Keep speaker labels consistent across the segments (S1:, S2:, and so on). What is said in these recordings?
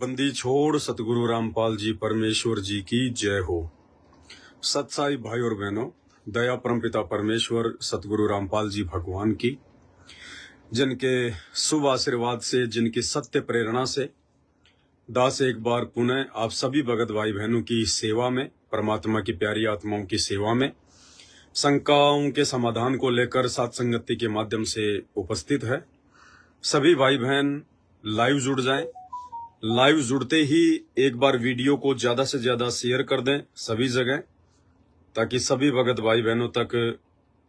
S1: बंदी छोड़ सतगुरु रामपाल जी परमेश्वर जी की जय हो। सत्साई भाई और बहनों, दया परमपिता परमेश्वर सतगुरु रामपाल जी भगवान की, जिनके शुभ आशीर्वाद से, जिनकी सत्य प्रेरणा से दास एक बार पुनः आप सभी भगत भाई बहनों की सेवा में, परमात्मा की प्यारी आत्माओं की सेवा में, शंकाओं के समाधान को लेकर सत्संगति के माध्यम से उपस्थित है। सभी भाई बहन लाइव जुड़ जाएं। लाइव जुड़ते ही एक बार वीडियो को ज्यादा से ज्यादा शेयर कर दें सभी जगह, ताकि सभी भगत भाई बहनों तक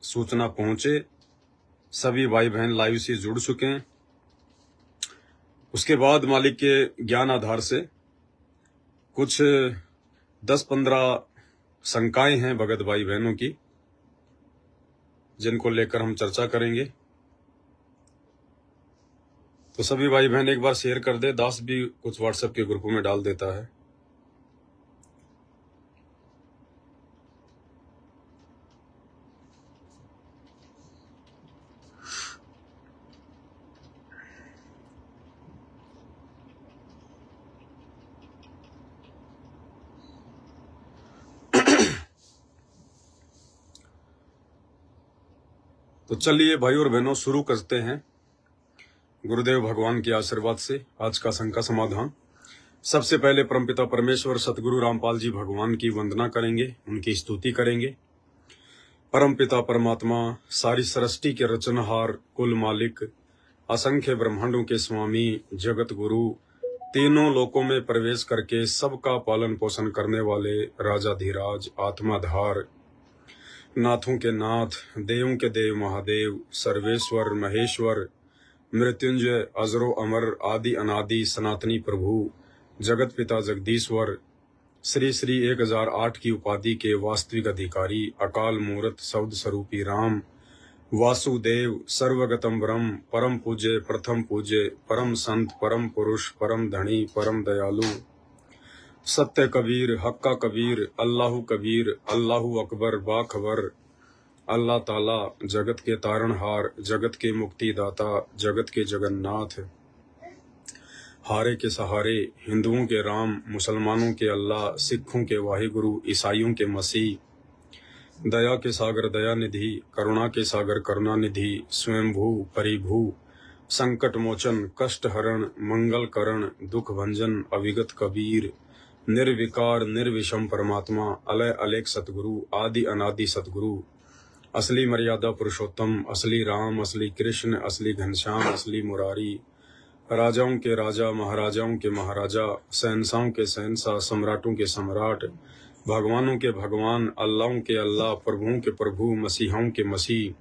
S1: सूचना पहुंचे। सभी भाई बहन लाइव से जुड़ चुके हैं। उसके बाद मालिक के ज्ञान आधार से कुछ 10-15 शंकाएं हैं भगत भाई बहनों की, जिनको लेकर हम चर्चा करेंगे। तो सभी भाई बहन एक बार शेयर कर दे। दास भी कुछ व्हाट्सएप के ग्रुपों में डाल देता है। तो चलिए भाई और बहनों शुरू करते हैं गुरुदेव भगवान के आशीर्वाद से आज का शंका समाधान। सबसे पहले परमपिता परमेश्वर सतगुरु रामपाल जी भगवान की वंदना करेंगे, उनकी स्तुति करेंगे। परमपिता परमात्मा, सारी सृष्टि के रचनहार, कुल मालिक, असंख्य ब्रह्मांडों के स्वामी, जगत गुरु, तीनों लोकों में प्रवेश करके सबका पालन पोषण करने वाले राजाधिराज, आत्माधार, नाथों के नाथ, देवों के देव महादेव, सर्वेश्वर महेश्वर, मृत्युंजय, अजरो अमर, आदि अनादि, सनातनी प्रभु, जगत पिता जगदीश्वर, श्री श्री 1008 की उपाधि के वास्तविक अधिकारी, अकाल मूर्त शब्द स्वरूपी राम, वासुदेव, सर्वगतम ब्रह्म, परम पूज्य, प्रथम पूज्य, परम संत, परम पुरुष, परम धनी, परम दयालु, सत्य कबीर, हक्का कबीर, अल्लाहु कबीर, अल्लाहु अकबर, बाखबर, अल्लाह ताला, जगत के तारणहार, जगत के मुक्तिदाता, जगत के जगन्नाथ, हारे के सहारे, हिंदुओं के राम, मुसलमानों के अल्लाह, सिखों के वाहिगुरु, ईसाइयों के मसीह, दया के सागर दया निधि, करुणा के सागर करुणा निधि, स्वयंभू परिभू, संकट मोचन, कष्ट हरण, मंगल करण, दुख भंजन, अविगत कबीर, निर्विकार निर्विषम परमात्मा, अलय अलेख सतगुरु, आदि अनादि सतगुरु, असली मर्यादा पुरुषोत्तम, असली राम, असली कृष्ण, असली घनश्याम, असली मुरारी, राजाओं के राजा, महाराजाओं के महाराजा, शहंशाहों के शहंशाह, सम्राटों के सम्राट, भगवानों के भगवान, अल्लाहों के अल्लाह, प्रभुओं के प्रभु, मसीहाओं के मसीह,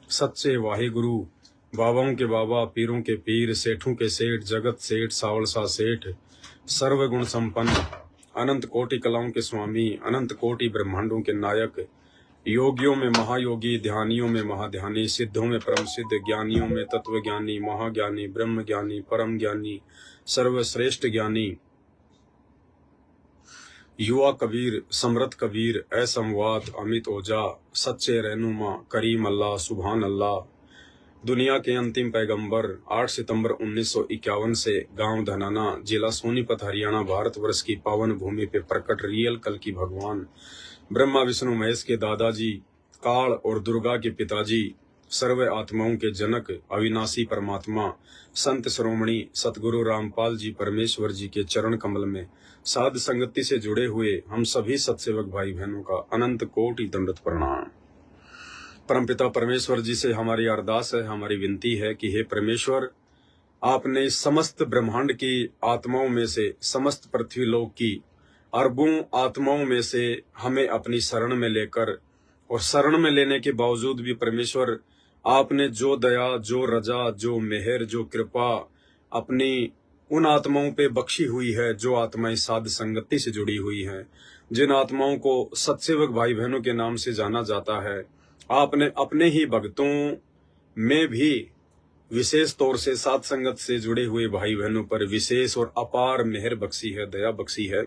S1: सच्चे वाहिगुरु, बाबाओं के बाबा, पीरों के पीर, सेठों के सेठ, जगत सेठ, सावलसा सेठ, सर्वगुण संपन्न, अनंत कोटि कलाओं के स्वामी, अनंत कोटि ब्रह्मांडों के नायक, योगियों में महायोगी, ध्यानियों में महाध्यानी, सिद्धों में परम सिद्ध, ज्ञानियों में तत्व ज्ञानी, महाज्ञानी, ब्रह्म ज्ञानी, परम ज्ञानी, सर्वश्रेष्ठ ज्ञानी, युवा कबीर, समृत कबीर, असंवाद, अमित ओजा, सच्चे रहनुमा, करीम अल्लाह, सुभान अल्लाह, दुनिया के अंतिम पैगंबर, 8 सितंबर 1951 से गांव धनाना, जिला सोनीपत, हरियाणा, भारतवर्ष की पावन भूमि पे प्रकट रियल कल की भगवान, ब्रह्मा विष्णु महेश के दादाजी, काल और दुर्गा के पिताजी, सर्व आत्माओं के जनक, अविनाशी परमात्मा, संत श्रोमणी सतगुरु रामपाल जी परमेश्वर जी के चरण कमल में साध संगति से जुड़े हुए हम सभी सत्सेवक भाई बहनों का अनंत कोटि दंडवत प्रणाम। परमपिता परमेश्वर जी से हमारी अरदास है, हमारी विनती है कि हे परमेश्वर, आपने समस्त ब्रह्मांड की आत्माओं में से, समस्त पृथ्वी लोक की अरबों आत्माओं में से हमें अपनी शरण में लेकर, और शरण में लेने के बावजूद भी परमेश्वर आपने जो दया, जो रजा, जो मेहर, जो कृपा अपनी उन आत्माओं पे बख्शी हुई है, जो आत्माएं साध संगति से जुड़ी हुई हैं, जिन आत्माओं को सत्सेवक भाई बहनों के नाम से जाना जाता है, आपने अपने ही भक्तों में भी विशेष तौर से साध संगत से जुड़े हुए भाई बहनों पर विशेष और अपार मेहर बख्शी है, दया बख्शी है।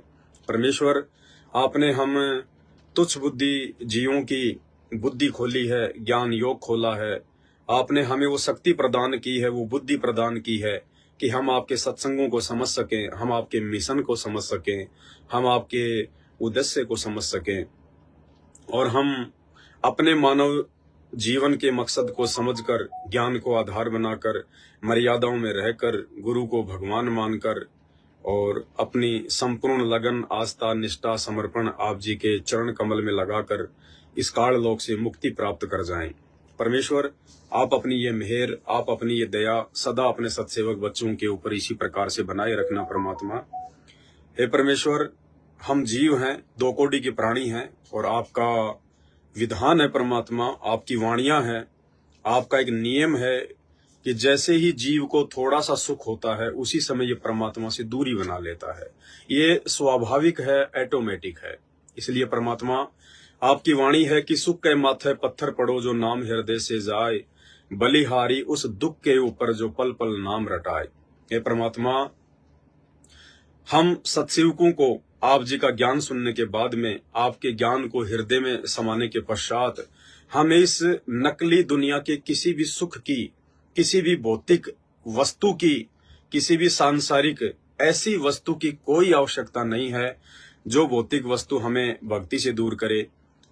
S1: परमेश्वर, आपने हम तुच्छ बुद्धि जीवों की बुद्धि खोली है, ज्ञान योग खोला है। आपने हमें वो शक्ति प्रदान की है, वो बुद्धि प्रदान की है कि हम आपके सत्संगों को समझ सकें, हम आपके मिशन को समझ सकें, हम आपके उद्देश्य को समझ सकें और हम अपने मानव जीवन के मकसद को समझकर, ज्ञान को आधार बनाकर, मर्यादाओं में रहकर, गुरु को भगवान मानकर और अपनी संपूर्ण लगन, आस्था, निष्ठा, समर्पण आप जी के चरण कमल में लगाकर इस काल लोक से मुक्ति प्राप्त कर जाएं। परमेश्वर, आप अपनी ये मेहर, आप अपनी ये दया सदा अपने सत्सेवक बच्चों के ऊपर इसी प्रकार से बनाए रखना परमात्मा। हे परमेश्वर, हम जीव हैं, दो कोटि के प्राणी हैं और आपका विधान है परमात्मा, आपकी वाणियां हैं, आपका एक नियम है कि जैसे ही जीव को थोड़ा सा सुख होता है उसी समय ये परमात्मा से दूरी बना लेता है। ये स्वाभाविक है, ऑटोमेटिक है। इसलिए परमात्मा, आपकी वाणी है कि सुख के माथे पत्थर पड़ो जो नाम हृदय से जाए, बलिहारी उस दुख के ऊपर जो पल पल नाम रटाए। हे परमात्मा, हम सत्सेवकों को आप जी का ज्ञान सुनने के बाद में, आपके ज्ञान को हृदय में समाने के पश्चात, हमें इस नकली दुनिया के किसी भी सुख की, किसी भी भौतिक वस्तु की, किसी भी सांसारिक ऐसी वस्तु की कोई आवश्यकता नहीं है जो भौतिक वस्तु हमें भक्ति से दूर करे,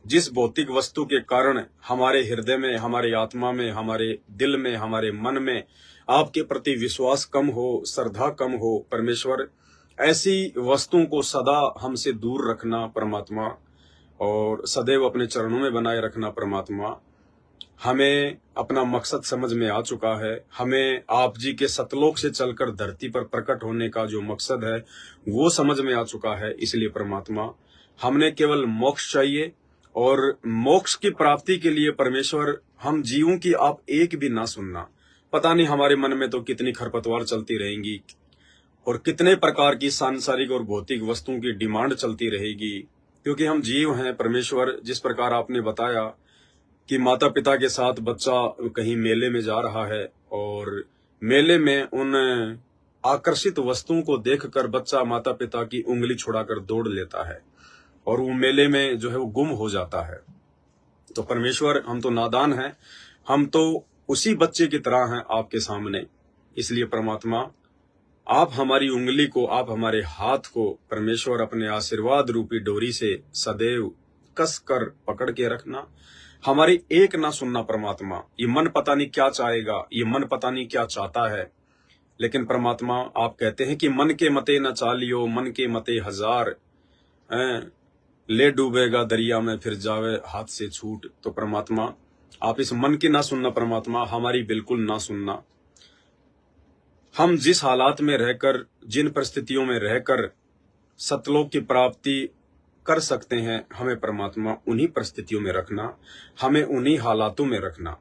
S1: जिस भौतिक वस्तु के कारण हमारे हृदय में, हमारे आत्मा में, हमारे दिल में, हमारे मन में आपके प्रति विश्वास कम हो, श्रद्धा कम हो। परमेश्वर, ऐसी वस्तुओं को सदा हमसे दूर रखना परमात्मा और सदैव अपने चरणों में बनाए रखना परमात्मा। हमें अपना मकसद समझ में आ चुका है। हमें आप जी के सतलोक से चलकर धरती पर प्रकट होने का जो मकसद है वो समझ में आ चुका है। इसलिए परमात्मा, हमने केवल मोक्ष चाहिए और मोक्ष की प्राप्ति के लिए परमेश्वर, हम जीवों की आप एक भी ना सुनना। पता नहीं हमारे मन में तो कितनी खरपतवार चलती रहेंगी और कितने प्रकार की सांसारिक और भौतिक वस्तुओं की डिमांड चलती रहेगी, क्योंकि हम जीव हैं परमेश्वर। जिस प्रकार आपने बताया कि माता पिता के साथ बच्चा कहीं मेले में जा रहा है और मेले में उन आकर्षित वस्तुओं को देखकर बच्चा माता पिता की उंगली छुड़ाकर दौड़ लेता है और वो मेले में जो है वो गुम हो जाता है। तो परमेश्वर, हम तो नादान हैं, हम तो उसी बच्चे की तरह हैं आपके सामने। इसलिए परमात्मा, आप हमारी उंगली को, आप हमारे हाथ को परमेश्वर अपने आशीर्वाद रूपी डोरी से सदैव कस कर पकड़ के रखना। हमारी एक ना सुनना परमात्मा। ये मन पता नहीं क्या चाहेगा, ये मन पता नहीं क्या चाहता है, लेकिन परमात्मा आप कहते हैं कि मन के मते न चालियो, मन के मते हजार, ले डूबेगा दरिया में फिर जावे हाथ से छूट। तो परमात्मा, आप इस मन की ना सुनना परमात्मा, हमारी बिल्कुल ना सुनना। हम जिस हालात में रहकर, जिन परिस्थितियों में रहकर सतलोक की प्राप्ति कर सकते हैं, हमें परमात्मा उन्हीं परिस्थितियों में रखना, हमें उन्हीं हालातों में रखना।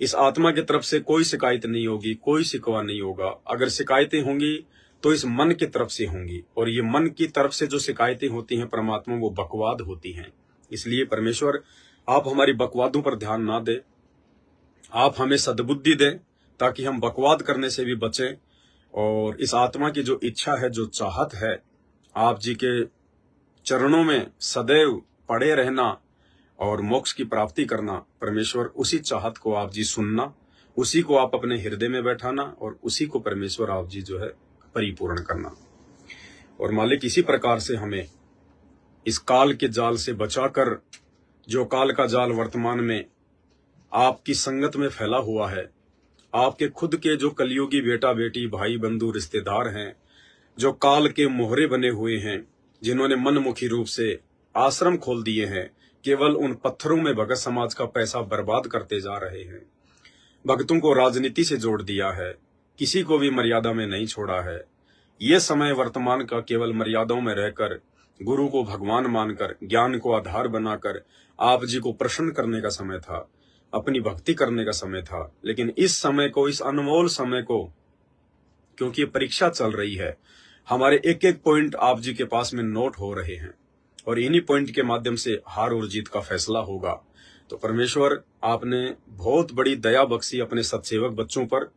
S1: इस आत्मा की तरफ से कोई शिकायत नहीं होगी, कोई शिकवा नहीं होगा। अगर शिकायतें होंगी तो इस मन की तरफ से होंगी, और ये मन की तरफ से जो शिकायतें होती हैं परमात्मा, वो बकवाद होती हैं। इसलिए परमेश्वर, आप हमारी बकवादों पर ध्यान ना दें, आप हमें सद्बुद्धि दें ताकि हम बकवाद करने से भी बचें और इस आत्मा की जो इच्छा है, जो चाहत है, आप जी के चरणों में सदैव पड़े रहना और मोक्ष की प्राप्ति करना। परमेश्वर, उसी चाहत को आप जी सुनना, उसी को आप अपने हृदय में बैठाना और उसी को परमेश्वर आप जी जो है परिपूर्ण करना। और मालिक, इसी प्रकार से हमें इस काल के जाल से बचाकर, जो काल का जाल वर्तमान में आपकी संगत में फैला हुआ है, आपके खुद के जो कलयुगी बेटा बेटी, भाई बंधु, रिश्तेदार हैं, जो काल के मोहरे बने हुए हैं, जिन्होंने मनमुखी रूप से आश्रम खोल दिए हैं, केवल उन पत्थरों में भगत समाज का पैसा बर्बाद करते जा रहे हैं, भक्तों को राजनीति से जोड़ दिया है, किसी को भी मर्यादा में नहीं छोड़ा है। ये समय वर्तमान का केवल मर्यादाओं में रहकर, गुरु को भगवान मानकर, ज्ञान को आधार बनाकर आप जी को प्रसन्न करने का समय था, अपनी भक्ति करने का समय था। लेकिन इस समय को, इस अनमोल समय को, क्योंकि ये परीक्षा चल रही है, हमारे एक एक पॉइंट आप जी के पास में नोट हो रहे हैं और इन्हीं पॉइंट के माध्यम से हार और जीत का फैसला होगा। तो परमेश्वर, आपने बहुत बड़ी दया बख्शी अपने सत्सेवक बच्चों पर।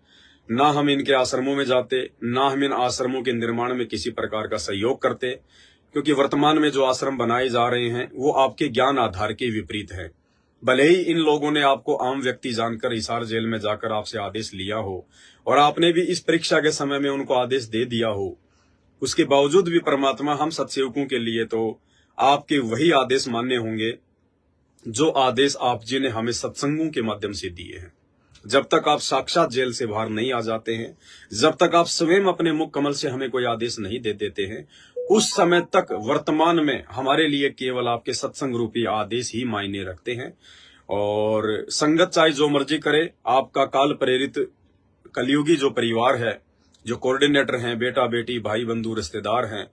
S1: ना हम इनके आश्रमों में जाते, ना हम इन आश्रमों के निर्माण में किसी प्रकार का सहयोग करते, क्योंकि वर्तमान में जो आश्रम बनाए जा रहे हैं वो आपके ज्ञान आधार के विपरीत है। भले ही इन लोगों ने आपको आम व्यक्ति जानकर हिसार जेल में जाकर आपसे आदेश लिया हो और आपने भी इस परीक्षा के समय में उनको आदेश दे दिया हो, उसके बावजूद भी परमात्मा हम सत्सेवकों के लिए तो आपके वही आदेश मान्य होंगे जो आदेश आप जी ने हमें सत्संगों के माध्यम से दिए हैं। जब तक आप साक्षात जेल से बाहर नहीं आ जाते हैं, जब तक आप स्वयं अपने मुख कमल से हमें कोई आदेश नहीं दे देते हैं, उस समय तक वर्तमान में हमारे लिए केवल आपके सत्संग रूपी आदेश ही मायने रखते हैं। और संगत चाहे जो मर्जी करे, आपका काल प्रेरित कलयुगी जो परिवार है, जो कोऑर्डिनेटर हैं, बेटा बेटी भाई बंधु रिश्तेदार हैं,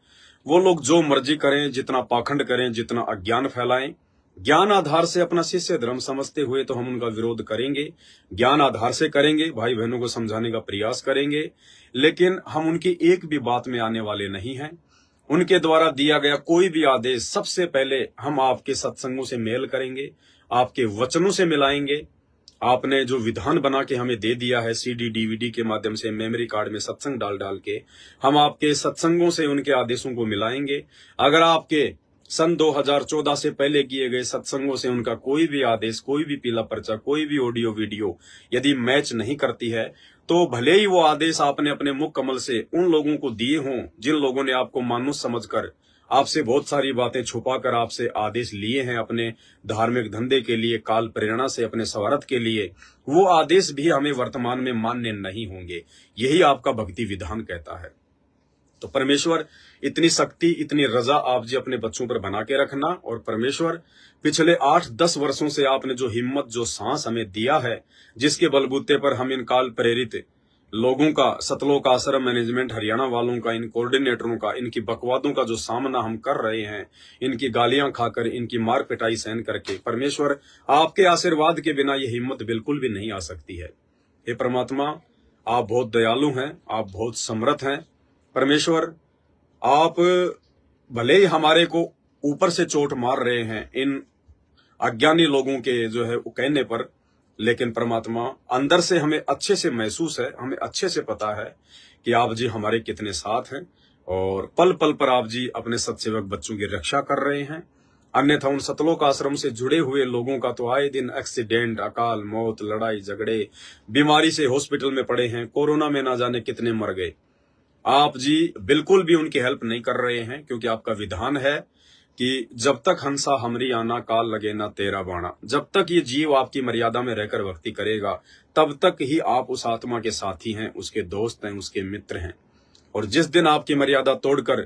S1: वो लोग जो मर्जी करें, जितना पाखंड करें, जितना अज्ञान फैलाएं, ज्ञान आधार से अपना शिष्य धर्म समझते हुए तो हम उनका विरोध करेंगे, ज्ञान आधार से करेंगे, भाई बहनों को समझाने का प्रयास करेंगे, लेकिन हम उनकी एक भी बात में आने वाले नहीं हैं। उनके द्वारा दिया गया कोई भी आदेश सबसे पहले हम आपके सत्संगों से मेल करेंगे, आपके वचनों से मिलाएंगे। आपने जो विधान बना के हमें दे दिया है सीडी डीवीडी के माध्यम से, मेमोरी कार्ड में सत्संग डाल डाल के, हम आपके सत्संगों से उनके आदेशों को मिलाएंगे। अगर आपके सन 2014 से पहले किए गए सत्संगों से उनका कोई भी आदेश, कोई भी पीला पर्चा, कोई भी ऑडियो वीडियो यदि मैच नहीं करती है, तो भले ही वो आदेश आपने अपने मुख कमल से उन लोगों को दिए हों जिन लोगों ने आपको मानुष समझकर आपसे बहुत सारी बातें छुपाकर आपसे आदेश लिए हैं अपने धार्मिक धंधे के लिए, काल प्रेरणा से अपने स्वार्थ के लिए, वो आदेश भी हमें वर्तमान में मान्य नहीं होंगे। यही आपका भक्ति विधान कहता है। तो परमेश्वर इतनी शक्ति, इतनी रजा आप जी अपने बच्चों पर बना के रखना। और परमेश्वर पिछले 8-10 वर्षों से आपने जो हिम्मत, जो सांस हमें दिया है, जिसके बलबूते पर हम इन काल प्रेरित लोगों का, सतलोक आश्रम मैनेजमेंट हरियाणा वालों का, इन कोऑर्डिनेटरों का, इनकी बकवादों का जो सामना हम कर रहे हैं, इनकी गालियां खाकर, इनकी मार पिटाई सहन करके, परमेश्वर आपके आशीर्वाद के बिना ये हिम्मत बिल्कुल भी नहीं आ सकती है। हे परमात्मा, आप बहुत दयालु हैं, आप बहुत समर्थ हैं। परमेश्वर, आप भले ही हमारे को ऊपर से चोट मार रहे हैं इन अज्ञानी लोगों के जो है कहने पर, लेकिन परमात्मा अंदर से हमें अच्छे से महसूस है, हमें अच्छे से पता है कि आप जी हमारे कितने साथ हैं और पल पल पर आप जी अपने सत्सेवक बच्चों की रक्षा कर रहे हैं। अन्यथा उन सतलोक आश्रम से जुड़े हुए लोगों का तो आए दिन एक्सीडेंट, अकाल मौत, लड़ाई झगड़े, बीमारी से हॉस्पिटल में पड़े हैं, कोरोना में ना जाने कितने मर गए। आप जी बिल्कुल भी उनकी हेल्प नहीं कर रहे हैं, क्योंकि आपका विधान है कि जब तक हंसा हमरी आना, काल लगे ना तेरा बाणा। जब तक ये जीव आपकी मर्यादा में रहकर भक्ति करेगा, तब तक ही आप उस आत्मा के साथी हैं, उसके दोस्त हैं, उसके मित्र हैं। और जिस दिन आपकी मर्यादा तोड़कर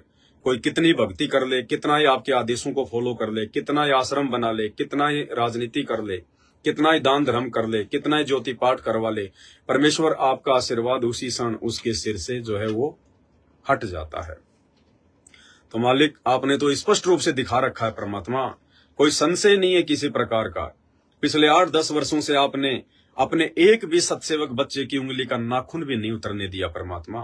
S1: कोई कितनी भक्ति कर ले, कितना ही आपके आदेशों को फॉलो कर ले, कितना ही आश्रम बना ले, कितना ही राजनीति कर ले, कितना ही दान धर्म कर ले, कितना ही ज्योति पाठ करवा ले, परमेश्वर आपका आशीर्वाद उसी क्षण उसके सिर से जो है वो हट जाता है। तो मालिक, आपने तो स्पष्ट रूप से दिखा रखा है परमात्मा, कोई संशय नहीं है किसी प्रकार का। पिछले 8-10 वर्षों से आपने अपने एक भी सत्सेवक बच्चे की उंगली का नाखून भी नहीं उतरने दिया परमात्मा।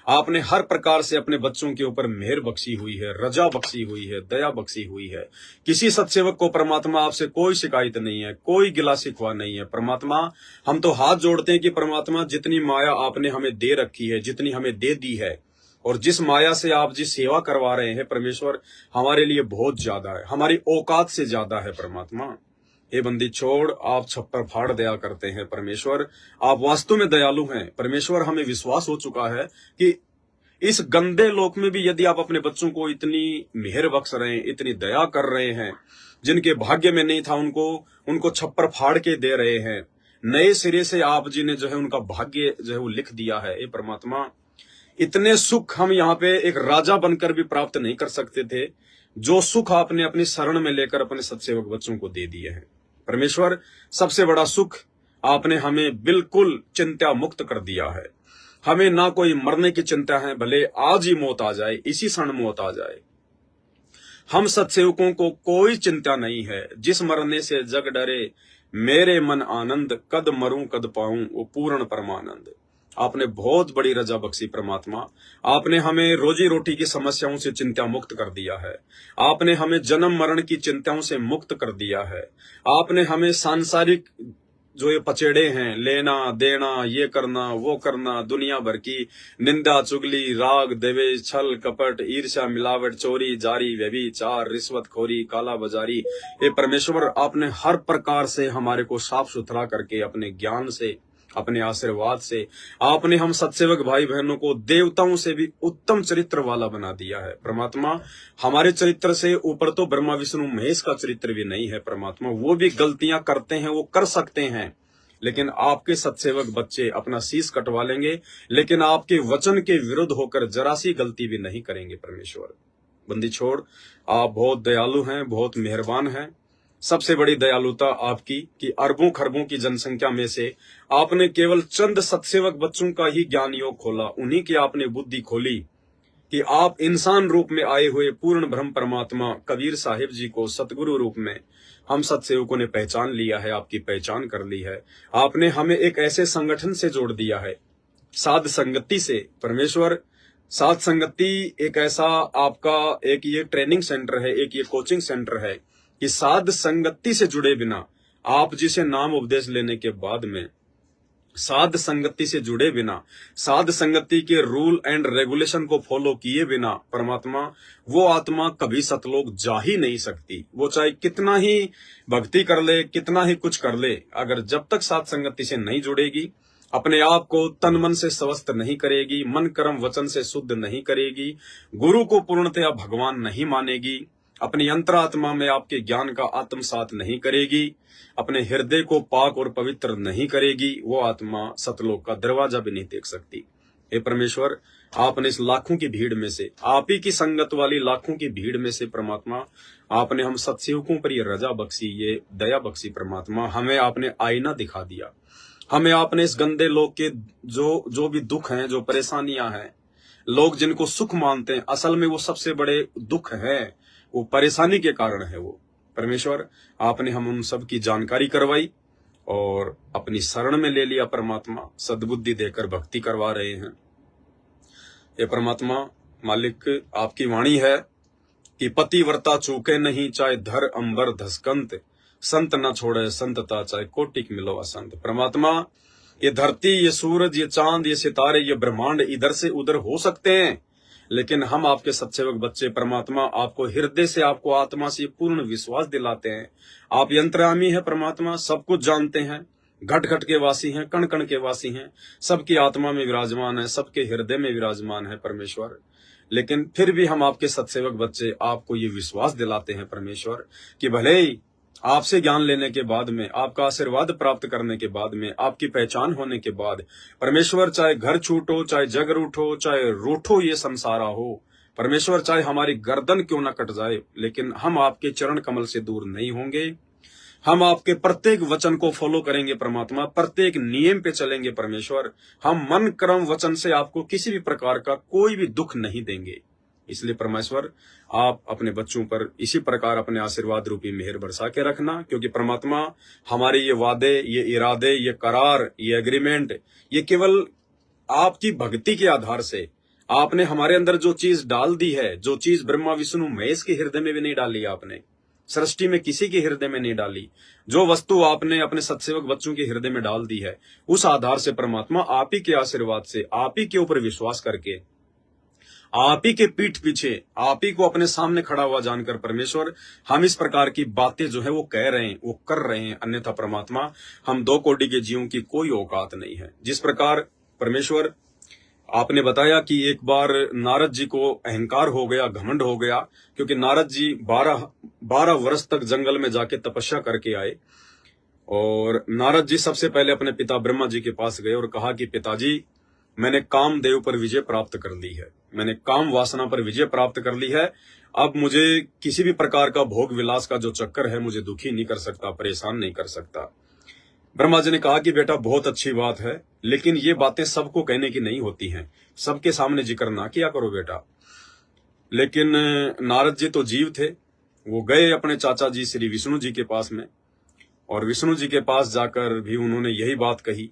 S1: आपने हर प्रकार से अपने बच्चों के ऊपर मेहर बख्शी हुई है, रजा बख्शी हुई है, दया बख्शी हुई है। किसी सत्सेवक को परमात्मा आपसे कोई शिकायत नहीं है, कोई गिला शिकवा नहीं है। परमात्मा, हम तो हाथ जोड़ते हैं कि परमात्मा, जितनी माया आपने हमें दे रखी है, जितनी हमें दे दी है, और जिस माया से आप जिस सेवा करवा रहे हैं परमेश्वर, हमारे लिए बहुत ज्यादा है, हमारी औकात से ज्यादा है परमात्मा। हे बंदी छोड़, आप छप्पर फाड़ दया करते हैं परमेश्वर, आप वास्तव में दयालु हैं परमेश्वर। हमें विश्वास हो चुका है कि इस गंदे लोक में भी यदि आप अपने बच्चों को इतनी मेहर बख्श रहे हैं, इतनी दया कर रहे हैं, जिनके भाग्य में नहीं था उनको छप्पर फाड़ के दे रहे हैं, नए सिरे से आप जी ने जो है उनका भाग्य जो है वो लिख दिया है। हे परमात्मा, इतने सुख हम यहाँ पे एक राजा बनकर भी प्राप्त नहीं कर सकते थे, जो सुख आपने अपनी शरण में लेकर अपने सत्सेवक बच्चों को दे दिए हैं परमेश्वर। सबसे बड़ा सुख आपने हमें बिल्कुल चिंता मुक्त कर दिया है। हमें ना कोई मरने की चिंता है, भले आज ही मौत आ जाए, इसी क्षण मौत आ जाए। हम सत्सेवकों को कोई चिंता नहीं है, जिस मरने से जग डरे, मेरे मन आनंद, कद मरूं कद पाऊं वो पूर्ण परमानंद। आपने बहुत बड़ी रजा बख्शी परमात्मा। आपने हमें रोजी रोटी की समस्याओं से चिंता मुक्त कर दिया है। आपने हमें जन्म मरण की चिंताओं से मुक्त कर दिया है। आपने हमें सांसारिक जो ये पचेड़े हैं, लेना देना, ये करना वो करना, दुनिया भर की निंदा चुगली, राग द्वेष, छल कपट, ईर्ष्या, मिलावट, चोरी जारी, व्यभिचार, रिश्वतखोरी, काला बाजारी, ये परमेश्वर आपने हर प्रकार से हमारे को साफ सुथरा करके अपने ज्ञान से, अपने आशीर्वाद से आपने हम सत्सेवक भाई बहनों को देवताओं से भी उत्तम चरित्र वाला बना दिया है। परमात्मा हमारे चरित्र से ऊपर तो ब्रह्मा विष्णु महेश का चरित्र भी नहीं है। परमात्मा वो भी गलतियां करते हैं, वो कर सकते हैं, लेकिन आपके सत्सेवक बच्चे अपना शीश कटवा लेंगे, लेकिन आपके वचन के विरुद्ध होकर जरा सी गलती भी नहीं करेंगे। परमेश्वर बंदी छोड़, आप बहुत दयालु हैं, बहुत मेहरबान हैं। सबसे बड़ी दयालुता आपकी कि अरबों खरबों की जनसंख्या में से आपने केवल चंद सत्सेवक बच्चों का ही ज्ञान योग खोला, उन्हीं की आपने बुद्धि खोली कि आप इंसान रूप में आए हुए पूर्ण ब्रह्म परमात्मा कबीर साहिब जी को सतगुरु रूप में हम सत्सेवकों ने पहचान लिया है, आपकी पहचान कर ली है। आपने हमें एक ऐसे संगठन से जोड़ दिया है, साध संगति से। परमेश्वर साध संगति एक ऐसा आपका एक ये ट्रेनिंग सेंटर है, एक ये कोचिंग सेंटर है कि साध संगति से जुड़े बिना, आप जिसे नाम उपदेश लेने के बाद में साध संगति से जुड़े बिना, साध संगति के रूल एंड रेगुलेशन को फॉलो किए बिना परमात्मा वो आत्मा कभी सतलोक जा ही नहीं सकती। वो चाहे कितना ही भक्ति कर ले, कितना ही कुछ कर ले, अगर जब तक साध संगति से नहीं जुड़ेगी, अपने आप को तन मन से स्वस्थ नहीं करेगी, मन कर्म वचन से शुद्ध नहीं करेगी, गुरु को पूर्णतया भगवान नहीं मानेगी, अपनी अंतरात्मा में आपके ज्ञान का आत्मसात नहीं करेगी, अपने हृदय को पाक और पवित्र नहीं करेगी, वो आत्मा सतलोक का दरवाजा भी नहीं देख सकती। हे परमेश्वर, आपने इस लाखों की भीड़ में से, आप ही की संगत वाली लाखों की भीड़ में से परमात्मा आपने हम सत्सेवकों पर ये रजा बख्शी, ये दया बख्शी। परमात्मा हमें आपने आईना दिखा दिया, हमें आपने इस गंदे लोग के जो भी दुख हैं, जो परेशानियां हैं, लोग जिनको सुख मानते हैं, असल में वो सबसे बड़े दुख है, वो परेशानी के कारण है। वो परमेश्वर आपने हम उन सब की जानकारी करवाई और अपनी शरण में ले लिया। परमात्मा सद्बुद्धि देकर भक्ति करवा रहे हैं। ये परमात्मा मालिक आपकी वाणी है कि पतिव्रता चूके नहीं, चाहे धर अंबर धसकंत, संत न छोड़े संतता, चाहे कोटिक मिलो असंत। परमात्मा ये धरती, ये सूरज, ये चांद, ये सितारे, ये ब्रह्मांड इधर से उधर हो सकते हैं, लेकिन हम आपके सत्सेवक बच्चे परमात्मा आपको हृदय से, आपको आत्मा से पूर्ण विश्वास दिलाते हैं। आप यंत्रामी है परमात्मा, सब कुछ जानते हैं, घट घट के वासी हैं, कण कण के वासी हैं, सबकी आत्मा में विराजमान है, सबके हृदय में विराजमान है परमेश्वर। लेकिन फिर भी हम आपके सत्सेवक बच्चे आपको ये विश्वास दिलाते हैं परमेश्वर कि भले ही आपसे ज्ञान लेने के बाद में, आपका आशीर्वाद प्राप्त करने के बाद में, आपकी पहचान होने के बाद परमेश्वर, चाहे घर छूटो, चाहे जग रूठो, चाहे रूठो ये संसारा हो परमेश्वर, चाहे हमारी गर्दन क्यों न कट जाए, लेकिन हम आपके चरण कमल से दूर नहीं होंगे। हम आपके प्रत्येक वचन को फॉलो करेंगे परमात्मा, प्रत्येक नियम पे चलेंगे परमेश्वर। हम मन कर्म वचन से आपको किसी भी प्रकार का कोई भी दुख नहीं देंगे। इसलिए परमेश्वर आप अपने बच्चों पर इसी प्रकार अपने आशीर्वाद रूपी मेहर बरसा के रखना, क्योंकि परमात्मा हमारे ये वादे, ये इरादे, ये करार, ये एग्रीमेंट, ये केवल आपकी भक्ति के आधार से आपने हमारे अंदर जो चीज डाल दी है, जो चीज ब्रह्मा विष्णु महेश के हृदय में भी नहीं डाली, आपने सृष्टि में किसी के हृदय में नहीं डाली, जो वस्तु आपने अपने सत्सेवक बच्चों के हृदय में डाल दी है, उस आधार से परमात्मा आप ही के आशीर्वाद से, आप ही के ऊपर विश्वास करके, आप ही के पीठ पीछे, आप ही को अपने सामने खड़ा हुआ जानकर परमेश्वर हम इस प्रकार की बातें जो है वो कह रहे हैं, वो कर रहे हैं। अन्यथा परमात्मा हम दो कोटि के जीवों की कोई औकात नहीं है। जिस प्रकार परमेश्वर आपने बताया कि एक बार नारद जी को अहंकार हो गया, घमंड हो गया, क्योंकि नारद जी 12 वर्ष तक जंगल में जाके तपस्या करके आए, और नारद जी सबसे पहले अपने पिता ब्रह्मा जी के पास गए और कहा कि पिताजी, मैंने कामदेव पर विजय प्राप्त कर ली है, मैंने काम वासना पर विजय प्राप्त कर ली है, अब मुझे किसी भी प्रकार का भोग विलास का जो चक्कर है मुझे दुखी नहीं कर सकता, परेशान नहीं कर सकता। ब्रह्मा जी ने कहा कि बेटा बहुत अच्छी बात है, लेकिन ये बातें सबको कहने की नहीं होती हैं, सबके सामने जिक्र ना किया करो बेटा। लेकिन नारद जी तो जीव थे, वो गए अपने चाचा जी श्री विष्णु जी के पास में, और विष्णु जी के पास जाकर भी उन्होंने यही बात कही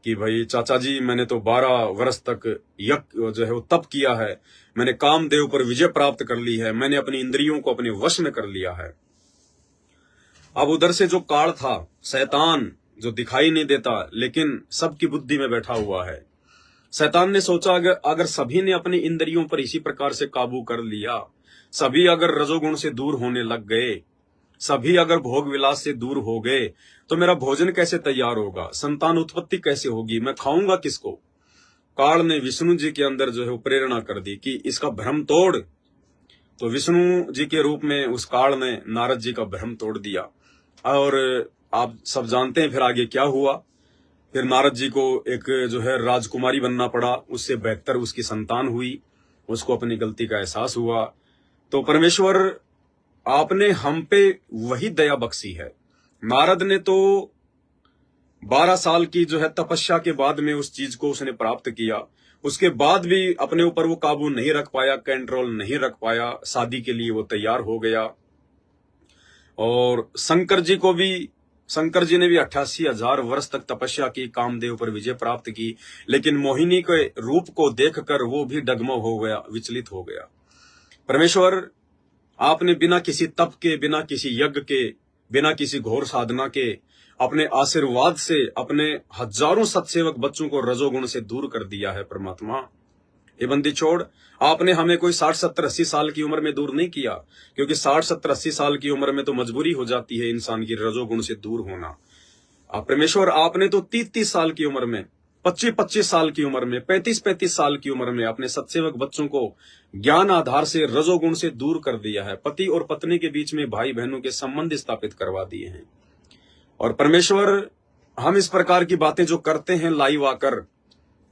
S1: कि भाई चाचा जी, मैंने तो 12 वर्ष तक यज्ञ जो है वो तप किया है, मैंने कामदेव पर विजय प्राप्त कर ली है, मैंने अपनी इंद्रियों को अपने वश में कर लिया है। अब उधर से जो काल था, शैतान जो दिखाई नहीं देता लेकिन सबकी बुद्धि में बैठा हुआ है। शैतान ने सोचा अगर सभी ने अपनी इंद्रियों पर इसी प्रकार से काबू कर लिया, सभी अगर रजोगुण से दूर होने लग गए, सभी अगर भोग विलास से दूर हो गए, तो मेरा भोजन कैसे तैयार होगा, संतान उत्पत्ति कैसे होगी, मैं खाऊंगा किसको। काल ने विष्णु जी के अंदर जो है प्रेरणा कर दी कि इसका भ्रम तोड़। तो विष्णु जी के रूप में उस काल ने नारद जी का भ्रम तोड़ दिया। और आप सब जानते हैं फिर आगे क्या हुआ। फिर नारद जी को एक जो है राजकुमारी बनना पड़ा, उससे बेहतर उसकी संतान हुई, उसको अपनी गलती का एहसास हुआ। तो परमेश्वर आपने हम पे वही दया बख्शी है। नारद ने तो 12 साल की जो है तपस्या के बाद में उस चीज को उसने प्राप्त किया, उसके बाद भी अपने ऊपर वो काबू नहीं रख पाया, कंट्रोल नहीं रख पाया, शादी के लिए वो तैयार हो गया। और शंकर जी ने भी 88,000 वर्ष तक तपस्या की, कामदेव पर विजय प्राप्त की, लेकिन मोहिनी के रूप को देखकर वो भी डगमग हो गया, विचलित हो गया। परमेश्वर आपने बिना किसी तप के, बिना किसी यज्ञ के, बिना किसी घोर साधना के, अपने आशीर्वाद से अपने हजारों सत्सेवक बच्चों को रजोगुण से दूर कर दिया है। परमात्मा, ये बंदी छोड़, आपने हमें कोई 60, 70, 80 साल की उम्र में दूर नहीं किया, क्योंकि 60, 70, 80 साल की उम्र में तो मजबूरी हो जाती है इंसान की रजोगुण से दूर होना। परमेश्वर आपने तो 30-30 साल की उम्र में, 25-25 साल की उम्र में, 35-35 साल की उम्र में अपने सत्सेवक बच्चों को ज्ञान आधार से रजोगुण से दूर कर दिया है। पति और पत्नी के बीच में भाई बहनों के संबंध स्थापित करवा दिए हैं। और परमेश्वर, हम इस प्रकार की बातें जो करते हैं लाइव आकर,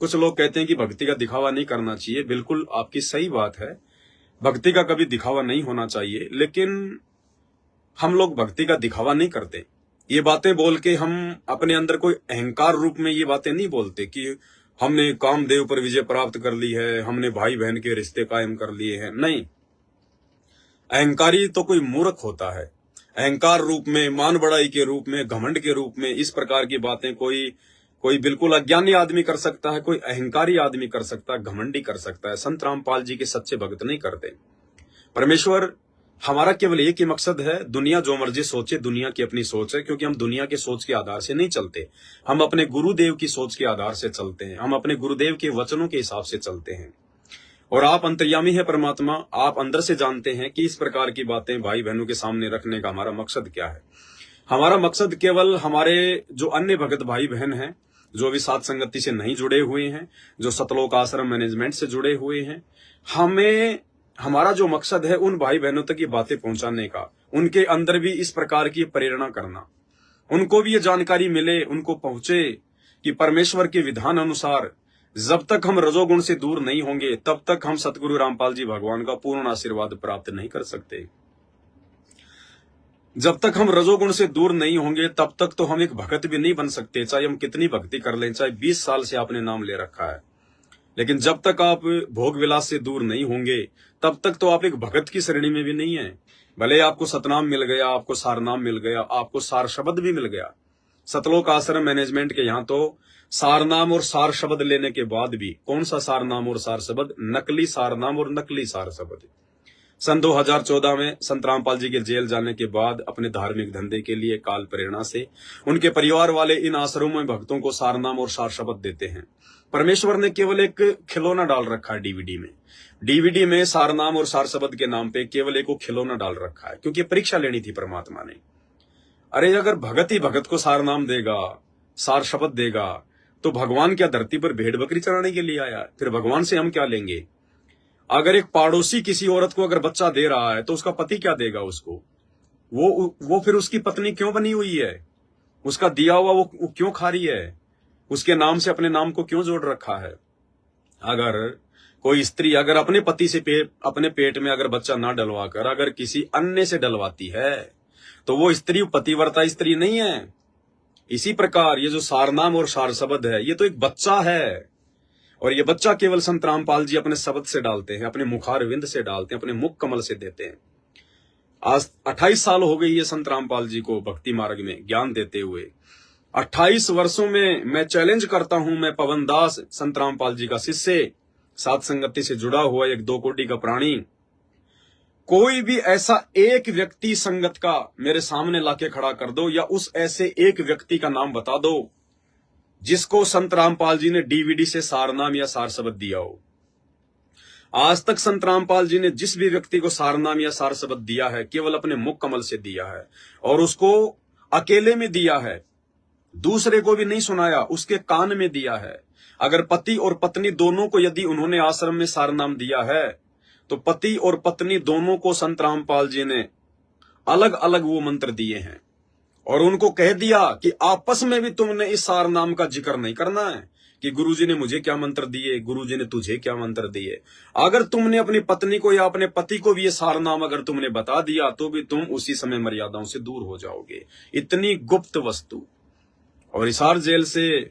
S1: कुछ लोग कहते हैं कि भक्ति का दिखावा नहीं करना चाहिए। बिल्कुल आपकी सही बात है, भक्ति का कभी दिखावा नहीं होना चाहिए, लेकिन हम लोग भक्ति का दिखावा नहीं करते। ये बातें बोल के हम अपने अंदर कोई अहंकार रूप में ये बातें नहीं बोलते कि हमने कामदेव पर विजय प्राप्त कर ली है, हमने भाई बहन के रिश्ते कायम कर लिए हैं। नहीं, अहंकारी तो कोई मूर्ख होता है। अहंकार रूप में, मान बढ़ाई के रूप में, घमंड के रूप में इस प्रकार की बातें कोई बिल्कुल अज्ञानी आदमी कर सकता है, कोई अहंकारी आदमी कर सकता है, घमंडी कर सकता है। संत रामपाल जी के सच्चे भक्त नहीं करते। परमेश्वर, हमारा केवल एक ही मकसद है, दुनिया जो मर्जी सोचे, दुनिया की अपनी सोच है, क्योंकि हम दुनिया के सोच के आधार से नहीं चलते, हम अपने गुरुदेव की सोच के आधार से चलते हैं, हम अपने गुरुदेव के वचनों के हिसाब से चलते हैं। और आप अंतर्यामी है परमात्मा, आप अंदर से जानते हैं कि इस प्रकार की बातें भाई बहनों के सामने रखने का हमारा मकसद क्या है। हमारा मकसद केवल हमारे जो अन्य भगत भाई बहन हैं, जो अभी साथ संगति से नहीं जुड़े हुए हैं, जो सतलोक आश्रम मैनेजमेंट से जुड़े हुए हैं, हमारा जो मकसद है उन भाई बहनों तक ये बातें पहुंचाने का, उनके अंदर भी इस प्रकार की प्रेरणा करना, उनको भी ये जानकारी मिले, उनको पहुंचे कि परमेश्वर के विधान अनुसार जब तक हम रजोगुण से दूर नहीं होंगे, तब तक हम सतगुरु रामपाल जी भगवान का पूर्ण आशीर्वाद प्राप्त नहीं कर सकते। जब तक हम रजोगुण से दूर नहीं होंगे, तब तक तो हम एक भगत भी नहीं बन सकते, चाहे हम कितनी भक्ति कर लें, चाहे 20 साल से आपने नाम ले रखा है। लेकिन जब तक आप भोग विलास से दूर नहीं होंगे, तब तक तो आप एक भगत की श्रेणी में भी नहीं है। भले आपको सतनाम मिल गया, आपको सारनाम मिल गया, आपको सार शब्द भी मिल गया। सतलोक आश्रम मैनेजमेंट के यहाँ तो सारनाम और सार शब्द लेने के बाद भी, कौन सा सारनाम और सार शब्द, नकली सारनाम और नकली सार शब्द। सन 2014 में संत रामपाल जी के जेल जाने के बाद अपने धार्मिक धंधे के लिए काल प्रेरणा से उनके परिवार वाले इन आश्रमों में भक्तों को सारनाम और सार शब्द देते हैं। परमेश्वर ने केवल एक खिलौना डाल रखा है डीवीडी में सारनाम और सार शब्द के नाम पे केवल एक खिलौना डाल रखा है, क्योंकि परीक्षा लेनी थी परमात्मा ने। अरे अगर भगत ही भगत को सारनाम देगा, सार शब्द देगा, तो भगवान क्या धरती पर भेड़ बकरी चराने के लिए आया? फिर भगवान से हम क्या लेंगे? अगर एक पड़ोसी किसी औरत को अगर बच्चा दे रहा है, तो उसका पति क्या देगा उसको? वो फिर उसकी पत्नी क्यों बनी हुई है? उसका दिया हुआ वो क्यों खा रही है? उसके नाम से अपने नाम को क्यों जोड़ रखा है? अगर कोई स्त्री अगर अपने पति से अपने पेट में अगर बच्चा ना डलवा कर अगर किसी अन्य से डलवाती है, तो वो स्त्री पतिव्रता स्त्री नहीं है। इसी प्रकार ये जो सारनाम और सार शब्द है, ये तो एक बच्चा है, और ये बच्चा केवल संत रामपाल जी अपने शब्द से डालते हैं, अपने मुखारविंद से डालते हैं, अपने मुख कमल से देते हैं। आज 28 साल हो गई है संत रामपाल जी को भक्ति मार्ग में ज्ञान देते हुए। 28 वर्षों में मैं चैलेंज करता हूं, मैं पवन दास संत रामपाल जी का शिष्य, सात संगति से जुड़ा हुआ एक 2 कोटि का प्राणी, कोई भी ऐसा एक व्यक्ति संगत का मेरे सामने लाके खड़ा कर दो, या उस ऐसे एक व्यक्ति का नाम बता दो जिसको संत रामपाल जी ने डीवीडी से सारनाम या सार शब्द दिया हो। आज तक संत रामपाल जी ने जिस भी व्यक्ति को सारनाम या सार शब्द दिया है, केवल अपने मुख कमल से दिया है, और उसको अकेले में दिया है, दूसरे को भी नहीं सुनाया, उसके कान में दिया है। अगर पति और पत्नी दोनों को यदि उन्होंने आश्रम में सारनाम दिया है, तो पति और पत्नी दोनों को संत रामपाल जी ने अलग अलग वो मंत्र दिए हैं, और उनको कह दिया कि आपस में भी तुमने इस सारनाम का जिक्र नहीं करना है कि गुरुजी ने मुझे क्या मंत्र दिए, गुरुजी ने तुझे क्या मंत्र दिए। अगर तुमने अपनी पत्नी को या अपने पति को भी ये सारनाम अगर तुमने बता दिया, तो भी तुम उसी समय मर्यादाओं से दूर हो जाओगे। इतनी गुप्त वस्तु। और हिसार जेल से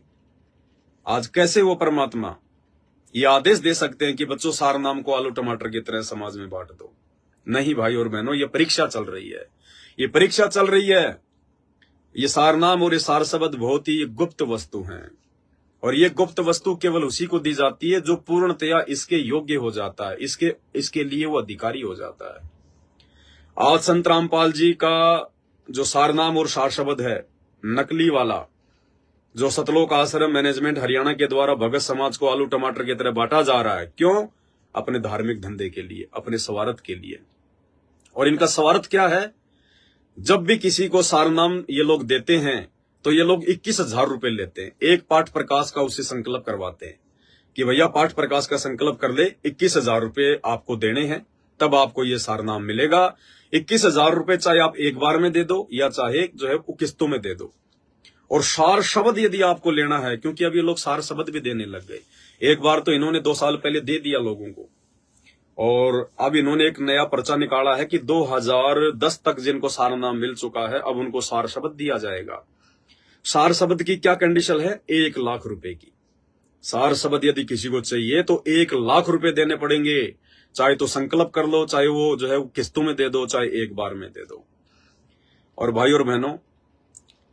S1: आज कैसे वो परमात्मा ये आदेश दे सकते हैं कि बच्चों सारनाम को आलू टमाटर की तरह समाज में बांट दो? नहीं भाई और बहनों, ये परीक्षा चल रही है, ये परीक्षा चल रही है। ये सारनाम और ये सार शब्द बहुत ही गुप्त वस्तु हैं, और ये गुप्त वस्तु केवल उसी को दी जाती है जो पूर्णतया इसके योग्य हो जाता है, इसके लिए वो अधिकारी हो जाता है। आज संत रामपाल जी का जो सारनाम और सार शब्द है नकली वाला, जो सतलोक आश्रम मैनेजमेंट हरियाणा के द्वारा भगत समाज को आलू टमाटर की तरह बांटा जा रहा है, क्यों? अपने धार्मिक धंधे के लिए, अपने स्वार्थ के लिए। और इनका स्वार्थ क्या है? जब भी किसी को सारनाम ये लोग देते हैं तो ये लोग 21,000 रुपए लेते हैं, एक पाठ प्रकाश का उससे संकल्प करवाते हैं कि भैया पाठ प्रकाश का संकल्प कर ले, 21,000 रुपए आपको देने हैं, तब आपको ये सारनाम मिलेगा। 21,000 रुपए चाहे आप एक बार में दे दो या चाहे जो है वो किस्तों में दे दो। और सार शब्द यदि आपको लेना है, क्योंकि अब ये लोग सार शब्द भी देने लग गए। एक बार तो इन्होंने 2 साल पहले दे दिया लोगों को, और अब इन्होंने एक नया पर्चा निकाला है कि 2010 तक जिनको सारनाम मिल चुका है, अब उनको सार शब्द दिया जाएगा। सार शब्द की क्या कंडीशन है? 1 लाख रुपए की। सार शब्द यदि किसी को चाहिए तो 1 लाख रुपए देने पड़ेंगे, चाहे तो संकल्प कर लो, चाहे वो जो है वो किस्तों में दे दो, चाहे एक बार में दे दो। और भाई और बहनों,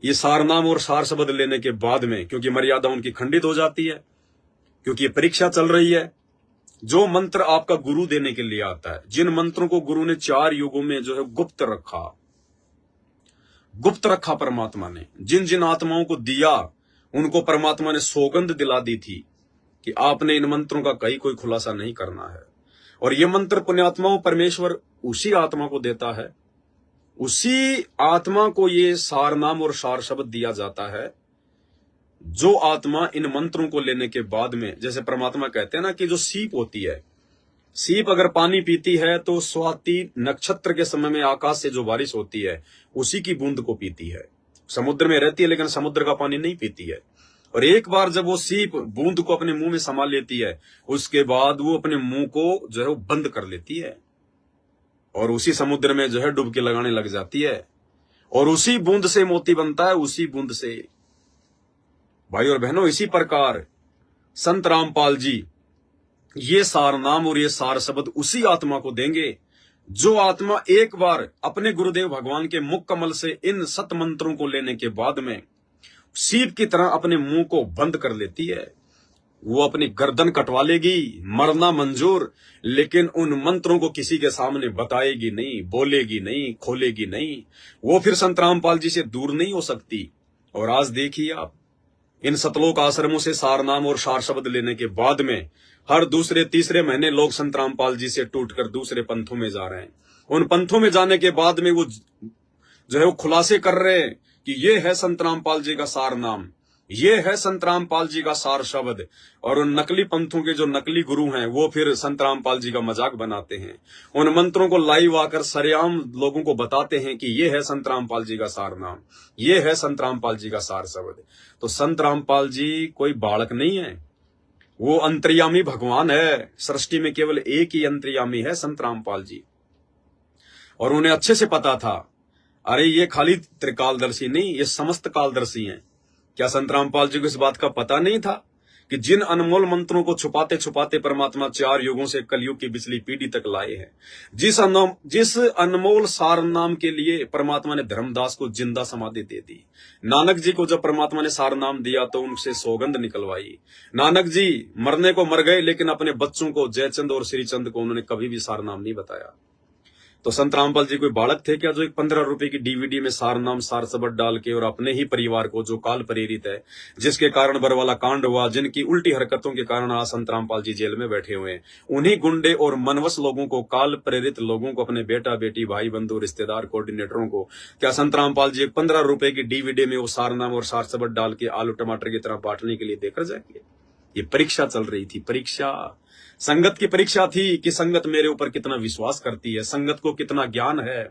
S1: ये सारनाम और सार शब्द लेने के बाद में, क्योंकि मर्यादा उनकी खंडित हो जाती है, क्योंकि ये परीक्षा चल रही है, जो मंत्र आपका गुरु देने के लिए आता है, जिन मंत्रों को गुरु ने 4 युगों में जो है गुप्त रखा परमात्मा ने, जिन जिन आत्माओं को दिया उनको परमात्मा ने सौगंध दिला दी थी कि आपने इन मंत्रों का कहीं कोई खुलासा नहीं करना है। और ये मंत्र पुण्यात्माओं परमेश्वर उसी आत्मा को देता है, उसी आत्मा को ये सारनाम और सार शब्द दिया जाता है जो आत्मा इन मंत्रों को लेने के बाद में, जैसे परमात्मा कहते हैं ना कि जो सीप होती है, सीप अगर पानी पीती है तो स्वाति नक्षत्र के समय में आकाश से जो बारिश होती है उसी की बूंद को पीती है। समुद्र में रहती है लेकिन समुद्र का पानी नहीं पीती है। और एक बार जब वो सीप बूंद को अपने मुंह में समा लेती है, उसके बाद वो अपने मुंह को जो है वो बंद कर लेती है और उसी समुद्र में जो है डुबकी लगाने लग जाती है, और उसी बूंद से मोती बनता है, उसी बूंद से। भाई और बहनों, इसी प्रकार संत रामपाल जी ये सारनाम और ये सार शब्द उसी आत्मा को देंगे जो आत्मा एक बार अपने गुरुदेव भगवान के मुख कमल से इन सत मंत्रों को लेने के बाद में सीप की तरह अपने मुंह को बंद कर लेती है। वो अपनी गर्दन कटवा लेगी, मरना मंजूर, लेकिन उन मंत्रों को किसी के सामने बताएगी नहीं, बोलेगी नहीं, खोलेगी नहीं। वो फिर संत रामपाल जी से दूर नहीं हो सकती। और आज देखिए आप, इन सतलोक आश्रमों से सारनाम और सार शब्द लेने के बाद में हर दूसरे तीसरे महीने लोग संत रामपाल जी से टूटकर दूसरे पंथों में जा रहे हैं। उन पंथों में जाने के बाद में वो जो है वो खुलासे कर रहे हैं कि ये है संत रामपाल जी का सार नाम, ये है संत रामपाल जी का सार शब्द। और उन नकली पंथों के जो नकली गुरु हैं वो फिर संत रामपाल जी का मजाक बनाते हैं, उन मंत्रों को लाइव आकर सरेआम लोगों को बताते हैं कि ये है संत रामपाल जी का सार नाम, ये है संत रामपाल जी का सार शब्द। तो संत रामपाल जी कोई बालक नहीं है, वो अंतर्यामी भगवान है। सृष्टि में केवल एक ही अंतर्यामी है, संत रामपाल जी। और उन्हें अच्छे से पता था, अरे ये खाली त्रिकालदर्शी नहीं, ये समस्त कालदर्शी हैं। क्या संत रामपाल जी को इस बात का पता नहीं था कि जिन अनमोल मंत्रों को छुपाते छुपाते परमात्मा 4 युगों से कलयुग की पिछली पीढ़ी तक लाए हैं, जिस अनमोल सार नाम के लिए परमात्मा ने धर्मदास को जिंदा समाधि दे दी। नानक जी को जब परमात्मा ने सार नाम दिया तो उनसे सौगंध निकलवाई। नानक जी मरने को मर गए, लेकिन अपने बच्चों को जयचंद और श्रीचंद को उन्होंने कभी भी सार नाम नहीं बताया। तो संत रामपाल जी कोई बालक थे क्या जो एक 15 रुपए की डीवीडी में सार नाम सार सबद डाल के और अपने ही परिवार को, जो काल प्रेरित है, जिसके कारण बरवाला कांड हुआ, जिनकी उल्टी हरकतों के कारण आज संत रामपाल जी जेल में बैठे हुए हैं, उन्हीं गुंडे और मनवस लोगों को, काल प्रेरित लोगों को, अपने बेटा बेटी भाई बंधु रिश्तेदार कोऑर्डिनेटरों को क्या संत रामपाल जी 15 रुपए की डीवीडी में वो सार नाम और सार सबद डाल के आलू टमाटर की तरह बांटने के लिए देकर जाएंगे? ये परीक्षा चल रही थी, परीक्षा, संगत की परीक्षा थी कि संगत मेरे ऊपर कितना विश्वास करती है, संगत को कितना ज्ञान है,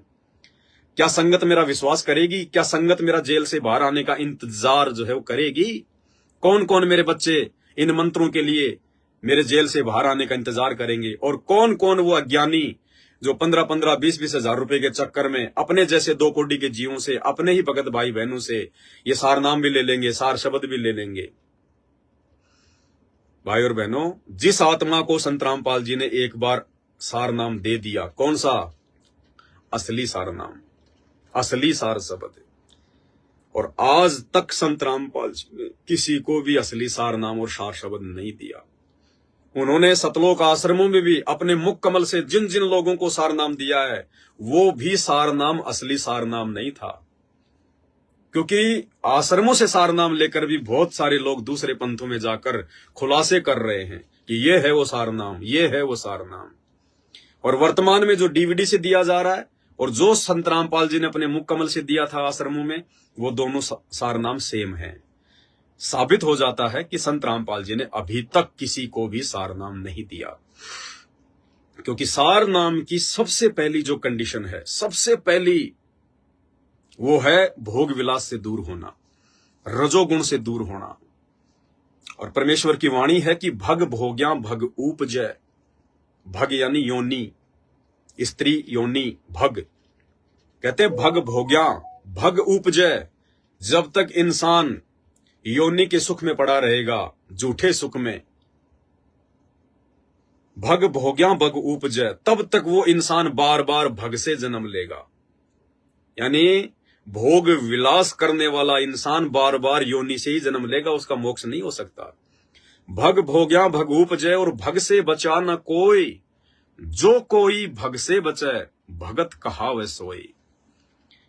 S1: क्या संगत मेरा विश्वास करेगी, क्या संगत मेरा जेल से बाहर आने का इंतजार जो है वो करेगी? कौन कौन मेरे बच्चे इन मंत्रों के लिए मेरे जेल से बाहर आने का इंतजार करेंगे, और कौन कौन वो अज्ञानी जो 15-15, 20-20 हजार रुपए के चक्कर में अपने जैसे 2 कोटी के जीवों से, अपने ही भगत भाई बहनों से ये सार नाम भी ले लेंगे, सार शब्द भी ले लेंगे। भाई और बहनों, जिस आत्मा को संत रामपाल जी ने एक बार सार नाम दे दिया, कौन सा? असली सार नाम, असली सार शब्द। और आज तक संत रामपाल जी ने किसी को भी असली सार नाम और सार शब्द नहीं दिया। उन्होंने सतलोक आश्रमों में भी अपने मुख कमल से जिन जिन लोगों को सार नाम दिया है, वो भी सार नाम असली सार नाम नहीं था, क्योंकि आश्रमों से सार नाम लेकर भी बहुत सारे लोग दूसरे पंथों में जाकर खुलासे कर रहे हैं कि ये है वो सार नाम, ये है वो सार नाम। और वर्तमान में जो डीवीडी से दिया जा रहा है और जो संत रामपाल जी ने अपने मुख कमल से दिया था आश्रमों में, वो दोनों सार नाम सेम है। साबित हो जाता है कि संत रामपाल जी ने अभी तक किसी को भी सार नाम नहीं दिया, क्योंकि सार नाम की सबसे पहली जो कंडीशन है, सबसे पहली, वो है भोग विलास से दूर होना, रजोगुण से दूर होना। और परमेश्वर की वाणी है कि भग भोग्या भग उपजय, भग यानी योनि, स्त्री योनि, भग कहते हैं भग भोग्या भग उपजय। जब तक इंसान योनि के सुख में पड़ा रहेगा, झूठे सुख में, भग भोग्या भग उपजय, तब तक वो इंसान बार बार भग से जन्म लेगा। यानी भोग विलास करने वाला इंसान बार बार योनि से ही जन्म लेगा, उसका मोक्ष नहीं हो सकता। भग भोग्या भग उपजय, और भग से बचा न कोई, जो कोई भग से बचे भगत कहावै सोई।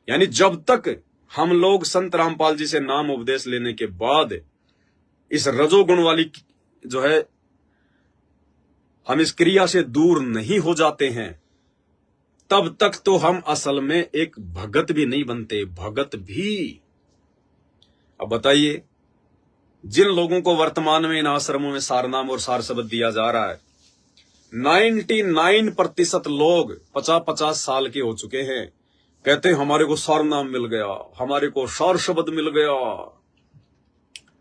S1: यानी जब तक हम लोग संत रामपाल जी से नाम उपदेश लेने के बाद इस रजोगुण वाली जो है, हम इस क्रिया से दूर नहीं हो जाते हैं, तब तक तो हम असल में एक भगत भी नहीं बनते, भगत भी। अब बताइए, जिन लोगों को वर्तमान में इन आश्रमों में सारनाम और सार शब्द दिया जा रहा है, 99% लोग 50-50 साल के हो चुके हैं, कहते हैं हमारे को सार नाम मिल गया, हमारे को सार शब्द मिल गया।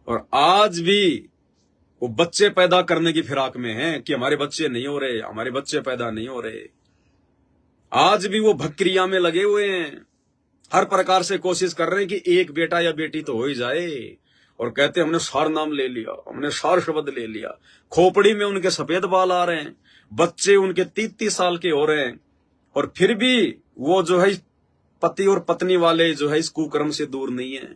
S1: और आज भी वो बच्चे पैदा करने की फिराक में हैं कि हमारे बच्चे नहीं हो रहे, हमारे बच्चे पैदा नहीं हो रहे। आज भी वो भक्रिया में लगे हुए हैं, हर प्रकार से कोशिश कर रहे हैं कि एक बेटा या बेटी तो हो ही जाए, और कहते हैं हमने सार नाम ले लिया, हमने सार शब्द ले लिया। खोपड़ी में उनके सफेद बाल आ रहे हैं, बच्चे उनके 30-30 साल के हो रहे हैं, और फिर भी वो जो है पति और पत्नी वाले जो है इस कुकर्म से दूर नहीं है।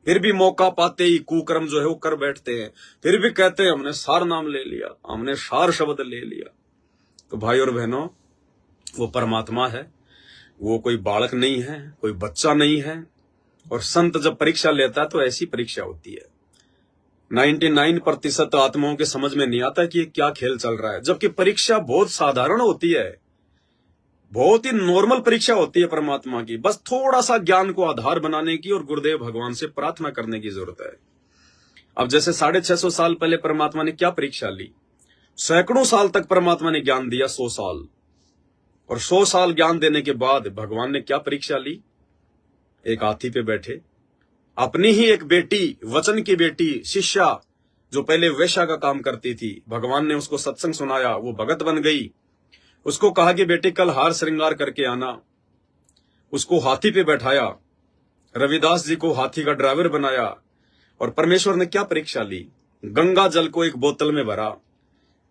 S1: फिर भी मौका पाते ही कुकर्म जो है वो कर बैठते हैं, फिर भी कहते हैं हमने सार नाम ले लिया, हमने सार शब्द ले लिया। तो भाई और बहनों, वो परमात्मा है, वो कोई बालक नहीं है, कोई बच्चा नहीं है। और संत जब परीक्षा लेता है तो ऐसी परीक्षा होती है। 99% आत्माओं के समझ में नहीं आता कि ये क्या खेल चल रहा है, जबकि परीक्षा बहुत साधारण होती है, बहुत ही नॉर्मल परीक्षा होती है परमात्मा की। बस थोड़ा सा ज्ञान को आधार बनाने की और गुरुदेव भगवान से प्रार्थना करने की जरूरत है। अब जैसे 650 साल पहले परमात्मा ने क्या परीक्षा ली, सैकड़ों साल तक परमात्मा ने ज्ञान दिया, 100 साल, और 100 साल ज्ञान देने के बाद भगवान ने क्या परीक्षा ली? एक हाथी पे बैठे, अपनी ही एक बेटी, वचन की बेटी शिष्या, जो पहले वेश्या का काम करती थी, भगवान ने उसको सत्संग सुनाया, वो भगत बन गई। उसको कहा कि बेटी कल हार श्रृंगार करके आना, उसको हाथी पे बैठाया, रविदास जी को हाथी का ड्राइवर बनाया। और परमेश्वर ने क्या परीक्षा ली? गंगा जल को एक बोतल में भरा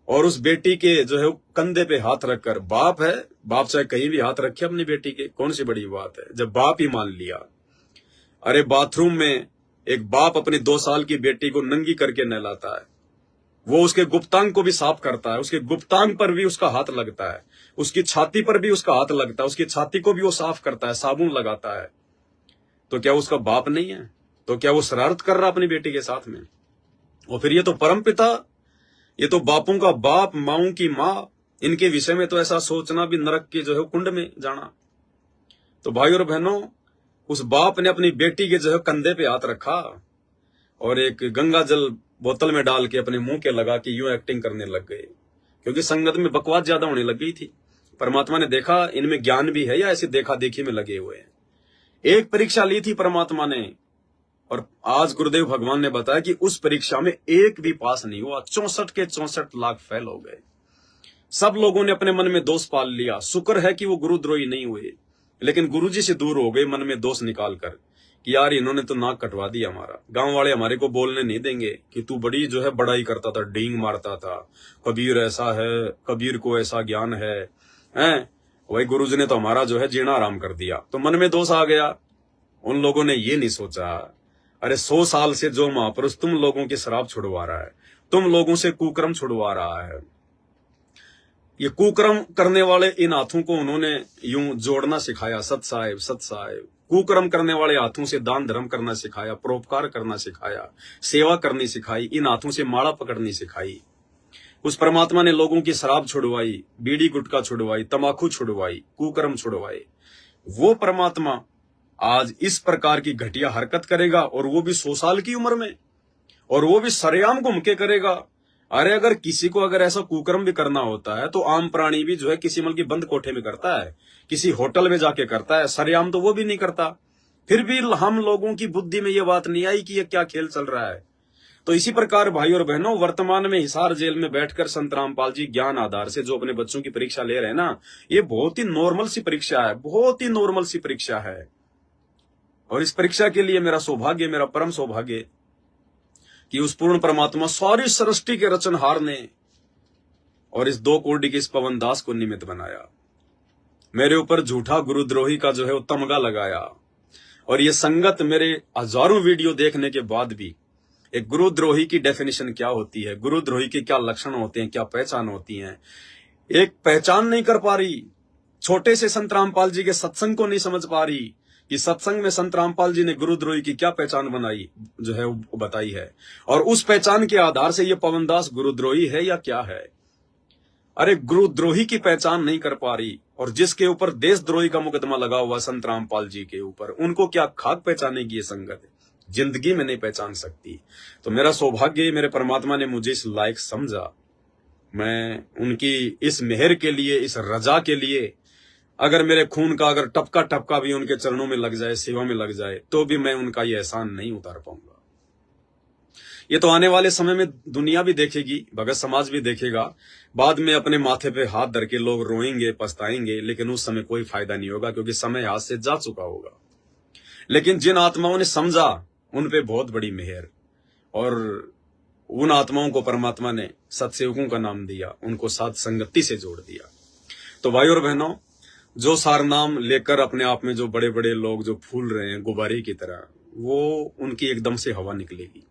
S1: और उस बेटी के जो है कंधे पे हाथ रखकर, बाप है, बाप चाहे कहीं भी हाथ रखे अपनी बेटी के, कौन सी बड़ी बात है जब बाप ही मान लिया। अरे बाथरूम में एक बाप अपनी 2 साल की बेटी को नंगी करके नहलाता है, वो उसके गुप्तांग को भी साफ करता है, उसके गुप्तांग पर भी उसका हाथ लगता है, उसकी छाती पर भी उसका हाथ लगता है, उसकी छाती को भी वो साफ करता है, साबुन लगाता है। तो क्या उसका बाप नहीं है? तो क्या वो शरारत कर रहा अपनी बेटी के साथ में? और फिर ये तो परमपिता, ये तो बापों का बाप, माओं की माँ, इनके विषय में तो ऐसा सोचना भी नरक के जो है कुंड में जाना। तो भाई और बहनों, उस बाप ने अपनी बेटी के जो है कंधे पे हाथ रखा और एक गंगा जल बोतल में डाल के अपने मुंह के लगा के यूं एक्टिंग करने लग गए, क्योंकि संगत में बकवास ज्यादा होने लग गई थी। परमात्मा ने देखा इनमें ज्ञान भी है या ऐसी देखा देखी में लगे हुए हैं। एक परीक्षा ली थी परमात्मा ने, और आज गुरुदेव भगवान ने बताया कि उस परीक्षा में एक भी पास नहीं हुआ। 64 के 64 लाख फेल हो गए। सब लोगों ने अपने मन में दोष पाल लिया। शुक्र है कि वो गुरुद्रोही नहीं हुए, लेकिन गुरुजी से दूर हो गए मन में दोष निकाल कर कि यार इन्होंने तो नाक कटवा दिया हमारा। गांव वाले हमारे को बोलने नहीं देंगे कि तू बड़ी जो है बड़ाई करता था, डींग मारता था, कबीर ऐसा है, कबीर को ऐसा ज्ञान है, हैं? वही गुरुजी ने तो हमारा जो है जीना आराम कर दिया। तो मन में दोष आ गया। उन लोगों ने ये नहीं सोचा, अरे 100 साल से जो महापुरुष तुम लोगों की शराब छुड़वा रहा है, तुम लोगों से कुकर्म छुड़वा रहा है, ये कुकर्म करने वाले इन हाथों को उन्होंने यूं जोड़ना सिखाया, सत साहेब सत साहेब। कुकर्म करने वाले हाथों से दान धर्म करना सिखाया, परोपकार करना सिखाया, सेवा करनी सिखाई, इन हाथों से माला पकड़नी सिखाई। उस परमात्मा ने लोगों की शराब छुड़वाई, बीड़ी गुटखा छुड़वाई, तमाकू छुड़वाई, कुकर्म छुड़वाए। वो परमात्मा आज इस प्रकार की घटिया हरकत करेगा, और वो भी 100 साल की उम्र में, और वो भी सरेआम घूम के करेगा। अरे अगर किसी को अगर ऐसा कुकर्म भी करना होता है तो आम प्राणी भी जो है किसी मतलब की बंद कोठे में करता है, किसी होटल में जाके करता है, सरेआम तो वो भी नहीं करता। फिर भी हम लोगों की बुद्धि में ये बात नहीं आई कि ये क्या खेल चल रहा है। तो इसी प्रकार भाई और बहनों, वर्तमान में हिसार जेल में बैठकर संत रामपाल जी ज्ञान आधार से जो अपने बच्चों की परीक्षा ले रहे हैं ना, ये बहुत ही नॉर्मल सी परीक्षा है, बहुत ही नॉर्मल सी परीक्षा है। और इस परीक्षा के लिए मेरा सौभाग्य, मेरा परम सौभाग्य कि उस पूर्ण परमात्मा सारी सृष्टि के रचनहार ने और इस 2 कोटि के इस पवन दास को निमित्त बनाया। मेरे ऊपर झूठा गुरुद्रोही का जो है वो तमगा लगाया, और ये संगत मेरे हजारों वीडियो देखने के बाद भी एक गुरुद्रोही की डेफिनेशन क्या होती है, गुरुद्रोही के क्या लक्षण होते हैं, क्या पहचान होती है, एक पहचान नहीं कर पा रही। छोटे से संत रामपाल जी के सत्संग को नहीं समझ पा रही कि सत्संग में संत रामपाल जी ने गुरुद्रोही की क्या पहचान बनाई जो है वो बताई है, और उस पहचान के आधार से ये पवनदास गुरुद्रोही है या क्या है। अरे गुरुद्रोही की पहचान नहीं कर पा रही, और जिसके ऊपर देशद्रोही का मुकदमा लगा हुआ संत रामपाल जी के ऊपर, उनको क्या खाक पहचानेगी ये संगत? जिंदगी में नहीं पहचान सकती। तो मेरा सौभाग्य, मेरे परमात्मा ने मुझे इस लायक समझा। मैं उनकी इस मेहर के लिए, इस रजा के लिए, अगर मेरे खून का अगर टपका टपका भी उनके चरणों में लग जाए, सेवा में लग जाए, तो भी मैं उनका ये एहसान नहीं उतार पाऊंगा। ये तो आने वाले समय में दुनिया भी देखेगी, भगत समाज भी देखेगा। बाद में अपने माथे पे हाथ धर के लोग रोएंगे, पछताएंगे, लेकिन उस समय कोई फायदा नहीं होगा, क्योंकि समय हाथ से जा चुका होगा। लेकिन जिन आत्माओं ने समझा, उन पे बहुत बड़ी मेहर, और उन आत्माओं को परमात्मा ने सत्सेवकों का नाम दिया, उनको साथ संगति से जोड़ दिया। तो भाई और बहनों, जो सारनाम लेकर अपने आप में जो बड़े बड़े लोग जो फूल रहे हैं गुब्बारे की तरह, वो उनकी एकदम से हवा निकलेगी,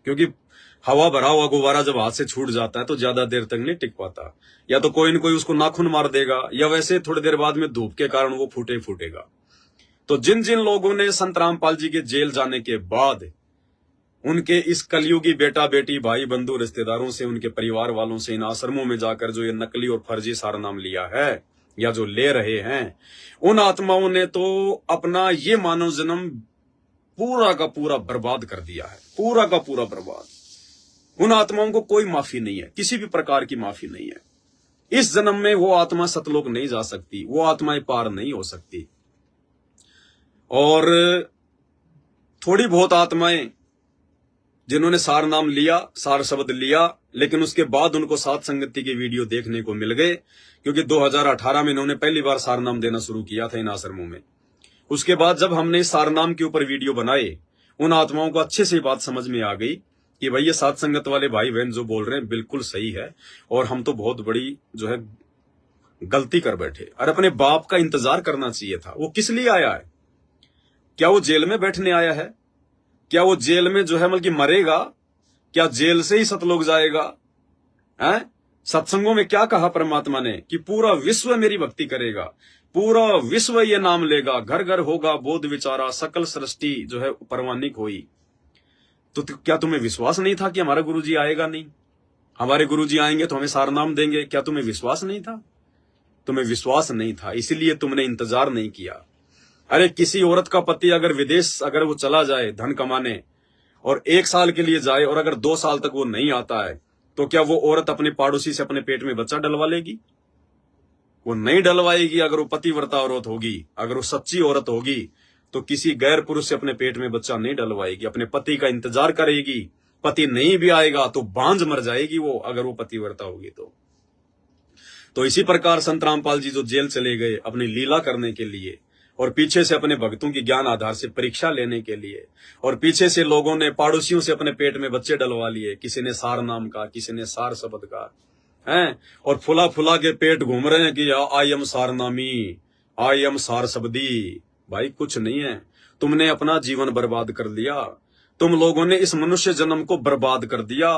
S1: क्योंकि हवा भरा हुआ गुब्बारा जब हाथ से छूट जाता है तो ज्यादा देर तक नहीं टिक पाता। या तो कोई न कोई उसको नाखून मार देगा, या वैसे थोड़ी देर बाद में धूप के कारण वो फूटेगा। तो जिन जिन लोगों ने संत रामपाल जी के जेल जाने के बाद उनके इस कलयुगी बेटा बेटी, भाई बंधु, रिश्तेदारों से, उनके परिवार वालों से इन आश्रमों में जाकर जो ये नकली और फर्जी सारनाम लिया है या जो ले रहे हैं, उन आत्माओं ने तो अपना ये मानव जन्म पूरा का पूरा बर्बाद कर दिया है, पूरा का पूरा बर्बाद। उन आत्माओं को कोई माफी नहीं है, किसी भी प्रकार की माफी नहीं है। इस जन्म में वो आत्मा सतलोक नहीं जा सकती, वो आत्माएं पार नहीं हो सकती। और थोड़ी बहुत आत्माएं जिन्होंने सार नाम लिया, सार शब्द लिया, लेकिन उसके बाद उनको सात संगति के वीडियो देखने को मिल गए, क्योंकि 2018 में इन्होंने पहली बार सार नाम देना शुरू किया था इन आश्रमों में। उसके बाद जब हमने सार नाम के ऊपर वीडियो बनाए, उन आत्माओं को अच्छे से बात समझ में आ गई कि भाई ये सात संगत वाले भाई बहन जो बोल रहे हैं बिल्कुल सही है, और हम तो बहुत बड़ी जो है गलती कर बैठे। और अपने बाप का इंतजार करना चाहिए था। वो किस लिए आया है? क्या वो जेल में बैठने आया है? क्या वो जेल में जो है मतलब कि मरेगा? क्या जेल से ही सतलोक जाएगा? है? सत्संगों में क्या कहा परमात्मा ने कि पूरा विश्व मेरी भक्ति करेगा, पूरा विश्व ये नाम लेगा, घर घर होगा बोध विचारा, सकल सृष्टि जो है परवानिक हुई। तो क्या तुम्हें विश्वास नहीं था कि हमारा गुरुजी आएगा नहीं? हमारे गुरुजी आएंगे तो हमें सार नाम देंगे, क्या तुम्हें विश्वास नहीं था? तुम्हें विश्वास नहीं था, इसीलिए तुमने इंतजार नहीं किया। अरे किसी औरत का पति अगर विदेश अगर वो चला जाए धन कमाने और 1 साल के लिए जाए और अगर 2 साल तक वो नहीं आता है, तो क्या वो औरत अपने पड़ोसी से अपने पेट में बच्चा डलवा लेगी? वो नहीं डलवाएगी। अगर वो पतिव्रता औरत होगी, अगर वो सच्ची औरत होगी, तो किसी गैर पुरुष से अपने पेट में बच्चा नहीं डलवाएगी, अपने पति का इंतजार करेगी। पति नहीं भी आएगा तो बांझ मर जाएगी वो, अगर वो पतिव्रता होगी तो इसी प्रकार संत रामपाल जी जो जेल चले गए अपनी लीला करने के लिए, और पीछे से अपने भक्तों की ज्ञान आधार से परीक्षा लेने के लिए, और पीछे से लोगों ने पड़ोसियों से अपने पेट में बच्चे डलवा लिए, किसी ने सार नाम का, किसी ने सार शब्द का, हैं, और फुला फुला के पेट घूम रहे हैं कि आई एम सार नामी, आई एम सार शब्दी। भाई कुछ नहीं है, तुमने अपना जीवन बर्बाद कर लिया, तुम लोगों ने इस मनुष्य जन्म को बर्बाद कर दिया।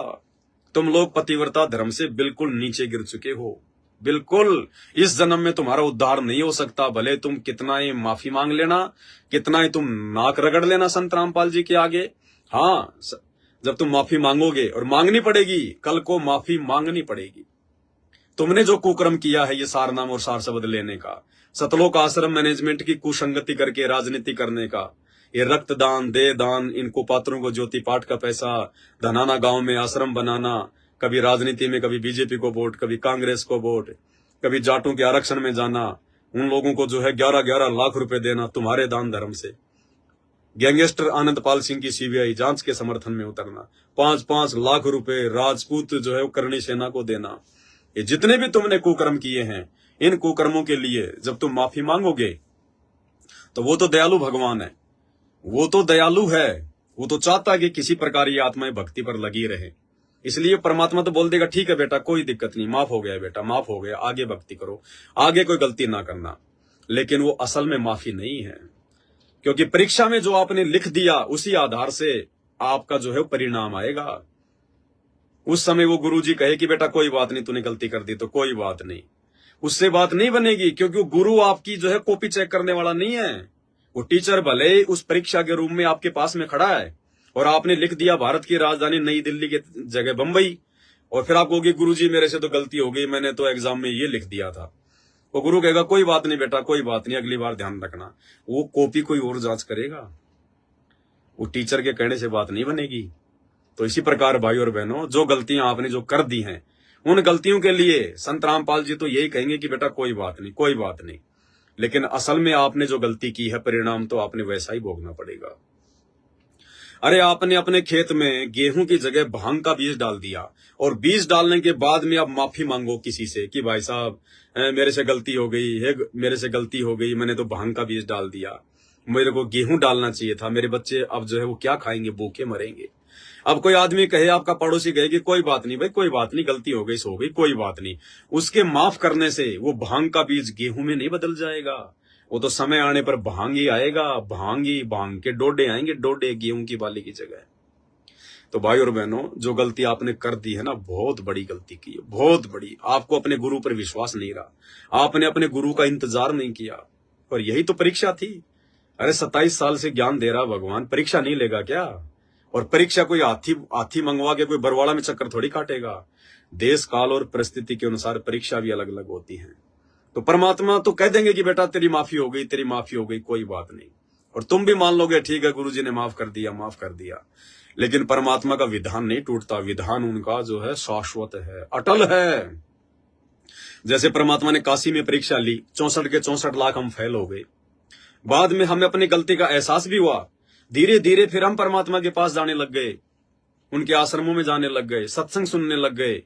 S1: तुम लोग पतिव्रता धर्म से बिल्कुल नीचे गिर चुके हो, बिल्कुल। इस जन्म में तुम्हारा उद्धार नहीं हो सकता, भले तुम कितना ही माफी मांग लेना, कितना ही तुम नाक रगड़ लेना संत रामपाल जी के आगे। हाँ, जब तुम माफी मांगोगे, और मांगनी पड़ेगी, कल को माफी मांगनी पड़ेगी। तुमने जो कुकर्म किया है ये सार नाम और सार शब्द लेने का, सतलोक आश्रम मैनेजमेंट की कुसंगति करके राजनीति करने का, ये रक्तदान, दे दान, इन कुपात्रों को ज्योति पाठ का पैसा, धनाना गांव में आश्रम बनाना, कभी राजनीति में कभी बीजेपी को वोट, कभी कांग्रेस को वोट, कभी जाटों के आरक्षण में जाना, उन लोगों को जो है 11-11 लाख रुपए देना तुम्हारे दान धर्म से, गैंगस्टर आनंदपाल सिंह की सीबीआई जांच के समर्थन में उतरना, 5-5 लाख रुपए राजपूत जो है करणी सेना को देना। ये जितने भी तुमने कुकर्म किए हैं, इन कुकर्मों के लिए जब तुम माफी मांगोगे तो वो तो दयालु भगवान है, वो तो दयालु है, वो तो चाहता है कि किसी प्रकार ये आत्माएं भक्ति पर लगी रहे। इसलिए परमात्मा तो बोल देगा ठीक है बेटा, कोई दिक्कत नहीं, माफ हो गया बेटा, माफ हो गया, आगे भक्ति करो, आगे कोई गलती ना करना। लेकिन वो असल में माफी नहीं है, क्योंकि परीक्षा में जो आपने लिख दिया उसी आधार से आपका जो है परिणाम आएगा। उस समय वो गुरुजी कहे कि बेटा कोई बात नहीं, तूने गलती कर दी तो कोई बात नहीं, उससे बात नहीं बनेगी, क्योंकि वो गुरु आपकी जो है कॉपी चेक करने वाला नहीं है। वो टीचर भले उस परीक्षा के रूम में आपके पास में खड़ा है और आपने लिख दिया भारत की राजधानी नई दिल्ली के जगह बंबई, और फिर आप कहोगे गुरुजी मेरे से तो गलती हो गई, मैंने तो एग्जाम में ये लिख दिया था। वो गुरु कहेगा कोई बात नहीं बेटा, कोई बात नहीं, अगली बार ध्यान रखना। वो कॉपी कोई और जांच करेगा, वो टीचर के कहने से बात नहीं बनेगी। तो इसी प्रकार भाई और बहनों, जो गलतियां आपने जो कर दी हैं, उन गलतियों के लिए संत रामपाल जी तो यही कहेंगे कि बेटा कोई बात नहीं, कोई बात नहीं। लेकिन असल में आपने जो गलती की है, परिणाम तो आपने वैसा ही भोगना पड़ेगा। अरे आपने अपने खेत में गेहूं की जगह भांग का बीज डाल दिया, और बीज डालने के बाद में आप माफी मांगो किसी से कि भाई साहब मेरे से गलती हो गई है, मेरे से गलती हो गई, मैंने तो भांग का बीज डाल दिया, मेरे को गेहूं डालना चाहिए था, मेरे बच्चे अब जो है वो क्या खाएंगे, भूखे मरेंगे। अब कोई आदमी कहे, आपका पड़ोसी कहे कि कोई बात नहीं भाई, कोई बात नहीं, गलती हो गई सो गई, कोई बात नहीं, उसके माफ करने से वो भांग का बीज गेहूं में नहीं बदल जाएगा। वो तो समय आने पर भांग ही आएगा, भांग के डोडे आएंगे, डोडे गेहूं की बाली की जगह। तो भाई और बहनों, जो गलती आपने कर दी है ना, बहुत बड़ी गलती की है, बहुत बड़ी। आपको अपने गुरु पर विश्वास नहीं रहा, आपने अपने गुरु का इंतजार नहीं किया, और यही तो परीक्षा थी। अरे 27 साल से ज्ञान दे रहा भगवान, परीक्षा नहीं लेगा क्या? और परीक्षा कोई हाथी मंगवा के कोई बरवाड़ा में चक्कर थोड़ी काटेगा। देश काल और परिस्थिति के अनुसार परीक्षा भी अलग अलग होती है। तो परमात्मा तो कह देंगे कि बेटा तेरी माफी हो गई, तेरी माफी हो गई, कोई बात नहीं, और तुम भी मान लोगे ठीक है गुरुजी ने माफ कर दिया, माफ कर दिया। लेकिन परमात्मा का विधान नहीं टूटता, विधान उनका जो है शाश्वत है, अटल है। जैसे परमात्मा ने काशी में परीक्षा ली, 64 के 64 लाख हम फेल हो गए। बाद में हमें अपनी गलती का एहसास भी हुआ, धीरे धीरे फिर हम परमात्मा के पास जाने लग गए, उनके आश्रमों में जाने लग गए, सत्संग सुनने लग गए,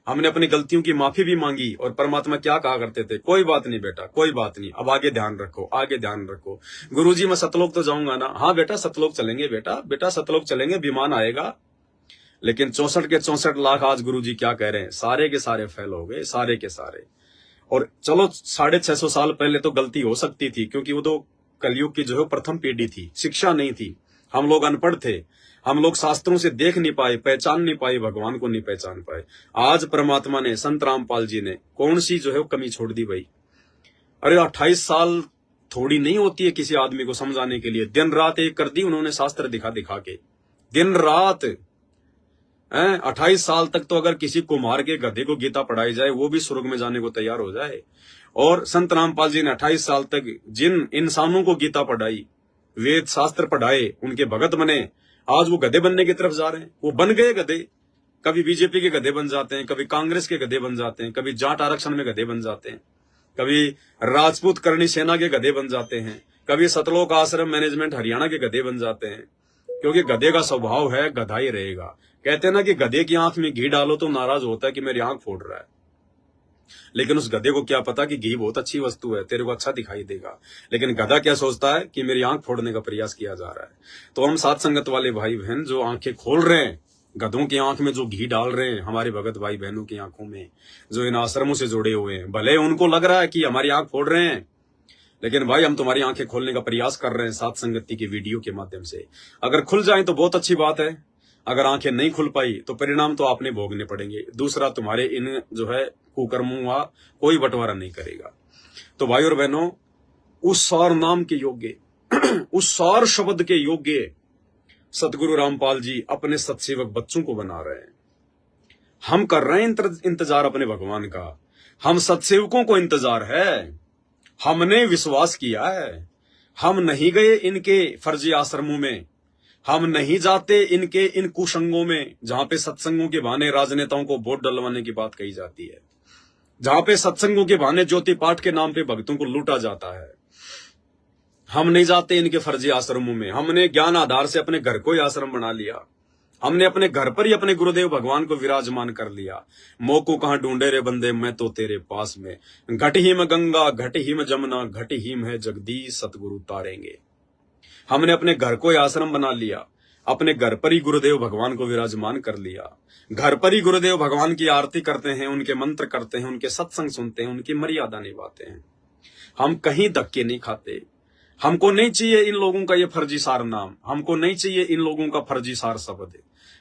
S1: हमने अपनी गलतियों की माफी भी मांगी। और परमात्मा क्या कहा करते थे, कोई बात नहीं बेटा, कोई बात नहीं, अब आगे ध्यान रखो, आगे ध्यान रखो। गुरुजी मैं सतलोक तो जाऊंगा ना, हाँ बेटा सतलोक चलेंगे, बेटा सतलोक चलेंगे, विमान आएगा। लेकिन 64 के 64 लाख आज गुरुजी क्या कह रहे हैं, सारे के सारे फेल हो गए, सारे के सारे। और चलो 650 साल पहले तो गलती हो सकती थी, क्योंकि वो तो कलयुग की जो है प्रथम पीढ़ी थी, शिक्षा नहीं थी, हम लोग अनपढ़ थे, हम लोग शास्त्रों से देख नहीं पाए, पहचान नहीं पाए, भगवान को नहीं पहचान पाए। आज परमात्मा ने, संत रामपाल जी ने कौन सी जो है वो कमी छोड़ दी भाई। अरे 28 साल थोड़ी नहीं होती है किसी आदमी को समझाने के लिए। दिन रात एक कर दी उन्होंने, शास्त्र दिखा दिखा के, दिन रात 28 साल तक तो अगर किसी कुम्हार के गधे को गीता पढ़ाई जाए वो भी स्वर्ग में जाने को तैयार हो जाए। और संत रामपाल जी ने 28 साल तक जिन इंसानों को गीता पढ़ाई, वेद शास्त्र पढ़ाए, उनके भगत बने, आज वो गधे बनने की तरफ जा रहे हैं। वो बन गए गधे। कभी बीजेपी के गधे बन जाते हैं, कभी कांग्रेस के गधे बन जाते हैं, कभी जाट आरक्षण में गधे बन जाते हैं, कभी राजपूत करणी सेना के गधे बन जाते हैं, कभी सतलोक आश्रम मैनेजमेंट हरियाणा के गधे बन जाते हैं। क्योंकि गधे का स्वभाव है, गधा ही रहेगा। कहते हैं ना कि गधे की आंख में घी डालो तो नाराज होता है कि मेरी आंख फोड़ रहा है, लेकिन उस गधे को क्या पता कि घी बहुत अच्छी वस्तु है, तेरे को अच्छा दिखाई देगा। लेकिन गधा क्या सोचता है कि मेरी आंख फोड़ने का प्रयास किया जा रहा है। तो हम साथ संगत वाले भाई बहन जो आंखें खोल रहे हैं, गधों की आंख में जो घी डाल रहे हैं, हमारे भगत भाई बहनों की आंखों में जो इन आश्रमों से जुड़े हुए हैं, भले उनको लग रहा है कि हमारी आंख फोड़ रहे हैं, लेकिन भाई हम तुम्हारी आंखें खोलने का प्रयास कर रहे हैं साथ संगति की वीडियो के माध्यम से। अगर खुल जाए तो बहुत अच्छी बात है, अगर आंखें नहीं खुल पाई तो परिणाम तो आपने भोगने पड़ेंगे। दूसरा, तुम्हारे इन जो है कुकर्मों का कोई बंटवारा नहीं करेगा। तो भाई और बहनों, उस सार नाम के योग्य उस सार शब्द के योग्य सतगुरु रामपाल जी अपने सत्सेवक बच्चों को बना रहे हैं। हम कर रहे हैं इंतजार अपने भगवान का, हम सत्सेवकों को इंतजार है। हमने विश्वास किया है, हम नहीं गए इनके फर्जी आश्रमों में, हम नहीं जाते इनके इन कुसंगों में जहां पे सत्संगों के बहाने राजनेताओं को वोट डलवाने की बात कही जाती है, जहां पे सत्संगों के बहाने ज्योति पाठ के नाम पे भक्तों को लूटा जाता है। हम नहीं जाते इनके फर्जी आश्रमों में। हमने ज्ञान आधार से अपने घर को ही आश्रम बना लिया। हमने अपने घर पर ही अपने गुरुदेव भगवान को विराजमान कर लिया। मोको कहां ढूंढे रे बंदे, मैं तो तेरे पास में। घट हिम गंगा, घट हिम जमुना, घट हिम है जगदीश, सतगुरु तारेंगे। हमने अपने घर को ही आश्रम बना लिया, अपने घर पर ही गुरुदेव भगवान को विराजमान कर लिया। घर पर ही गुरुदेव भगवान की आरती करते हैं, उनके मंत्र करते हैं, उनके सत्संग सुनते हैं, उनकी मर्यादा निभाते हैं। हम कहीं धक्के नहीं खाते। हमको नहीं चाहिए इन लोगों का ये फर्जी सार नाम, हमको नहीं चाहिए इन लोगों का फर्जी सार शब्द।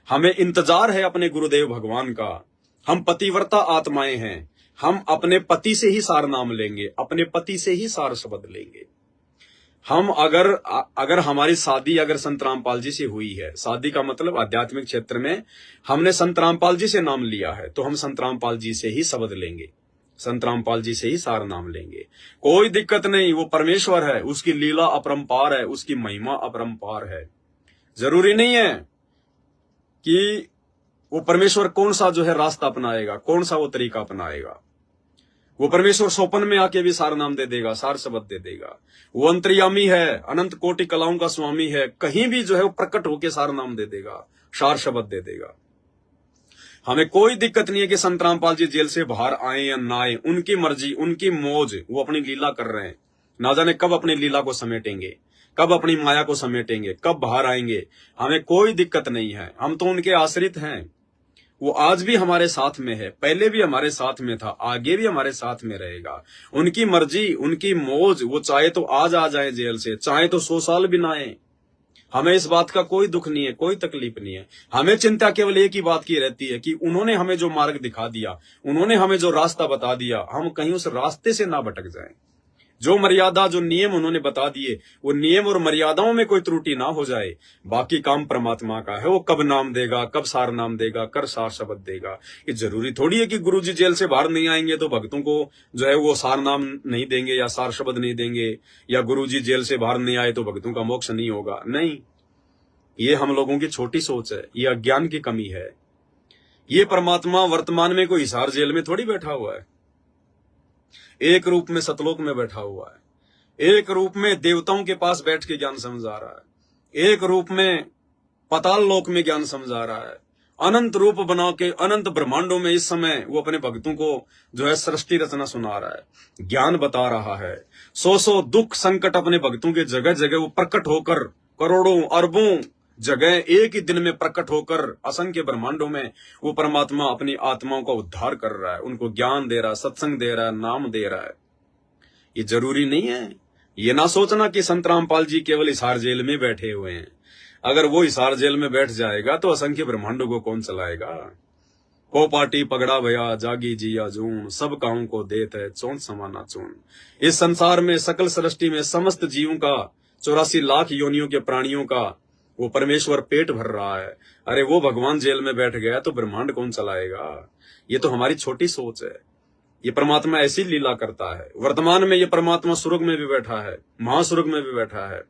S1: हमें इंतजार है अपने गुरुदेव भगवान का। हम पतिव्रता आत्माएं हैं, हम अपने पति से ही सार नाम लेंगे, अपने पति से ही सार शब्द लेंगे। हम अगर हमारी शादी अगर संत रामपाल जी से हुई है, शादी का मतलब आध्यात्मिक क्षेत्र में हमने संत रामपाल जी से नाम लिया है, तो हम संत रामपाल जी से ही शब्द लेंगे, संत रामपाल जी से ही सार नाम लेंगे। कोई दिक्कत नहीं, वो परमेश्वर है, उसकी लीला अपरंपार है, उसकी महिमा अपरंपार है। जरूरी नहीं है कि वो परमेश्वर कौन सा जो है रास्ता अपनाएगा, कौन सा वो तरीका अपनाएगा। वो परमेश्वर स्वप्न में आके भी सार नाम दे देगा, सार शब्द दे देगा। वो अंतर्यामी है, अनंत कोटि कलाओं का स्वामी है, कहीं भी जो है वो प्रकट होके सार नाम दे देगा, सार शब्द दे देगा। हमें कोई दिक्कत नहीं है कि संत रामपाल जी जेल से बाहर आए या ना आए, उनकी मर्जी, उनकी मौज, वो अपनी लीला कर रहे हैं। ना जाने कब अपनी लीला को समेटेंगे, कब अपनी माया को समेटेंगे, कब बाहर आएंगे, हमें कोई दिक्कत नहीं है। हम तो उनके आश्रित हैं। वो आज भी हमारे साथ में है, पहले भी हमारे साथ में था, आगे भी हमारे साथ में रहेगा। उनकी मर्जी, उनकी मौज, वो चाहे तो आज आ जाए जेल से, चाहे तो 100 साल भी ना आए। हमें इस बात का कोई दुख नहीं है, कोई तकलीफ नहीं है। हमें चिंता केवल एक ही बात की रहती है कि उन्होंने हमें जो मार्ग दिखा दिया, उन्होंने हमें जो रास्ता बता दिया, हम कहीं उस रास्ते से ना भटक जाएं। जो मर्यादा, जो नियम उन्होंने बता दिए, वो नियम और मर्यादाओं में कोई त्रुटि ना हो जाए। बाकी काम परमात्मा का है, वो कब नाम देगा, कब सार नाम देगा, कर सार शब्द देगा। ये जरूरी थोड़ी है कि गुरुजी जेल से बाहर नहीं आएंगे तो भक्तों को जो है वो सार नाम नहीं देंगे या सार शब्द नहीं देंगे, या गुरुजी जेल से बाहर नहीं आए तो भक्तों का मोक्ष नहीं होगा। नहीं, ये हम लोगों की छोटी सोच है, ये अज्ञान की कमी है। ये परमात्मा वर्तमान में कोई हिसार जेल में थोड़ी बैठा हुआ है, एक रूप में सतलोक में बैठा हुआ है, एक रूप में देवताओं के पास बैठ के ज्ञान समझा रहा है, एक रूप में पाताल लोक में ज्ञान समझा रहा है। अनंत रूप बना के अनंत ब्रह्मांडों में इस समय वो अपने भक्तों को जो है सृष्टि रचना सुना रहा है, ज्ञान बता रहा है। 100 दुख संकट अपने भक्तों के जगह जगह वो प्रकट होकर, करोड़ों अरबों जगह एक ही दिन में प्रकट होकर असंख्य ब्रह्मांडों में वो परमात्मा अपनी आत्माओं का उद्धार कर रहा है, उनको ज्ञान दे रहा है, सत्संग दे रहा है, नाम दे रहा है। ये जरूरी नहीं है, ये ना सोचना कि संत रामपाल जी केवल हिसार जेल में बैठे हुए हैं। अगर वो हिसार जेल में बैठ जाएगा तो असंख्य ब्रह्मांडों को कौन चलाएगा। को पार्टी पगड़ा भया जागी जिया जून, सब काहू को देत है चौंत समाना चून। इस संसार में सकल सृष्टि में समस्त जीवों का 84 लाख योनियों के प्राणियों का वो परमेश्वर पेट भर रहा है। अरे वो भगवान जेल में बैठ गया तो ब्रह्मांड कौन चलाएगा। ये तो हमारी छोटी सोच है। ये परमात्मा ऐसी लीला करता है। वर्तमान में ये परमात्मा स्वर्ग में भी बैठा है, महास्वर्ग में भी बैठा है।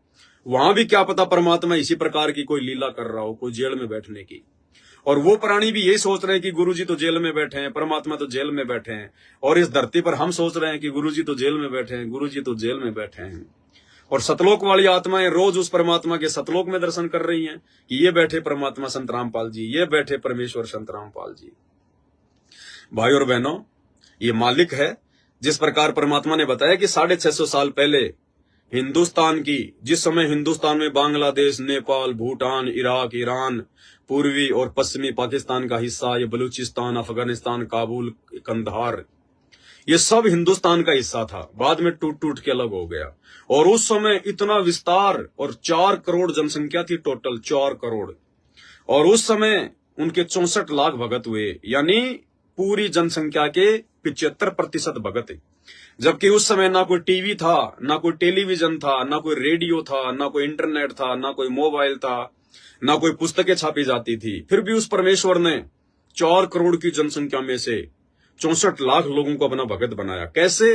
S1: वहां भी क्या पता परमात्मा इसी प्रकार की कोई लीला कर रहा हो, कोई जेल में बैठने की। और वो प्राणी भी यही सोच रहे हैं कि गुरुजी तो जेल में बैठे हैं, परमात्मा तो जेल में बैठे हैं। और इस धरती पर हम सोच रहे हैं कि गुरुजी तो जेल में बैठे हैं, गुरुजी तो जेल में बैठे हैं। और सतलोक वाली आत्माएं रोज उस परमात्मा के सतलोक में दर्शन कर रही हैं कि ये बैठे परमात्मा संत रामपाल जी, ये बैठे परमेश्वर संत रामपाल जी। भाई और बहनों, ये मालिक है। जिस प्रकार परमात्मा ने बताया कि 650 साल पहले हिंदुस्तान की, जिस समय हिंदुस्तान में बांग्लादेश, नेपाल, भूटान, इराक, ईरान, पूर्वी और पश्चिमी पाकिस्तान का हिस्सा, ये बलूचिस्तान, अफगानिस्तान, काबुल, कंधार, ये सब हिंदुस्तान का हिस्सा था। बाद में टूट टूट के अलग हो गया। और उस समय इतना विस्तार और 4 करोड़ जनसंख्या थी, टोटल 4 करोड़। और उस समय उनके 64 लाख भगत हुए, यानी पूरी जनसंख्या के 75% भगत। जबकि उस समय ना कोई टीवी था, ना कोई टेलीविजन था, ना कोई रेडियो था, ना कोई इंटरनेट था, ना कोई मोबाइल था, ना कोई पुस्तकें छापी जाती थी। फिर भी उस परमेश्वर ने 4 करोड़ की जनसंख्या में से 64 लाख लोगों को अपना भगत बनाया। कैसे?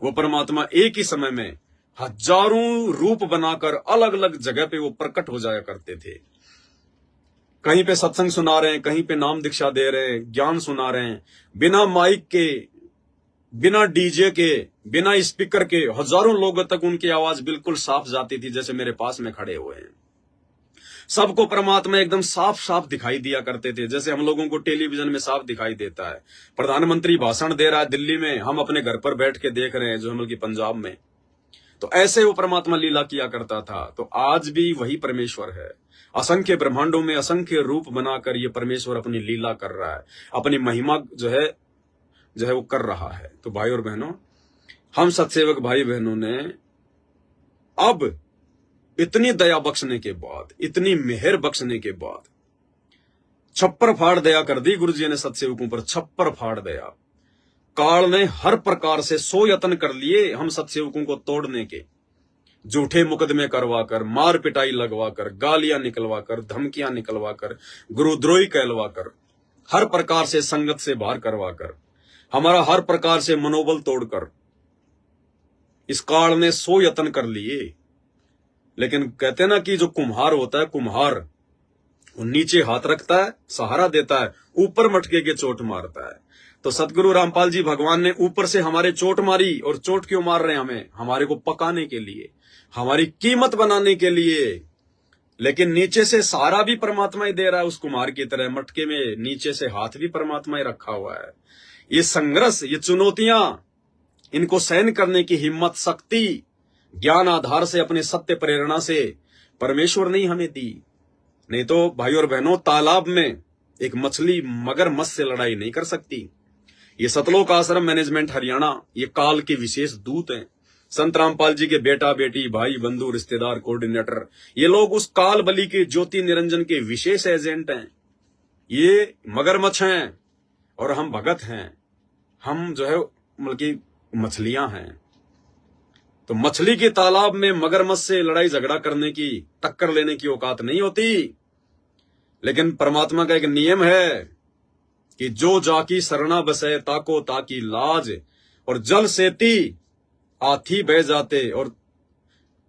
S1: वो परमात्मा एक ही समय में हजारों रूप बनाकर अलग अलग जगह पे वो प्रकट हो जाया करते थे। कहीं पे सत्संग सुना रहे हैं, कहीं पे नाम दीक्षा दे रहे हैं, ज्ञान सुना रहे हैं, बिना माइक के, बिना डीजे के, बिना स्पीकर के हजारों लोगों तक उनकी आवाज बिल्कुल साफ जाती थी, जैसे मेरे पास में खड़े हुए हैं। सबको परमात्मा एकदम साफ साफ दिखाई दिया करते थे, जैसे हम लोगों को टेलीविजन में साफ दिखाई देता है। प्रधानमंत्री भाषण दे रहा है दिल्ली में, हम अपने घर पर बैठ के देख रहे हैं, जो हम की पंजाब में। तो ऐसे वो परमात्मा लीला किया करता था। तो आज भी वही परमेश्वर है। असंख्य ब्रह्मांडों में असंख्य रूप बनाकर ये परमेश्वर अपनी लीला कर रहा है, अपनी महिमा जो है वो कर रहा है। तो भाई और बहनों, हम सत्सेवक भाई बहनों ने अब इतनी दया बख्शने के बाद, इतनी मेहर बख्शने के बाद छप्पर फाड़ दया कर दी गुरु जी ने सत्सेवकों पर, छप्पर फाड़ दया। काल ने हर प्रकार से 100 यत्न कर लिए हम सत्सेवकों को तोड़ने के, झूठे मुकदमे करवाकर, मार पिटाई लगवाकर, गालियां निकलवाकर, धमकियां निकलवाकर, गुरुद्रोही कहलवाकर, हर प्रकार से संगत से बाहर करवाकर, हमारा हर प्रकार से मनोबल तोड़कर इस काल ने 100 यत्न कर लिए। लेकिन कहते हैं ना कि जो कुम्हार होता है, कुम्हार वो नीचे हाथ रखता है, सहारा देता है, ऊपर मटके के चोट मारता है। तो सतगुरु रामपाल जी भगवान ने ऊपर से हमारे चोट मारी। और चोट क्यों मार रहे हैं? हमें, हमारे को पकाने के लिए, हमारी कीमत बनाने के लिए। लेकिन नीचे से सहारा भी परमात्मा ही दे रहा है। उस कुम्हार की तरह मटके में नीचे से हाथ भी परमात्मा ही रखा हुआ है। ये संघर्ष, ये चुनौतियां, इनको सहन करने की हिम्मत, शक्ति ज्ञान आधार से, अपने सत्य प्रेरणा से परमेश्वर ने हमें दी। नहीं तो भाई और बहनों, तालाब में एक मछली मगरमच्छ से लड़ाई नहीं कर सकती। ये सतलोक आश्रम मैनेजमेंट हरियाणा ये काल के विशेष दूत हैं। संत रामपाल जी के बेटा बेटी, भाई बंधु, रिश्तेदार, कोऑर्डिनेटर, ये लोग उस काल बलि के ज्योति निरंजन के विशेष एजेंट हैं। ये मगरमच्छ हैं और हम भगत हैं। हम जो है बल्कि मछलियां हैं। तो मछली के तालाब में मगरमच्छ से लड़ाई झगड़ा करने की, टक्कर लेने की औकात नहीं होती। लेकिन परमात्मा का एक नियम है कि जो जाकी सरना बसे ताको ताकी लाज, और जल सेती हाथी बह जाते, और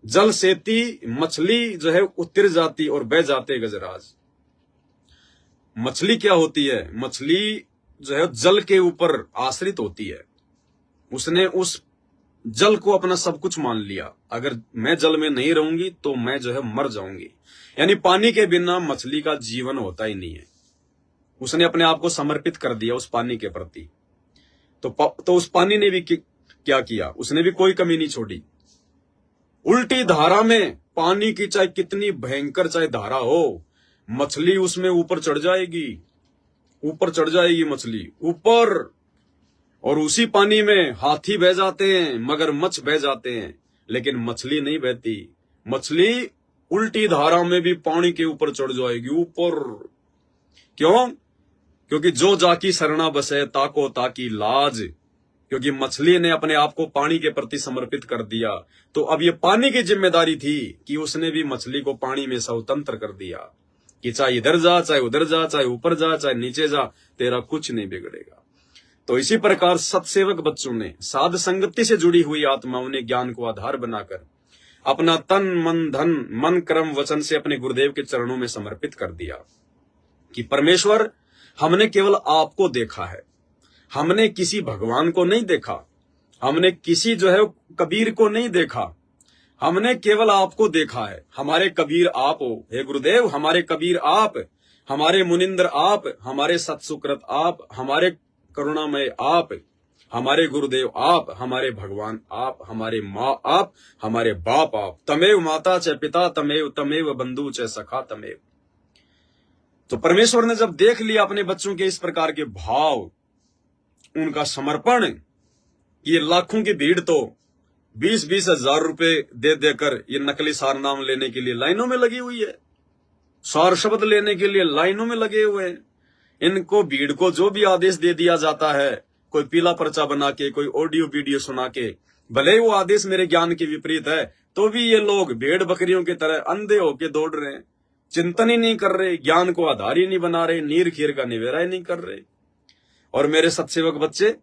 S1: जल सेती मछली जो है उतर जाती और बह जाते गजराज। मछली क्या होती है? मछली जो है जल के ऊपर आश्रित होती है। उसने उस जल को अपना सब कुछ मान लिया। अगर मैं जल में नहीं रहूंगी तो मैं जो है मर जाऊंगी। यानी पानी के बिना मछली का जीवन होता ही नहीं है। उसने अपने आप को समर्पित कर दिया उस पानी के प्रति। तो उस पानी ने भी क्या किया? उसने भी कोई कमी नहीं छोड़ी। उल्टी धारा में पानी की चाहे कितनी भयंकर चाहे धारा हो, मछली उसमें ऊपर चढ़ जाएगी, ऊपर चढ़ जाएगी मछली ऊपर। और उसी पानी में हाथी बह जाते हैं, मगरमच्छ बह जाते हैं, लेकिन मछली नहीं बहती। मछली उल्टी धारा में भी पानी के ऊपर चढ़ जाएगी, ऊपर। क्यों? क्योंकि जो जाकी शरणा बसे ताको ताकी लाज। क्योंकि मछली ने अपने आप को पानी के प्रति समर्पित कर दिया, तो अब ये पानी की जिम्मेदारी थी कि उसने भी मछली को पानी में स्वतंत्र कर दिया कि चाहे इधर जा, चाहे उधर जा, चाहे ऊपर जा, चाहे नीचे जा, तेरा कुछ नहीं बिगड़ेगा। तो इसी प्रकार सत्सेवक बच्चों ने साध संगति से जुड़ी हुई आत्माओं ने ज्ञान को आधार बनाकर अपना तन मन धन मन कर्म वचन से अपने गुरुदेव के चरणों में समर्पित कर दिया कि परमेश्वर, हमने केवल आपको देखा है, हमने किसी भगवान को नहीं देखा, हमने किसी जो है कबीर को नहीं देखा, हमने केवल आपको देखा है। हमारे कबीर आप हो हे गुरुदेव, हमारे कबीर आप, हमारे मुनिंद्र आप, हमारे सत्सुकृत आप, हमारे करुणामय आप, हमारे गुरुदेव आप, हमारे भगवान आप, हमारे माँ आप, हमारे बाप आप। तमेव माता च पिता तमेव, तमेव बंधु च सखा तमेव। तो परमेश्वर ने जब देख लिया अपने बच्चों के इस प्रकार के भाव, उनका समर्पण, ये लाखों की भीड़ तो 20-20 हजार रुपए दे देकर ये नकली सार नाम लेने के लिए लाइनों में लगी हुई है, सार शब्द लेने के लिए लाइनों में लगे हुए हैं। इनको भीड़ को जो भी आदेश दे दिया जाता है, कोई पीला पर्चा बना के, कोई ऑडियो वीडियो सुना के, भले ही वो आदेश मेरे ज्ञान के विपरीत है, तो भी ये लोग भेड़ बकरियों की तरह अंधे होके दौड़ रहे हैं, चिंतन ही नहीं कर रहे, ज्ञान को आधार ही नहीं बना रहे, नीर खीर का निवेरा ही नहीं कर रहे। और मेरे सत्सेवक बच्चे,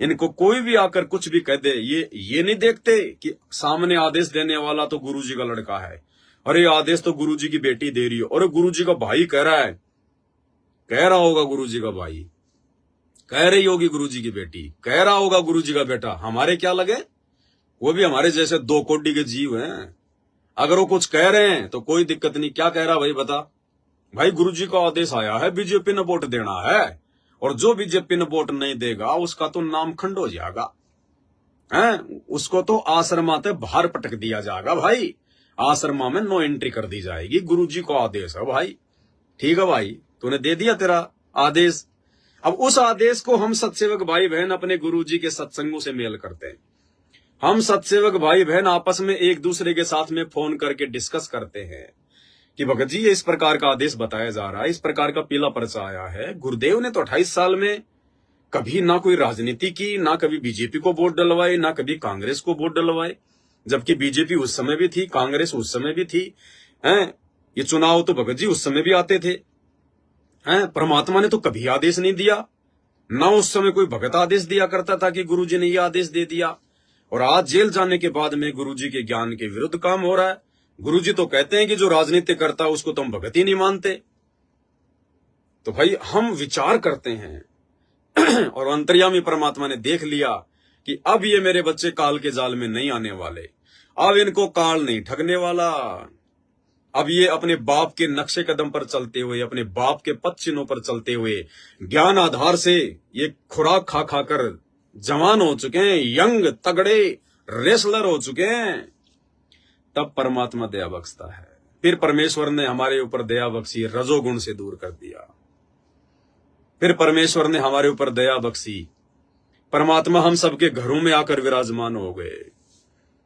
S1: इनको कोई भी आकर कुछ भी कह दे, ये नहीं देखते कि सामने आदेश देने वाला तो गुरुजी का लड़का है, और ये आदेश तो गुरुजी की बेटी दे रही है, और गुरुजी का भाई कह रहा है, कह रहा होगा गुरुजी का भाई, कह रही होगी गुरुजी की बेटी, कह रहा होगा गुरुजी का बेटा। हमारे क्या लगे, वो भी हमारे जैसे 2 कोटि के जीव हैं। अगर वो कुछ कह रहे हैं तो कोई दिक्कत नहीं। क्या कह रहा भाई बता? भाई गुरुजी का आदेश आया है, बीजेपी ने वोट देना है, और जो बीजेपी ने वोट नहीं देगा उसका तो नाम खंड हो जाएगा, हैं? उसको तो आश्रमा से बाहर पटक दिया जाएगा भाई, आश्रमा में नो एंट्री कर दी जाएगी। गुरुजी का आदेश है भाई। ठीक है भाई, तूने दे दिया तेरा आदेश। अब उस आदेश को हम सत्सेवक भाई बहन अपने गुरुजी के सत्संगों से मेल करते हैं। हम सत्सेवक भाई बहन आपस में एक दूसरे के साथ में फोन करके डिस्कस करते हैं कि भगत जी ये इस प्रकार का आदेश बताया जा रहा है, इस प्रकार का पीला पर्चा आया है। गुरुदेव ने तो 28 साल में कभी ना कोई राजनीति की, ना कभी बीजेपी को वोट डलवाए, ना कभी कांग्रेस को वोट डलवाए, जबकि बीजेपी उस समय भी थी, कांग्रेस उस समय भी थी, हैं? ये चुनाव तो भगत जी उस समय भी आते थे, हैं? परमात्मा ने तो कभी आदेश नहीं दिया, ना उस समय कोई भगत आदेश दिया करता था कि गुरुजी ने ये आदेश दे दिया। और आज जेल जाने के बाद में गुरुजी के ज्ञान के विरुद्ध काम हो रहा है। गुरुजी तो कहते हैं कि जो राजनीति करता है उसको तुम भगत ही नहीं मानते। तो भाई हम विचार करते हैं और अंतर्यामी परमात्मा ने देख लिया कि अब ये मेरे बच्चे काल के जाल में नहीं आने वाले, अब इनको काल नहीं ठगने वाला। अब ये अपने बाप के नक्शे कदम पर चलते हुए, अपने बाप के पद चिन्हों पर चलते हुए, ज्ञान आधार से ये खुराक खा खाकर जवान हो चुके हैं, यंग तगड़े रेसलर हो चुके हैं। तब परमात्मा दया बख्शता है। फिर परमेश्वर ने हमारे ऊपर दया बख्शी, रजोगुण से दूर कर दिया। फिर परमेश्वर ने हमारे ऊपर दया बख्शी, परमात्मा हम सबके घरों में आकर विराजमान हो गए।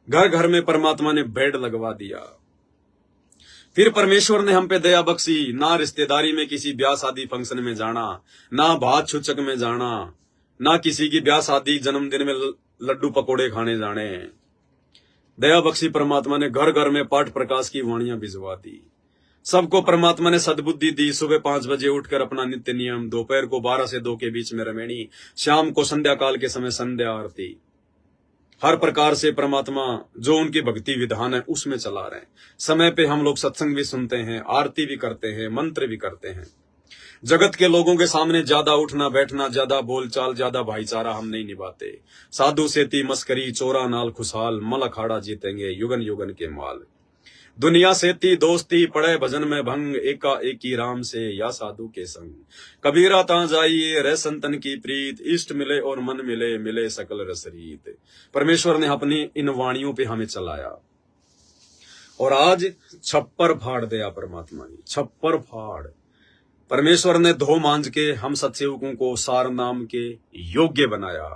S1: घर घर में परमात्मा ने बेड लगवा दिया। फिर परमेश्वर ने हम पे दया बख्शी, ना रिश्तेदारी में किसी ब्याह शादी फंक्शन में जाना, ना भात छुचक में जाना, ना किसी की ब्याह शादी जन्मदिन में लड्डू पकोड़े खाने जाने। दया बख्शी परमात्मा ने घर घर में पाठ प्रकाश की वाणियां भिजवा दी। सबको परमात्मा ने सद्बुद्धि दी। सुबह 5 बजे उठकर अपना नित्य नियम, दोपहर को 12 से 2 के बीच में रमेणी, शाम को संध्या काल के समय संध्या आरती। हर प्रकार से परमात्मा जो उनकी भक्ति विधान है उसमें चला रहे हैं। समय पे हम लोग सत्संग भी सुनते हैं, आरती भी करते हैं, मंत्र भी करते हैं। जगत के लोगों के सामने ज्यादा उठना बैठना, ज्यादा बोलचाल, ज्यादा भाईचारा हम नहीं निभाते। साधु सेती मस्करी, चोरा नाल खुशहाल, मल अखाड़ा जीतेंगे युगन युगन के माल। दुनिया सेती दोस्ती, पड़े भजन में भंग, एका एकी राम से या साधु के संग। कबीरा ता जाइए रह संतन की प्रीत, इष्ट मिले और मन मिले, मिले सकल रसरीत। परमेश्वर ने अपनी इन वाणियों पे हमें चलाया और आज छप्पर फाड़ दिया परमात्मा ने, छप्पर फाड़। परमेश्वर ने धो मांझ के हम सत्सेवकों को सार नाम के योग्य बनाया।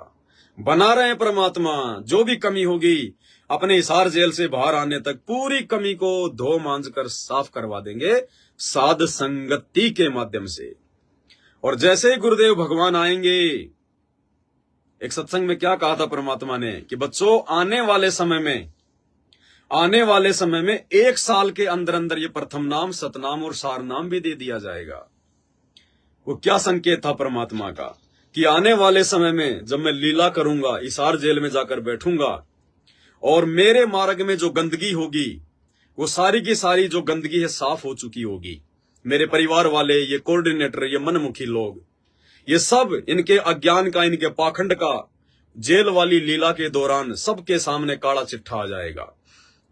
S1: बना रहे हैं परमात्मा। जो भी कमी होगी अपने हिसार जेल से बाहर आने तक पूरी कमी को धो मांझ कर साफ करवा देंगे साध संगति के माध्यम से। और जैसे ही गुरुदेव भगवान आएंगे, एक सत्संग में क्या कहा था परमात्मा ने कि बच्चों आने वाले समय में 1 साल के अंदर अंदर ये प्रथम नाम, सतनाम और सार नाम भी दे दिया जाएगा। वो क्या संकेत था परमात्मा का कि आने वाले समय में जब मैं लीला करूंगा, हिसार जेल में जाकर बैठूंगा और मेरे मार्ग में जो गंदगी होगी वो सारी की सारी जो गंदगी है साफ हो चुकी होगी। मेरे परिवार वाले, ये कोऑर्डिनेटर, ये मनमुखी लोग, ये सब इनके अज्ञान का, इनके पाखंड का जेल वाली लीला के दौरान सबके सामने काला चिट्ठा आ जाएगा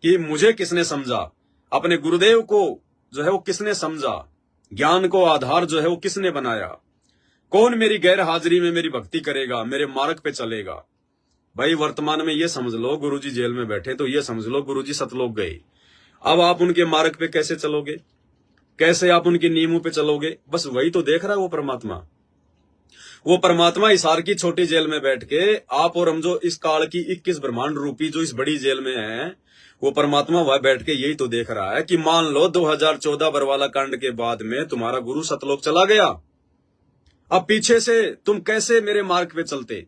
S1: कि मुझे किसने समझा, अपने गुरुदेव को जो है वो किसने समझा, ज्ञान को आधार जो है वो किसने बनाया, कौन मेरी गैर हाजिरी में मेरी भक्ति करेगा, मेरे मार्ग पे चलेगा। भाई वर्तमान में ये समझ लो गुरुजी जेल में बैठे तो ये समझ लो गुरुजी सतलोक गए। अब आप उनके मार्ग पे कैसे चलोगे, कैसे आप उनके नियमों पे चलोगे? बस वही तो देख रहा है वो परमात्मा। वो परमात्मा हिसार की छोटी जेल में बैठ के आप और हम जो इस काल की 21 ब्रह्मांड रूपी जो इस बड़ी जेल में है, वो परमात्मा वह बैठ के यही तो देख रहा है कि मान लो 2014 बरवाला कांड के बाद में तुम्हारा गुरु सतलोक चला गया, अब पीछे से तुम कैसे मेरे मार्ग पे चलते?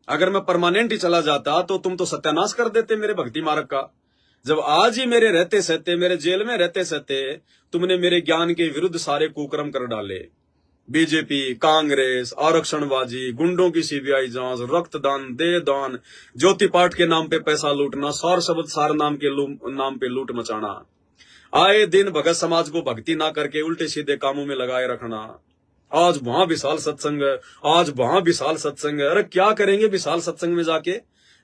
S1: अगर मैं परमानेंट ही चला जाता तो तुम तो सत्यानाश कर देते मेरे भक्ति मार्ग का। जब आज ही मेरे रहते सहते, मेरे जेल में रहते सहते तुमने मेरे ज्ञान के विरुद्ध सारे कुकर्म कर डाले, बीजेपी, कांग्रेस, आरक्षणबाजी, गुंडों की सीबीआई जांच, रक्तदान, देहदान, ज्योति पाठ के नाम पे पैसा लूटना, सार शब्द सार नाम पे लूट मचाना, आए दिन भगत समाज को भक्ति ना करके उल्टे सीधे कामों में लगाए रखना। आज वहां विशाल सत्संग है, आज वहां विशाल सत्संग है। अरे क्या करेंगे विशाल सत्संग में जाके?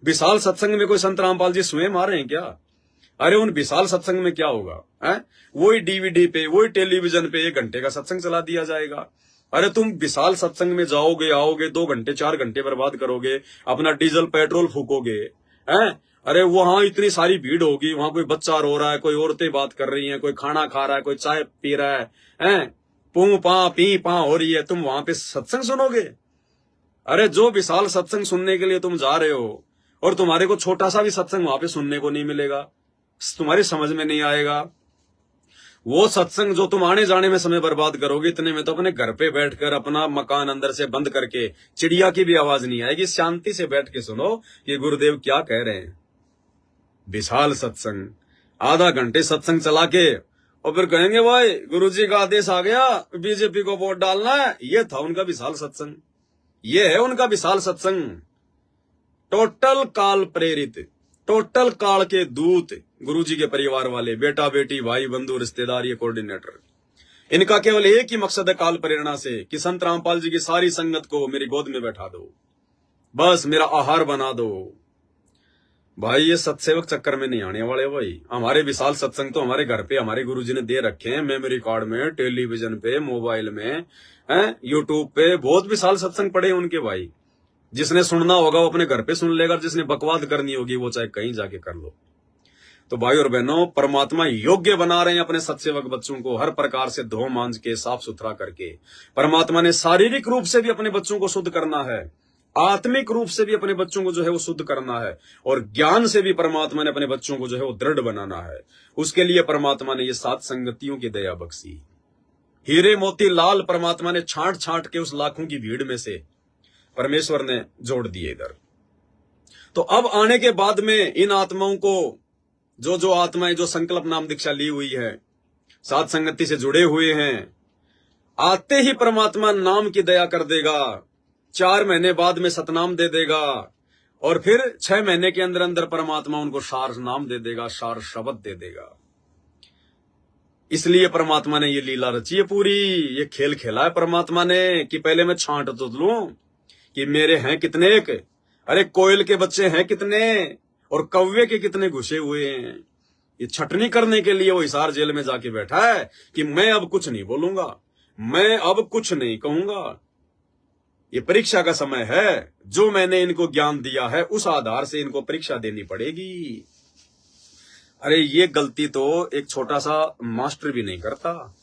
S1: विशाल सत्संग में कोई संत रामपाल जी स्वयं आ रहे हैं क्या? अरे उन विशाल सत्संग में क्या होगा है? वही डीवीडी पे, वही टेलीविजन पे 1 घंटे का सत्संग चला दिया जाएगा। अरे तुम विशाल सत्संग में जाओगे, आओगे, 2 घंटे 4 घंटे बर्बाद करोगे, अपना डीजल पेट्रोल फूकोगे हैं? अरे वहां इतनी सारी भीड़ होगी, वहां कोई बच्चा रो रहा है, कोई औरतें बात कर रही हैं, कोई खाना खा रहा है, कोई चाय पी रहा है, हैं? पू पा पी पा हो रही है, तुम वहां पे सत्संग सुनोगे? अरे जो विशाल सत्संग सुनने के लिए तुम जा रहे हो और तुम्हारे को छोटा सा भी सत्संग वहां पे सुनने को नहीं मिलेगा, तुम्हारी समझ में नहीं आएगा। वो सत्संग जो तुम आने जाने में समय बर्बाद करोगे, इतने में तो अपने घर पे बैठकर अपना मकान अंदर से बंद करके चिड़िया की भी आवाज नहीं आएगी, शांति से बैठ के सुनो कि गुरुदेव क्या कह रहे हैं। विशाल सत्संग, आधा घंटे सत्संग चला के और फिर कहेंगे भाई गुरुजी का आदेश आ गया, बीजेपी को वोट डालना है। ये था उनका विशाल सत्संग, ये है उनका विशाल सत्संग। टोटल काल प्रेरित, टोटल काल के दूत गुरुजी के परिवार वाले, बेटा बेटी, भाई बंधु, रिश्तेदार, ये कोऑर्डिनेटर, इनका केवल एक ही मकसद है काल प्रेरणा से कि संत रामपाल जी की सारी संगत को मेरी गोद में बैठा दो, बस मेरा आहार बना दो। भाई ये सत्सेवक चक्कर में नहीं आने वाले। भाई हमारे विशाल सत्संग तो हमारे घर पे हमारे गुरुजी ने दे रखे हैं, मेमोरी कार्ड में, टेलीविजन पे, मोबाइल में, यूट्यूब पे बहुत विशाल सत्संग पड़े हैं उनके। भाई जिसने सुनना होगा वो अपने घर पे सुन लेगा, जिसने बकवाद करनी होगी वो चाहे कहीं जाके कर लो। तो भाई और बहनों, परमात्मा योग्य बना रहे हैं अपने सत्सेवक बच्चों को, हर प्रकार से धो मांझ के साफ सुथरा करके। परमात्मा ने शारीरिक रूप से भी अपने बच्चों को शुद्ध करना है, आत्मिक रूप से भी अपने बच्चों को जो है वो शुद्ध करना है, और ज्ञान से भी परमात्मा ने अपने बच्चों को जो है वो दृढ़ बनाना है। उसके लिए परमात्मा ने ये 7 संगतियों की दया बख्शी। हीरे मोती लाल परमात्मा ने छांट छांट के उस लाखों की भीड़ में से परमेश्वर ने जोड़ दिए इधर। तो अब आने के बाद में इन आत्माओं को, जो आत्माएं जो संकल्प नाम दीक्षा ली हुई है, 7 संगति से जुड़े हुए हैं, आते ही परमात्मा नाम की दया कर देगा। 4 महीने बाद में सतनाम दे देगा, और फिर 6 महीने के अंदर अंदर परमात्मा उनको सार नाम दे देगा, सार शब्द दे देगा। इसलिए परमात्मा ने ये लीला रची है पूरी, ये खेल खेला है परमात्मा ने कि पहले मैं छांट तो लूं कि मेरे हैं कितने एक, अरे कोयल के बच्चे हैं कितने और कौवे के कितने घुसे हुए हैं। ये छटनी करने के लिए वो हिसार जेल में जाके बैठा है कि मैं अब कुछ नहीं बोलूंगा, मैं अब कुछ नहीं कहूंगा। ये परीक्षा का समय है, जो मैंने इनको ज्ञान दिया है उस आधार से इनको परीक्षा देनी पड़ेगी। अरे ये गलती तो एक छोटा सा मास्टर भी नहीं करता।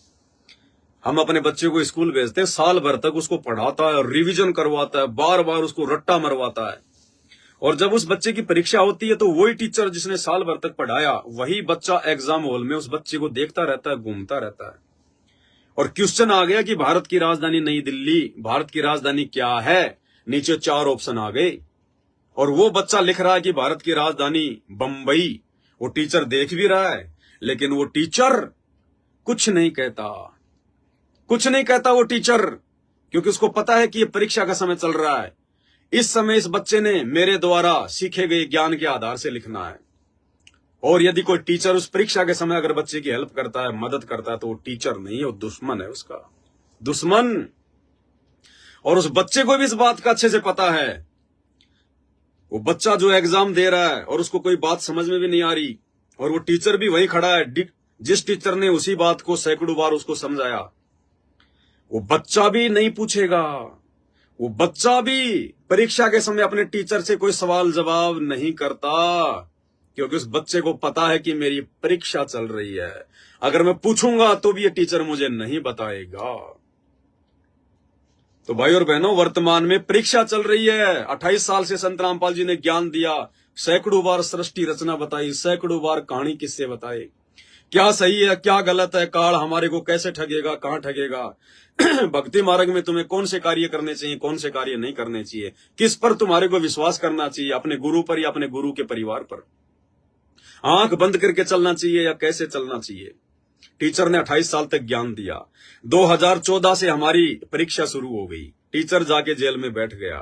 S1: हम अपने बच्चे को स्कूल भेजते हैं, साल भर तक उसको पढ़ाता है, रिवीजन करवाता है, बार बार उसको रट्टा मरवाता है, और जब उस बच्चे की परीक्षा होती है तो वही टीचर जिसने साल भर तक पढ़ाया वही बच्चा एग्जाम हॉल में उस बच्चे को देखता रहता है, घूमता रहता है। और क्वेश्चन आ गया कि भारत की राजधानी नई दिल्ली, भारत की राजधानी क्या है, नीचे 4 ऑप्शन आ गए और वो बच्चा लिख रहा है कि भारत की राजधानी बंबई। वो टीचर देख भी रहा है लेकिन वो टीचर कुछ नहीं कहता, कुछ नहीं कहता वो टीचर, क्योंकि उसको पता है कि ये परीक्षा का समय चल रहा है। इस समय इस बच्चे ने मेरे द्वारा सीखे गए ज्ञान के आधार से लिखना है। और यदि कोई टीचर उस परीक्षा के समय अगर बच्चे की हेल्प करता है, मदद करता है, तो वो टीचर नहीं है, वो दुश्मन है, उसका दुश्मन। और उस बच्चे को भी इस बात का अच्छे से पता है। वो बच्चा जो एग्जाम दे रहा है और उसको कोई बात समझ में भी नहीं आ रही और वो टीचर भी वहीं खड़ा है जिस टीचर ने उसी बात को सैकड़ों बार उसको समझाया, वो बच्चा भी नहीं पूछेगा। वो बच्चा भी परीक्षा के समय अपने टीचर से कोई सवाल जवाब नहीं करता, क्योंकि उस बच्चे को पता है कि मेरी परीक्षा चल रही है, अगर मैं पूछूंगा तो भी ये टीचर मुझे नहीं बताएगा। तो भाई और बहनों, वर्तमान में परीक्षा चल रही है। 28 साल से संत रामपाल जी ने ज्ञान दिया, सैकड़ों बार सृष्टि रचना बताई, सैकड़ों बार कहानी किस्से बताए, क्या सही है क्या गलत है, काल हमारे को कैसे ठगेगा, कहां ठगेगा, भक्ति मार्ग में तुम्हें कौन से कार्य करने चाहिए, कौन से कार्य नहीं करने चाहिए, किस पर तुम्हारे को विश्वास करना चाहिए, अपने गुरु पर या अपने गुरु के परिवार पर, आंख बंद करके चलना चाहिए या कैसे चलना चाहिए। टीचर ने 28 साल तक ज्ञान दिया। 2014 से हमारी परीक्षा शुरू हो गई, टीचर जाके जेल में बैठ गया।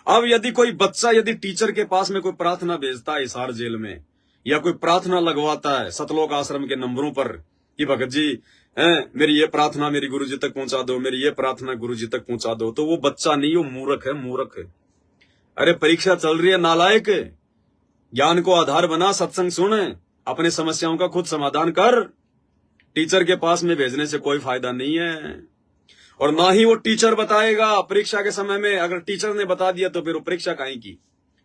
S1: अब यदि कोई बच्चा यदि टीचर के पास में कोई प्रार्थना भेजता है हिसार जेल में, या कोई प्रार्थना लगवाता है सतलोक आश्रम के नंबरों पर कि भगत जी मेरी ये प्रार्थना मेरी गुरुजी तक पहुंचा दो, मेरी ये प्रार्थना गुरुजी तक पहुंचा दो, तो वो बच्चा नहीं, वो मूर्ख है, मूर्ख है। अरे परीक्षा चल रही है नालायक, ज्ञान को आधार बना, सत्संग सुन, अपने समस्याओं का खुद समाधान कर। टीचर के पास में भेजने से कोई फायदा नहीं है और ना ही वो टीचर बताएगा परीक्षा के समय में। अगर टीचर ने बता दिया तो फिर वो परीक्षा काहे की,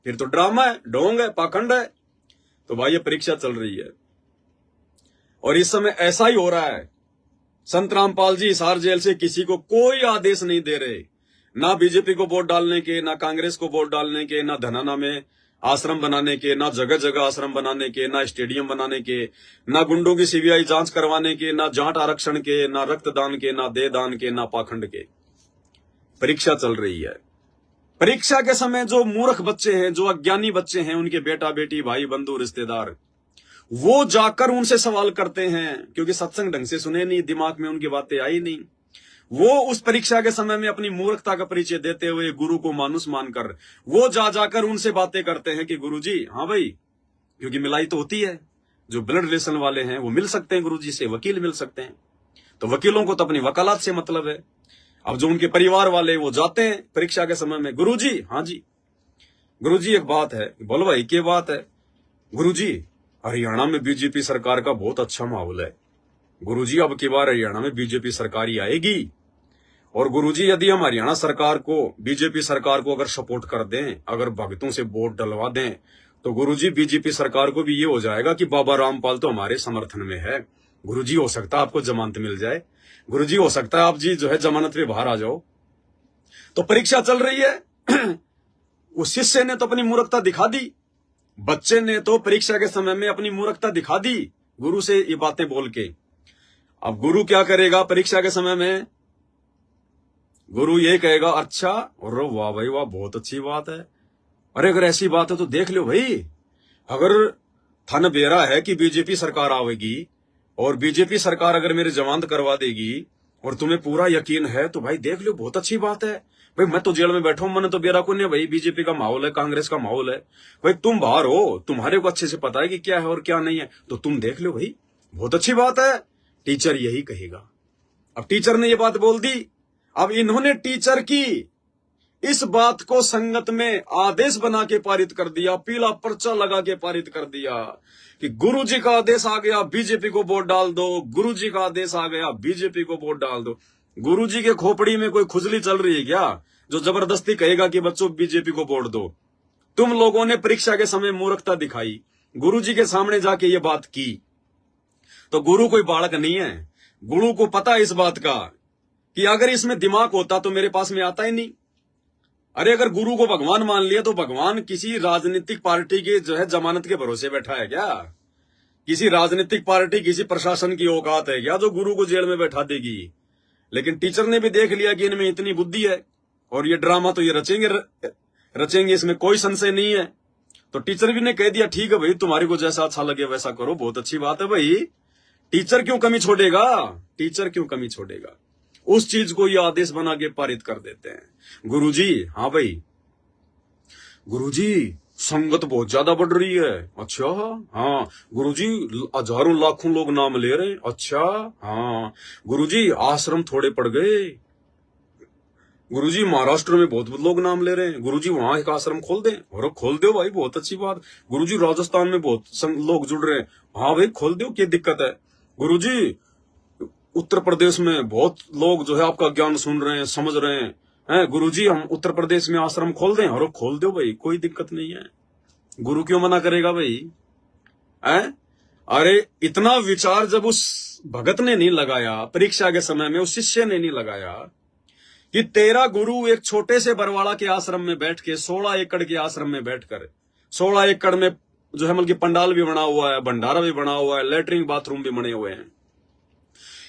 S1: फिर तो ड्रामा है, ढोंग है, पाखंड है। तो भाई ये परीक्षा चल रही है और इस समय ऐसा ही हो रहा है। संत रामपाल जी हिसार जेल से किसी को कोई आदेश नहीं दे रहे, ना बीजेपी को वोट डालने के, ना कांग्रेस को वोट डालने के, ना धनाना में आश्रम बनाने के, ना जगह जगह आश्रम बनाने के, ना स्टेडियम बनाने के, ना गुंडों की सीबीआई जांच करवाने के, ना जाट आरक्षण के, ना रक्तदान के, ना देहदान के, ना पाखंड के। परीक्षा चल रही है। परीक्षा के समय जो मूर्ख बच्चे हैं, जो अज्ञानी बच्चे हैं, उनके बेटा बेटी भाई बंधु रिश्तेदार, वो जाकर उनसे सवाल करते हैं, क्योंकि सत्संग ढंग से सुने नहीं, दिमाग में उनकी बातें आई नहीं। वो उस परीक्षा के समय में अपनी मूर्खता का परिचय देते हुए गुरु को मानुस मानकर वो जाकर उनसे बातें करते हैं कि गुरुजी, हाँ भाई, क्योंकि मिलाई तो होती है, जो ब्लड रिलेशन वाले हैं वो मिल सकते हैं गुरुजी से, वकील मिल सकते हैं, तो वकीलों को तो अपनी वकालत से मतलब है। अब जो उनके परिवार वाले वो जाते हैं परीक्षा के समय में, गुरुजी, हाँ जी गुरुजी एक बात है, बोलो भाई क्या बात है। गुरुजी हरियाणा में बीजेपी सरकार का बहुत अच्छा माहौल है, गुरुजी अब की बार हरियाणा में बीजेपी सरकार ही आएगी, और गुरुजी यदि हम हरियाणा सरकार को, बीजेपी सरकार को अगर सपोर्ट कर दें, अगर भक्तों से वोट डलवा दें, तो गुरुजी बीजेपी सरकार को भी ये हो जाएगा कि बाबा रामपाल तो हमारे समर्थन में है। गुरुजी हो सकता है आपको जमानत मिल जाए, गुरुजी हो सकता है आप जी जो है जमानत पे बाहर आ जाओ। तो परीक्षा चल रही है। उस शिष्य ने तो अपनी मूर्खता दिखा दी, बच्चे ने तो परीक्षा के समय में अपनी मूर्खता दिखा दी गुरु से ये बातें बोल के। अब गुरु क्या करेगा परीक्षा के समय में, गुरु ये कहेगा अच्छा, और वाह भाई वाह बहुत अच्छी बात है, अरे अगर ऐसी बात है तो देख लो भाई, अगर थन बेरा है कि बीजेपी सरकार आवेगी और बीजेपी सरकार अगर मेरी जमानत करवा देगी और तुम्हें पूरा यकीन है तो भाई देख लो बहुत अच्छी बात है। भाई मैं तो जेल में बैठा हूं, मैंने तो बेरा को नहीं, भाई बीजेपी का माहौल है, कांग्रेस का माहौल है, भाई तुम बाहर हो, तुम्हारे को अच्छे से पता है कि क्या है और क्या नहीं है, तो तुम देख लो भाई बहुत अच्छी बात है। टीचर यही कहेगा। अब टीचर ने ये बात बोल दी, अब इन्होंने टीचर की इस बात को संगत में आदेश बना के पारित कर दिया, पीला पर्चा लगा के पारित कर दिया कि गुरुजी का आदेश आ गया बीजेपी को वोट डाल दो, गुरुजी का आदेश आ गया बीजेपी को वोट डाल दो। गुरुजी के खोपड़ी में कोई खुजली चल रही है क्या जो जबरदस्ती कहेगा कि बच्चों बीजेपी को वोट दो? तुम लोगों ने परीक्षा के समय मूर्खता दिखाई, गुरुजी के सामने जाके ये बात की, तो गुरु कोई बालक नहीं है। गुरु को पता है इस बात का कि अगर इसमें दिमाग होता तो मेरे पास में आता ही नहीं। अरे अगर गुरु को भगवान मान लिया तो भगवान किसी राजनीतिक पार्टी के जो है जमानत के भरोसे बैठा है क्या? किसी राजनीतिक पार्टी किसी प्रशासन की औकात है क्या जो गुरु को जेल में बैठा देगी? लेकिन टीचर ने भी देख लिया कि इनमें इतनी बुद्धि है और ये ड्रामा तो ये रचेंगे, इसमें कोई संशय नहीं है। तो टीचर भी ने कह दिया ठीक है भाई, तुम्हारे को जैसा अच्छा लगे वैसा करो, बहुत अच्छी बात है भाई। टीचर क्यों कमी छोड़ेगा? टीचर क्यों कमी छोड़ेगा? उस चीज को ये आदेश बना के पारित कर देते हैं। गुरुजी, हाँ भाई गुरुजी संगत बहुत ज्यादा बढ़ रही है। अच्छा हाँ गुरुजी, हजारों लाखों लोग नाम ले रहे। अच्छा हाँ गुरुजी, आश्रम थोड़े पड़ गए। गुरुजी महाराष्ट्र में बहुत लोग नाम ले रहे हैं। गुरुजी वहां एक आश्रम खोल दें। और खोल दो भाई, बहुत अच्छी बात। गुरुजी राजस्थान में बहुत लोग जुड़ रहे हैं। हाँ भाई खोल दो, क्या दिक्कत है? गुरुजी उत्तर प्रदेश में बहुत लोग जो है आपका ज्ञान सुन रहे हैं, समझ रहे हैं। गुरुजी हम उत्तर प्रदेश में आश्रम खोल दें। और खोल दो भाई, कोई दिक्कत नहीं है। गुरु क्यों मना करेगा भाई? अरे इतना विचार जब उस भगत ने नहीं लगाया, परीक्षा के समय में उस शिष्य ने नहीं लगाया कि तेरा गुरु एक छोटे से बरवाड़ा के आश्रम में बैठ के 16 एकड़ के आश्रम में बैठकर 16 एकड़ में जो है मतलब पंडाल भी बना हुआ है, भंडारा भी बना हुआ है, लेटरिन बाथरूम भी बने हुए हैं।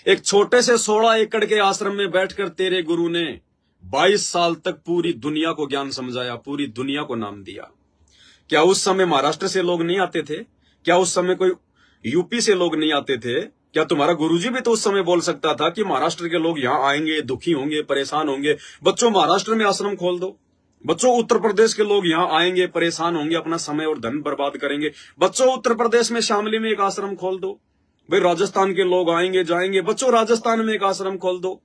S1: एक छोटे से 16 एकड़ के आश्रम में बैठकर तेरे गुरु ने 22 साल तक पूरी दुनिया को ज्ञान समझाया, पूरी दुनिया को नाम दिया। क्या उस समय महाराष्ट्र से लोग नहीं आते थे? क्या उस समय कोई यूपी से लोग नहीं आते थे? क्या तुम्हारा गुरुजी भी तो उस समय बोल सकता था कि महाराष्ट्र के लोग यहाँ आएंगे, दुखी होंगे, परेशान होंगे, बच्चों महाराष्ट्र में आश्रम खोल दो। बच्चों उत्तर प्रदेश के लोग यहाँ आएंगे, परेशान होंगे, अपना समय और धन बर्बाद करेंगे, बच्चों उत्तर प्रदेश में शामली में एक आश्रम खोल दो। भाई राजस्थान के लोग आएंगे जाएंगे, बच्चों राजस्थान में एक आश्रम खोल दो।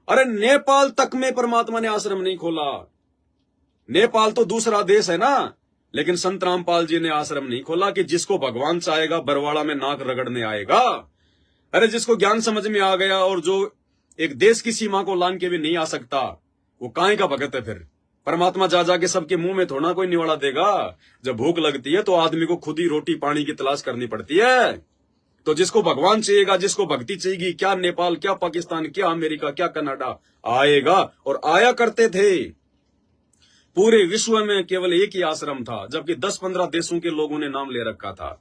S1: अरे नेपाल तक में परमात्मा ने आश्रम नहीं खोला। नेपाल तो दूसरा देश है ना, लेकिन संत रामपाल जी ने आश्रम नहीं खोला कि जिसको भगवान चाहेगा बरवाड़ा में नाक रगड़ने आएगा। अरे जिसको ज्ञान समझ में आ गया और जो एक देश की सीमा को लांग के भी नहीं आ सकता, वो काहे का भगत है फिर? परमात्मा जा जाके सबके मुंह में थोड़ा कोई निवाड़ा देगा। जब भूख लगती है तो आदमी को खुद ही रोटी पानी की तलाश करनी पड़ती है। तो जिसको भगवान चाहिएगा, जिसको भक्ति चाहिएगी, क्या नेपाल, क्या पाकिस्तान, क्या अमेरिका, क्या कनाडा आएगा। और आया करते थे। पूरे विश्व में केवल एक ही आश्रम था, जबकि 10-15 देशों के लोगों ने नाम ले रखा था।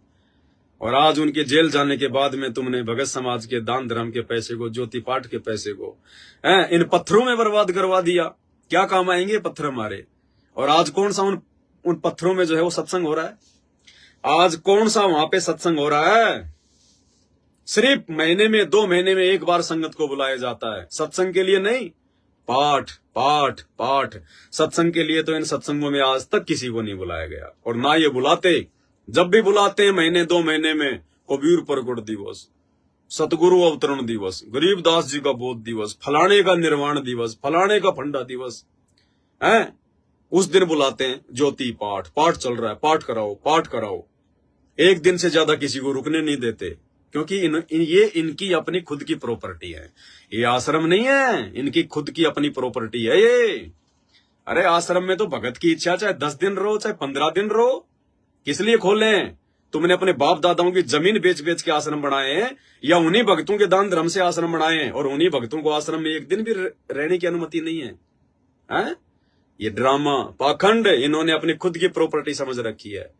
S1: और आज उनके जेल जाने के बाद में तुमने भगत समाज के दान धर्म के पैसे को, ज्योति पाठ के पैसे को इन पत्थरों में बर्बाद करवा दिया। क्या काम आएंगे पत्थर हमारे? और आज कौन सा उन पत्थरों में जो है वो सत्संग हो रहा है? आज कौन सा वहां पे सत्संग हो रहा है? सिर्फ महीने में 2 महीने में एक बार संगत को बुलाया जाता है, सत्संग के लिए नहीं। पाठ पाठ पाठ, सत्संग के लिए तो इन सत्संगों में आज तक किसी को नहीं बुलाया गया। और ना ये बुलाते, जब भी बुलाते हैं महीने 2 महीने में कबीर प्रकट दिवस, सतगुरु अवतरण दिवस, गरीबदास जी का बोध दिवस, फलाने का निर्वाण दिवस, फलाने का फंडा दिवस है, उस दिन बुलाते हैं। ज्योति पाठ, पाठ चल रहा है, पाठ कराओ, पाठ कराओ। एक दिन से ज्यादा किसी को रुकने नहीं देते, क्योंकि ये इनकी अपनी खुद की प्रॉपर्टी है। ये आश्रम नहीं है, इनकी खुद की अपनी प्रॉपर्टी है ये। अरे आश्रम में तो भगत की इच्छा, चाहे 10 दिन रहो, चाहे 15 दिन रहो। किस लिए खोले? तुमने अपने बाप दादाओं की जमीन बेच बेच के आश्रम बनाए हैं, या उन्हीं भक्तों के दान धर्म से आश्रम बनाए हैं? और उन्हीं भक्तों को आश्रम में एक दिन भी रहने की अनुमति नहीं है, हैं? ये ड्रामा, पाखंड इन्होंने अपनी खुद की प्रॉपर्टी समझ रखी है।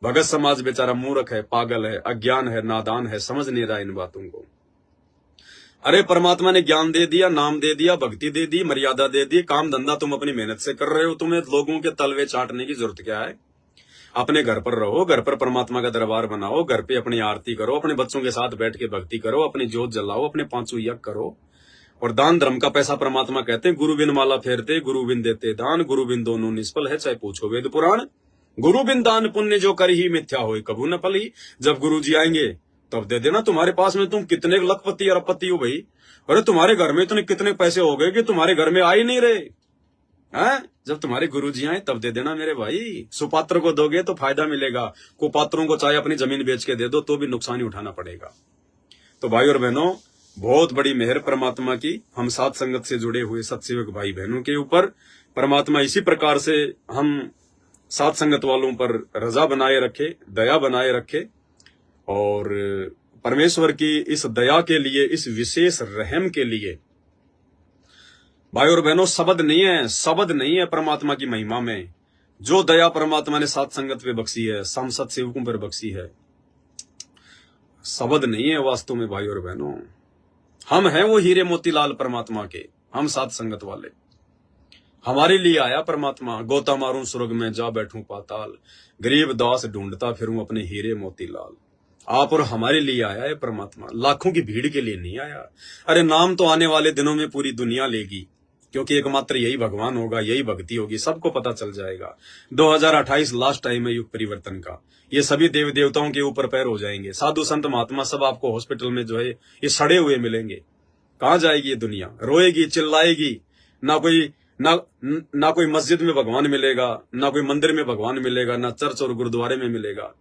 S1: भगत समाज बेचारा मूर्ख है, पागल है, अज्ञान है, नादान है, समझ नहीं रहा इन बातों को। अरे परमात्मा ने ज्ञान दे दिया, नाम दे दिया, भक्ति दे दी, मर्यादा दे दी, काम धंधा तुम अपनी मेहनत से कर रहे हो, तुम्हें लोगों के तलवे चाटने की जरूरत क्या है? अपने घर पर रहो, घर पर परमात्मा का दरबार बनाओ, घर पे अपनी आरती करो, अपने बच्चों के साथ बैठ के भक्ति करो, अपनी जोत जलाओ, अपने 5 यज्ञ करो। और दान धर्म का पैसा परमात्मा कहते हैं, गुरु बिन माला फेरते, गुरु बिन देते दान, गुरु बिन दोनों निष्फल है, चाहे पूछो वेद पुराण। गुरु बिन दान पुण्य जो कर ही मिथ्या होए कबू न फल ही। जब गुरु जी आएंगे तब दे देना। तुम्हारे पास में तुम कितने लखपति अरबपति हो भाई? अरे तुम्हारे घर में इतने कितने पैसे हो गए कि तुम्हारे घर में आ ही नहीं रहे हैं? जब तुम्हारे गुरु जी आए तब दे देना मेरे भाई। सुपात्र को दोगे तो फायदा मिलेगा, कुपात्रों को चाहे अपनी जमीन बेच के दे दो तो भी नुकसान ही उठाना पड़ेगा। तो भाई और बहनों, बहुत बड़ी मेहर परमात्मा की हम साथ संगत से जुड़े हुए सत्सेवक भाई बहनों के ऊपर। परमात्मा इसी प्रकार से हम साथ संगत वालों पर रजा बनाए रखे, दया बनाए रखे। और परमेश्वर की इस दया के लिए, इस विशेष रहम के लिए भाई और बहनों, शब्द नहीं है परमात्मा की महिमा में। जो दया परमात्मा ने सात संगत पे बख्शी है, सांसद सेवकों पर बख्शी है, शब्द नहीं है वास्तव में। भाई और बहनों, हम हैं वो हीरे मोतीलाल परमात्मा के, हम सात संगत वाले। हमारे लिए आया परमात्मा। गोता मारूं स्वर्ग में, जा बैठूं पाताल, गरीब दास ढूंढता फिरूं अपने हीरे मोतीलाल। आप और हमारे लिए आया है परमात्मा, लाखों की भीड़ के लिए नहीं आया। अरे नाम तो आने वाले दिनों में पूरी दुनिया लेगी, क्योंकि एकमात्र यही भगवान होगा, यही भक्ति होगी, सबको पता चल जाएगा। 2028 लास्ट टाइम है युग परिवर्तन का। ये सभी देव देवताओं के ऊपर पैर हो जाएंगे, साधु संत महात्मा सब आपको हॉस्पिटल में जो है ये सड़े हुए मिलेंगे। कहां जाएगी ये दुनिया? रोएगी, चिल्लाएगी। ना कोई मस्जिद में भगवान मिलेगा, ना कोई मंदिर में भगवान मिलेगा, ना चर्च और गुरुद्वारे में मिलेगा।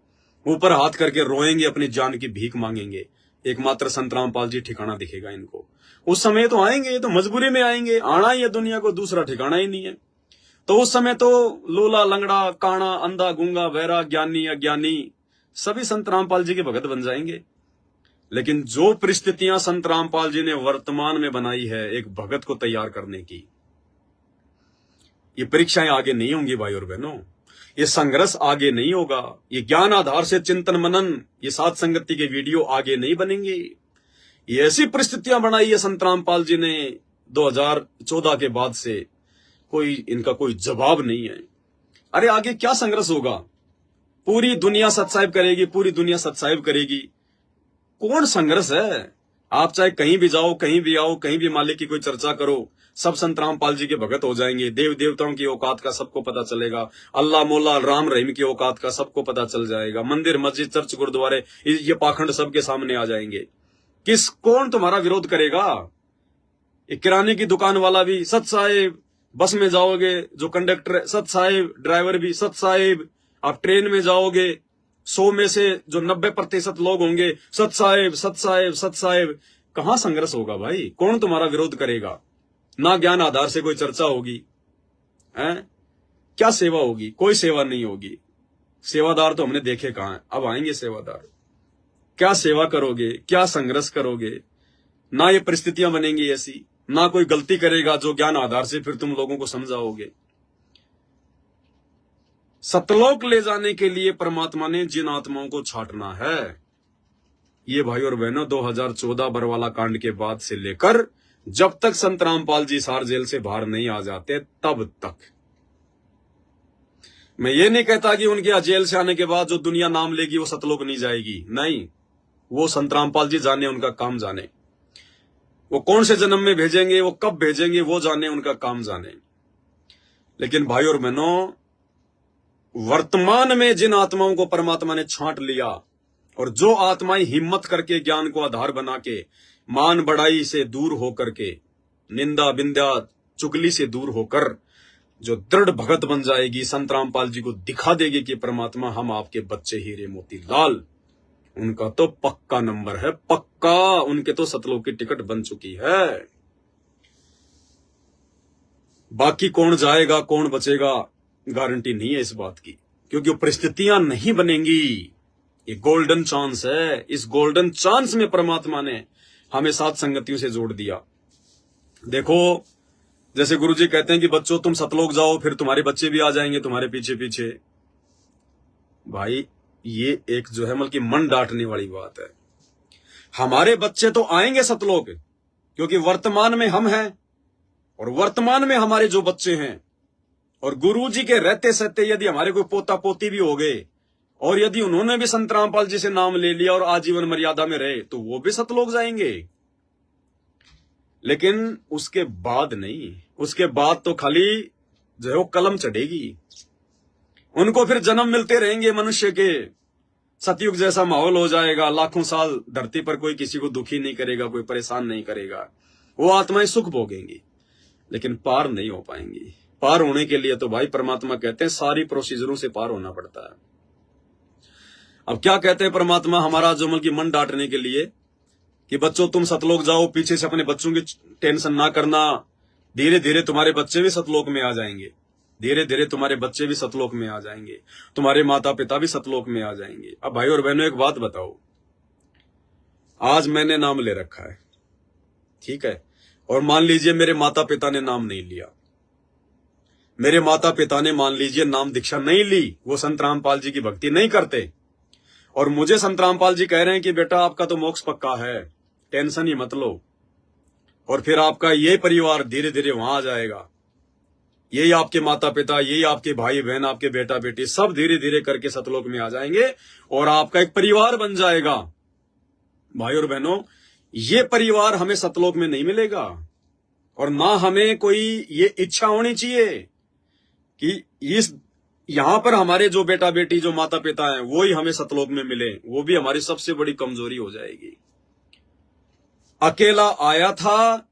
S1: ऊपर हाथ करके रोएंगे, अपनी जान की भीख मांगेंगे। एकमात्र संत रामपाल जी ठिकाना दिखेगा इनको। उस समय तो आएंगे, तो मजबूरी में आएंगे, आना ही है दुनिया को, दूसरा ठिकाना ही नहीं है। तो उस समय तो लूला, लंगड़ा, काना, अंधा, गूंगा, बहरा, ज्ञानी, अज्ञानी सभी संत रामपाल जी के भगत बन जाएंगे। लेकिन जो परिस्थितियां संत रामपाल जी ने वर्तमान में बनाई है एक भगत को तैयार करने की, ये परीक्षाएं आगे नहीं होंगी भाई और बहनों, ये संघर्ष आगे नहीं होगा, ये ज्ञान आधार से चिंतन मनन, ये सात संगति के वीडियो आगे नहीं बनेंगे। ये ऐसी परिस्थितियां बनाई है संत रामपाल जी ने 2014 के बाद से, इनका कोई जवाब नहीं है। अरे आगे क्या संघर्ष होगा? पूरी दुनिया सत्साहिब करेगी, पूरी दुनिया सत्साहिब करेगी। कौन संघर्ष है? आप चाहे कहीं भी जाओ, कहीं भी आओ, कहीं भी मालिक की कोई चर्चा करो, सब संत रामपाल जी के भगत हो जाएंगे। देव देवताओं की औकात का सबको पता चलेगा, अल्लाह मौला राम रहीम की औकात का सबको पता चल जाएगा। मंदिर, मस्जिद, चर्च, गुरुद्वारे, ये पाखंड सबके सामने आ जाएंगे। कौन तुम्हारा विरोध करेगा? एक किराने की दुकान वाला भी सत साहेब, बस में जाओगे जो कंडक्टर सत साहेब, ड्राइवर भी सत साहेब, आप ट्रेन में जाओगे 100 में से जो 90% लोग होंगे सत साहेब, सत साहेब, सत साहेब। कहां संघर्ष होगा भाई? कौन तुम्हारा विरोध करेगा? ना ज्ञान आधार से कोई चर्चा होगी, हैं? क्या सेवा होगी? कोई सेवा नहीं होगी। सेवादार तो हमने देखे कहां है, अब आएंगे सेवादार। क्या सेवा करोगे? क्या संघर्ष करोगे? ना ये परिस्थितियां बनेंगी ऐसी, ना कोई गलती करेगा जो ज्ञान आधार से फिर तुम लोगों को समझाओगे। सतलोक ले जाने के लिए परमात्मा ने जिन आत्माओं को छांटना है, ये भाई और बहनों 2014 बरवाला कांड के बाद से लेकर जब तक संत रामपाल जी सार जेल से बाहर नहीं आ जाते तब तक। मैं ये नहीं कहता कि उनके जेल से आने के बाद जो दुनिया नाम लेगी वो सतलोक नहीं जाएगी, नहीं। वो संत रामपाल जी जाने, उनका काम जाने। वो कौन से जन्म में भेजेंगे, वो कब भेजेंगे, वो जाने, उनका काम जाने। लेकिन भाई और बहनों, वर्तमान में जिन आत्माओं को परमात्मा ने छांट लिया, और जो आत्माएं हिम्मत करके ज्ञान को आधार बना के, मान बढ़ाई से दूर होकर के, निंदा बिंदा चुगली से दूर होकर जो दृढ़ भगत बन जाएगी, संत रामपाल जी को दिखा देगी कि परमात्मा हम आपके बच्चे हीरे मोती लाल, उनका तो पक्का नंबर है, पक्का। उनके तो सतलोक की टिकट बन चुकी है। बाकी कौन जाएगा, कौन बचेगा, गारंटी नहीं है इस बात की, क्योंकि परिस्थितियां नहीं बनेंगी। ये गोल्डन चांस है। इस गोल्डन चांस में परमात्मा ने हमें सात संगतियों से जोड़ दिया। देखो, जैसे गुरुजी कहते हैं कि बच्चों तुम सतलोक जाओ, फिर तुम्हारे बच्चे भी आ जाएंगे तुम्हारे पीछे पीछे। भाई ये एक जो है मतलब मन डांटने वाली बात है। हमारे बच्चे तो आएंगे सतलोक, क्योंकि वर्तमान में हम हैं और वर्तमान में हमारे जो बच्चे हैं, और गुरुजी के रहते सहते यदि हमारे कोई पोता पोती भी हो गए, और यदि उन्होंने भी संत रामपाल जी से नाम ले लिया और आजीवन मर्यादा में रहे, तो वो भी सतलोक जाएंगे। लेकिन उसके बाद नहीं, उसके बाद तो खाली जो है वो कलम चढ़ेगी। उनको फिर जन्म मिलते रहेंगे मनुष्य के, सतयुग जैसा माहौल हो जाएगा। लाखों साल धरती पर कोई किसी को दुखी नहीं करेगा, कोई परेशान नहीं करेगा। वो आत्माएं सुख भोगेंगी, लेकिन पार नहीं हो पाएंगी। पार होने के लिए तो भाई परमात्मा कहते हैं सारी प्रोसीजरों से पार होना पड़ता है। अब क्या कहते हैं परमात्मा हमारा जो मतलब मन डांटने के लिए कि बच्चों तुम सतलोक जाओ, पीछे से अपने बच्चों की टेंशन ना करना, धीरे धीरे तुम्हारे बच्चे भी सतलोक में आ जाएंगे, धीरे धीरे तुम्हारे बच्चे भी सतलोक में आ जाएंगे, तुम्हारे माता पिता भी सतलोक में आ जाएंगे। अब भाई और बहनों एक बात बताओ, आज मैंने नाम ले रखा है, ठीक है, और मान लीजिए मेरे माता पिता ने नाम नहीं लिया, मेरे माता पिता ने मान लीजिए नाम दीक्षा नहीं ली, वो संत रामपाल जी की भक्ति नहीं करते, और मुझे संत रामपाल जी कह रहे हैं कि बेटा आपका तो मोक्ष पक्का है, टेंशन ही मत लो, और फिर आपका ये परिवार धीरे धीरे वहां आ जाएगा, यही आपके माता पिता, यही आपके भाई बहन, आपके बेटा बेटी सब धीरे धीरे करके सतलोक में आ जाएंगे और आपका एक परिवार बन जाएगा। भाई और बहनों, ये परिवार हमें सतलोक में नहीं मिलेगा, और ना हमें कोई ये इच्छा होनी चाहिए कि इस यहां पर हमारे जो बेटा बेटी, जो माता पिता हैं, वो ही हमें सतलोक में मिले। वो भी हमारी सबसे बड़ी कमजोरी हो जाएगी। अकेला आया था,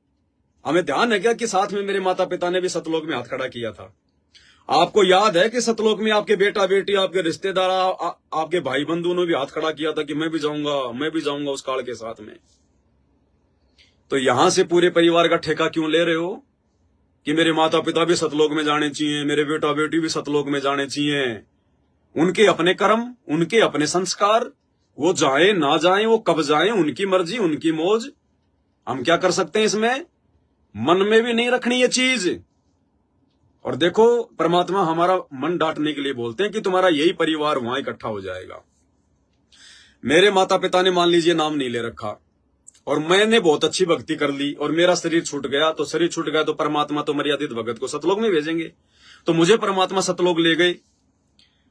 S1: हमें ध्यान है क्या कि साथ में मेरे माता पिता ने भी सतलोक में हाथ खड़ा किया था। आपको याद है कि सतलोक में आपके बेटा बेटी, आपके रिश्तेदार, आपके भाई बंधुओं ने भी हाथ खड़ा किया था कि मैं भी जाऊंगा उस काल के साथ में। तो यहां से पूरे परिवार का ठेका क्यों ले रहे हो कि मेरे माता पिता भी सतलोक में जाने चाहिए, मेरे बेटा बेटी भी सतलोक में जाने चाहिए। उनके अपने कर्म, उनके अपने संस्कार, वो जाए ना जाए, वो कब जाए, उनकी मर्जी, उनकी मौज। हम क्या कर सकते हैं इसमें? मन में भी नहीं रखनी ये चीज। और देखो, परमात्मा हमारा मन डांटने के लिए बोलते हैं कि तुम्हारा यही परिवार वहां इकट्ठा हो जाएगा। मेरे माता पिता ने मान लीजिए नाम नहीं ले रखा, और मैंने बहुत अच्छी भक्ति कर ली, और मेरा शरीर छूट गया, तो शरीर छूट गया तो परमात्मा तो मर्यादित भगत को सतलोक में भेजेंगे, तो मुझे परमात्मा सतलोक ले गए।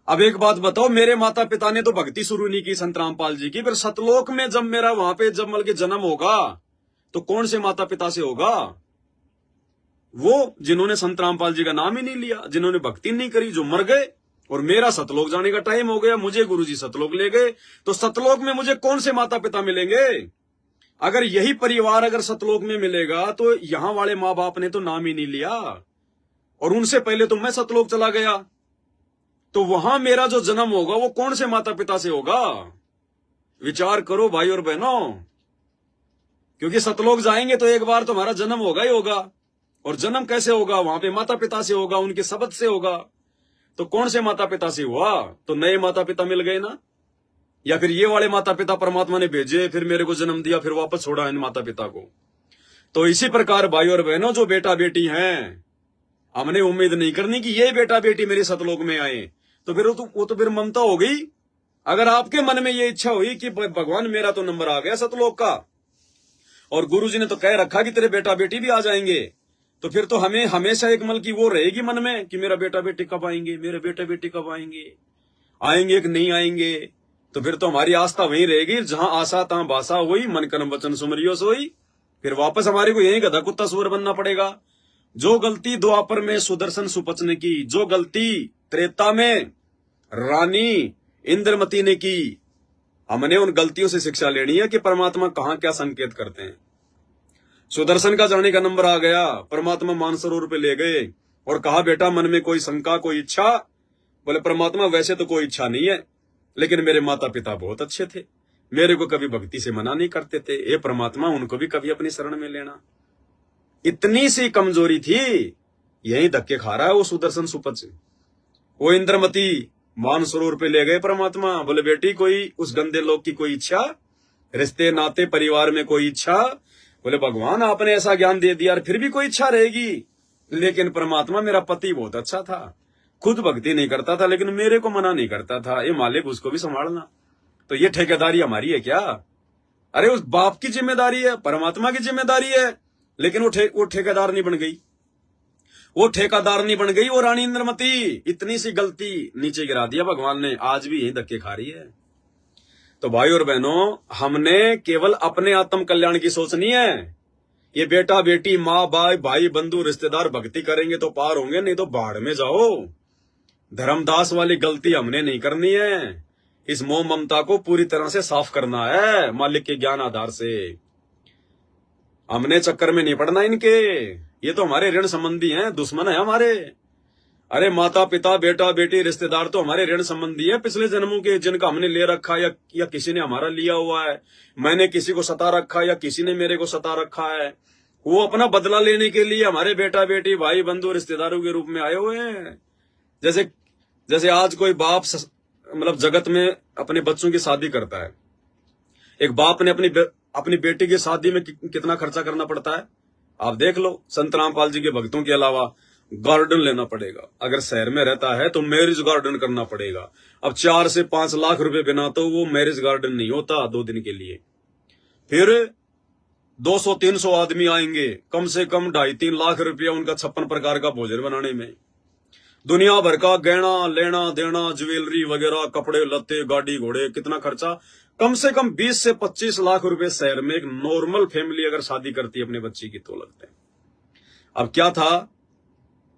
S1: अब एक बात बताओ, मेरे माता पिता ने तो भक्ति शुरू नहीं की संत रामपाल जी की, फिर सतलोक में जब मेरा वहां पे जब मतलब जन्म होगा तो कौन से माता पिता से होगा? वो जिन्होंने संत रामपाल जी का नाम ही नहीं लिया, जिन्होंने भक्ति नहीं करी, जो मर गए। और मेरा सतलोक जाने का टाइम हो गया, मुझे गुरुजी सतलोक ले गए, तो सतलोक में मुझे कौन से माता पिता मिलेंगे? अगर यही परिवार अगर सतलोक में मिलेगा तो यहां वाले माँ बाप ने तो नाम ही नहीं लिया, और उनसे पहले तो मैं सतलोक चला गया, तो वहां मेरा जो जन्म होगा वो कौन से माता पिता से होगा? विचार करो भाई और बहनों, क्योंकि सतलोक जाएंगे तो एक बार तुम्हारा जन्म होगा ही होगा, और जन्म कैसे होगा? वहां पे माता पिता से होगा, उनके शब्द से होगा। तो कौन से माता पिता से हुआ? तो नए माता पिता मिल गए ना, या फिर ये वाले माता पिता परमात्मा ने भेजे, फिर मेरे को जन्म दिया, फिर वापस छोड़ा इन माता पिता को। तो इसी प्रकार भाई और बहनों, जो बेटा बेटी हैं, हमने उम्मीद नहीं करनी कि ये बेटा बेटी मेरे सतलोक में आए, तो फिर वो तो फिर ममता हो गई। अगर आपके मन में ये इच्छा हुई कि भगवान मेरा तो नंबर आ गया सतलोक का, और गुरुजी ने तो कह रखा कि तेरे बेटा बेटी भी आ जाएंगे, तो फिर तो हमें हमेशा एक मल की वो रहेगी मन में कि मेरा बेटा बेटी कब आएंगे, मेरे बेटा बेटी कब आएंगे कि नहीं आएंगे। तो फिर तो हमारी आस्था वहीं रहेगी, जहां आशा तहां भाषा हुई, मन कर्म वचन सुमरियो सोई। फिर वापस हमारे को यही गधा कुत्ता सूअर बनना पड़ेगा। जो गलती द्वापर में सुदर्शन सुपच ने की, जो गलती त्रेता में रानी इंद्रमती ने की, हमने उन गलतियों से शिक्षा लेनी है कि परमात्मा कहां क्या संकेत करते हैं। सुदर्शन का जाने का नंबर आ गया, परमात्मा मानसरोवर पे ले गए और कहा बेटा मन में कोई शंका, कोई इच्छा? बोले परमात्मा वैसे तो कोई इच्छा नहीं है, लेकिन मेरे माता पिता बहुत अच्छे थे, मेरे को कभी भक्ति से मना नहीं करते थे, ये परमात्मा उनको भी कभी अपनी शरण में लेना। इतनी सी कमजोरी थी, यही धक्के खा रहा है वो सुदर्शन सुपच। वो इंद्रमती मानसरोवर पे ले गए परमात्मा, बोले बेटी कोई उस गंदे लोग की कोई इच्छा, रिश्ते नाते परिवार में कोई इच्छा? बोले भगवान आपने ऐसा ज्ञान दे दिया, फिर भी कोई इच्छा रहेगी? लेकिन परमात्मा मेरा पति बहुत अच्छा था, खुद भक्ति नहीं करता था, लेकिन मेरे को मना नहीं करता था, ये मालिक उसको भी संभालना। तो ये ठेकेदारी हमारी है क्या? अरे उस बाप की जिम्मेदारी है, परमात्मा की जिम्मेदारी है, लेकिन वो ठेकेदार नहीं बन गई, वो ठेकेदार नहीं बन गई, वो रानी इंद्रमती। इतनी सी गलती नीचे गिरा दिया भगवान ने, आज भी यही धक्के खा रही है। तो भाई और बहनों, हमने केवल अपने आत्म कल्याण की सोचनी है। ये बेटा बेटी, माँ बाप, भाई बंधु, रिश्तेदार भक्ति करेंगे तो पार होंगे, नहीं तो बाढ़ में जाओ। धर्मदास वाली गलती हमने नहीं करनी है। इस मोह ममता को पूरी तरह से साफ करना है मालिक के ज्ञान आधार से। हमने चक्कर में नहीं पड़ना इनके, ये तो हमारे ऋण संबंधी हैं, दुश्मन है हमारे। अरे माता पिता, बेटा बेटी, रिश्तेदार तो हमारे ऋण संबंधी है पिछले जन्मों के, जिनका हमने ले रखा या किसी ने हमारा लिया हुआ है। मैंने किसी को सता रखा या किसी ने मेरे को सता रखा है, वो अपना बदला लेने के लिए हमारे बेटा बेटी, भाई बंधु, रिश्तेदारों के रूप में आए हुए हैं। जैसे आज कोई बाप मतलब जगत में अपने बच्चों की शादी करता है, एक बाप ने अपनी बेटी की शादी में कितना खर्चा करना पड़ता है? आप देख लो, संत रामपाल जी के भक्तों के अलावा गार्डन लेना पड़ेगा। अगर शहर में रहता है तो मैरिज गार्डन करना पड़ेगा। अब 4 से 5 लाख रुपए बिना तो वो मैरिज गार्डन नहीं होता 2 दिन के लिए। फिर 200-300 आदमी आएंगे, कम से कम 2.5-3 लाख रुपया उनका 56 प्रकार का भोजन बनाने में। दुनिया भर का गहना लेना देना, ज्वेलरी वगैरह, कपड़े लत्ते, गाड़ी घोड़े, कितना खर्चा, कम से कम 20 से 25 लाख रुपए शहर में एक नॉर्मल फैमिली अगर शादी करती है अपने बच्ची की तो लगते हैं। अब क्या था,